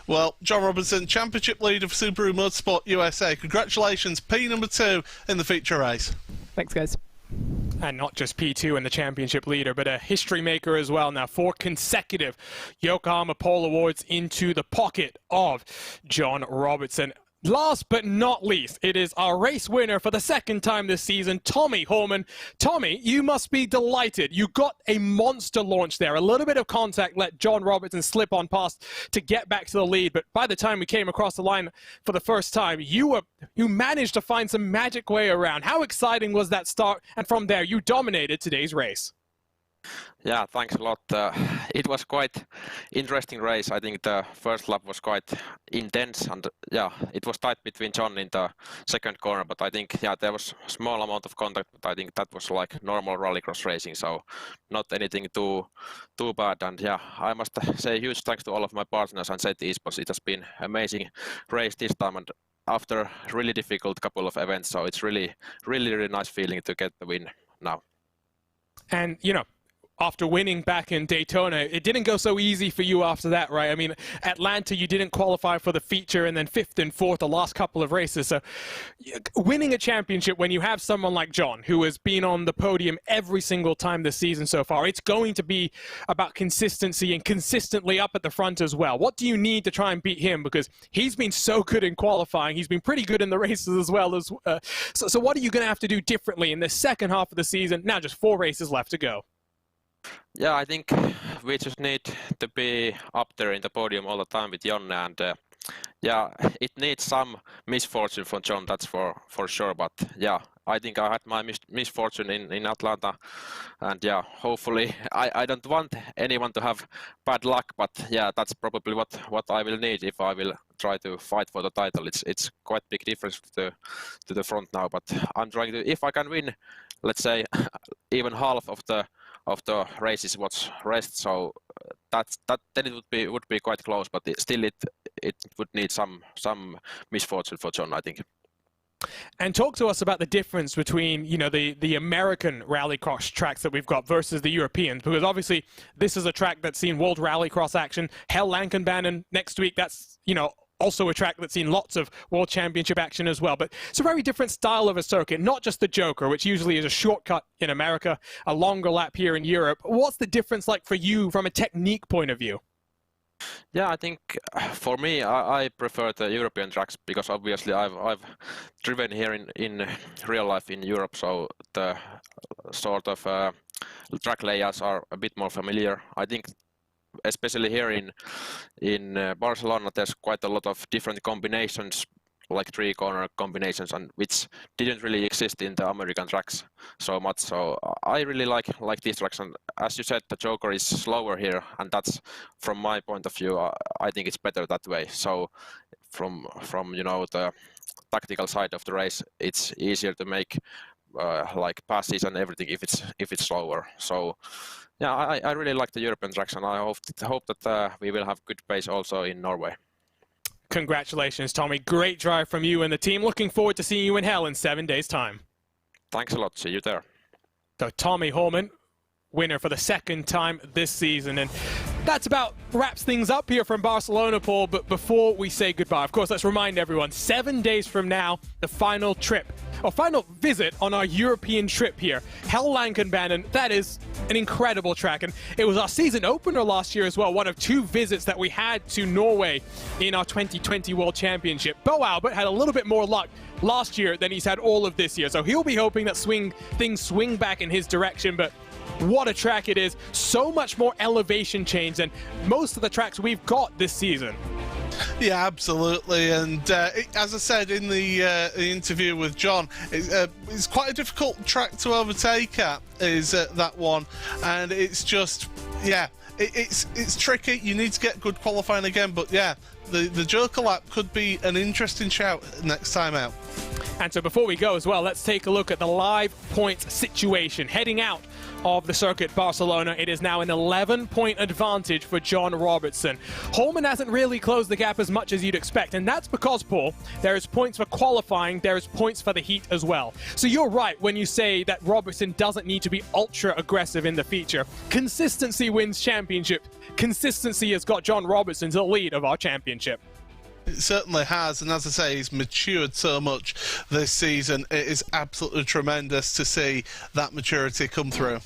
Well, John Robertson, Championship Leader for Subaru Motorsport USA. Congratulations, P2 in the feature race.
Thanks, guys.
And not just P2 and the championship leader, but a history maker as well. Now, 4 consecutive Yokohama Pole Awards into the pocket of John Robertson. Last but not least, it is our race winner for the second time this season, Tommy Holman. Tommy, you must be delighted. You got a monster launch there. A little bit of contact let John Robertson slip on past to get back to the lead. But by the time we came across the line for the first time, you managed to find some magic way around. How exciting was that start? And from there, you dominated today's race.
Yeah, thanks a lot. It was quite interesting race. I think the first lap was quite intense, and yeah, it was tight between John in the second corner. But I think there was a small amount of contact. But I think that was like normal rallycross racing, so not anything too bad. And yeah, I must say huge thanks to all of my partners and ZT Esports. It has been amazing race this time, and after a really difficult couple of events, so it's really nice feeling to get the win now.
And after winning back in Daytona, it didn't go so easy for you after that, right? I mean, Atlanta, you didn't qualify for the feature, and then 5th and 4th the last couple of races. So winning a championship when you have someone like John, who has been on the podium every single time this season so far, it's going to be about consistency and consistently up at the front as well. What do you need to try and beat him? Because he's been so good in qualifying. He's been pretty good in the races as well. So what are you going to have to do differently in the second half of the season? Now just 4 races left to go.
Yeah, I think we just need to be up there in the podium all the time with Jonne, and yeah, it needs some misfortune from John, that's for sure. But yeah, I think I had my misfortune in Atlanta, and yeah, hopefully I don't want anyone to have bad luck, but yeah, that's probably what I will need if I will try to fight for the title. It's quite big difference to the front now, but I'm trying to, if I can win, let's say even half of the races was rest, so then it would be quite close, but still it would need some misfortune for John, I think.
And talk to us about the difference between the American rallycross tracks that we've got versus the Europeans, because obviously this is a track that's seen World Rallycross action. Hell Lankabannen next week, that's also a track that's seen lots of World Championship action as well. But it's a very different style of a circuit, not just the Joker, which usually is a shortcut in America, a longer lap here in Europe. What's the difference like for you from a technique point of view?
Yeah, I think for me, I prefer the European tracks because obviously I've driven here in real life in Europe, so the sort of track layouts are a bit more familiar. I think especially here in Barcelona, there's quite a lot of different combinations, like 3-corner combinations, and which didn't really exist in the American tracks so much. So I really like these tracks, and as you said, the Joker is slower here, and that's, from my point of view, I think it's better that way. So from the tactical side of the race, it's easier to make like passes and everything if it's slower. So yeah, I really like the European tracks, and I hope that we will have good pace also in Norway.
Congratulations, Tommy. Great drive from you and the team. Looking forward to seeing you in hell in 7 days' time.
Thanks a lot. See you there.
So Tommy Holman, winner for the second time this season. And that's about wraps things up here from Barcelona, Paul. But before we say goodbye, of course, let's remind everyone, 7 days from now, the final trip, or final visit on our European trip here. Hell Lankenbanen, that is an incredible track. And it was our season opener last year as well, one of 2 visits that we had to Norway in our 2020 World Championship. Bo Albert had a little bit more luck last year than he's had all of this year. So he'll be hoping that things swing back in his direction. But what a track it is. So much more elevation change than most of the tracks we've got this season.
Yeah, absolutely. And as I said in the interview with John, it's quite a difficult track to overtake at, is that one. And it's just, yeah, it's tricky. You need to get good qualifying again. But yeah, the Joker lap could be an interesting shout next time out.
And so before we go as well, let's take a look at the live points situation. Heading out of the circuit Barcelona, it is now an 11-point advantage for John Robertson. Holman hasn't really closed the gap as much as you'd expect, and that's because, Paul, there is points for qualifying, there is points for the heat as well. So you're right when you say that Robertson doesn't need to be ultra aggressive in the feature. Consistency wins championship. Consistency has got John Robertson to the lead of our championship.
It certainly has, and as I say, he's matured so much this season. It is absolutely tremendous to see that maturity come through.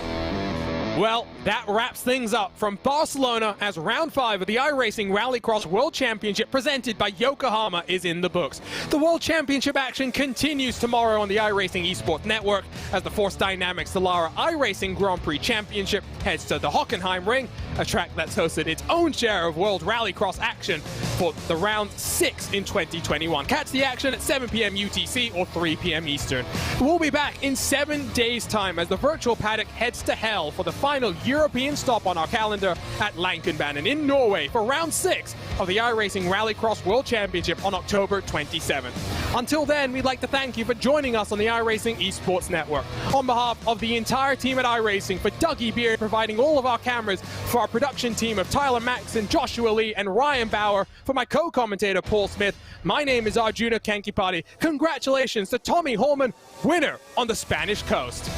Well, that wraps things up from Barcelona as round 5 of the iRacing Rallycross World Championship presented by Yokohama is in the books. The World Championship action continues tomorrow on the iRacing Esports Network as the Force Dynamics Dallara iRacing Grand Prix Championship heads to the Hockenheim Ring, a track that's hosted its own share of World Rallycross action for the round 6 in 2021. Catch the action at 7 p.m. UTC or 3 p.m. Eastern. We'll be back in 7 days' time as the virtual paddock heads to hell for the final European stop on our calendar at Lankenbanen in Norway for round 6 of the iRacing Rallycross World Championship on October 27th. Until then, we'd like to thank you for joining us on the iRacing Esports Network. On behalf of the entire team at iRacing, for Dougie Beard providing all of our cameras, for our production team of Tyler Maxson, Joshua Lee, and Ryan Bauer, for my co-commentator Paul Smith, my name is Arjuna Kankipati. Congratulations to Tommy Holman, winner on the Spanish coast.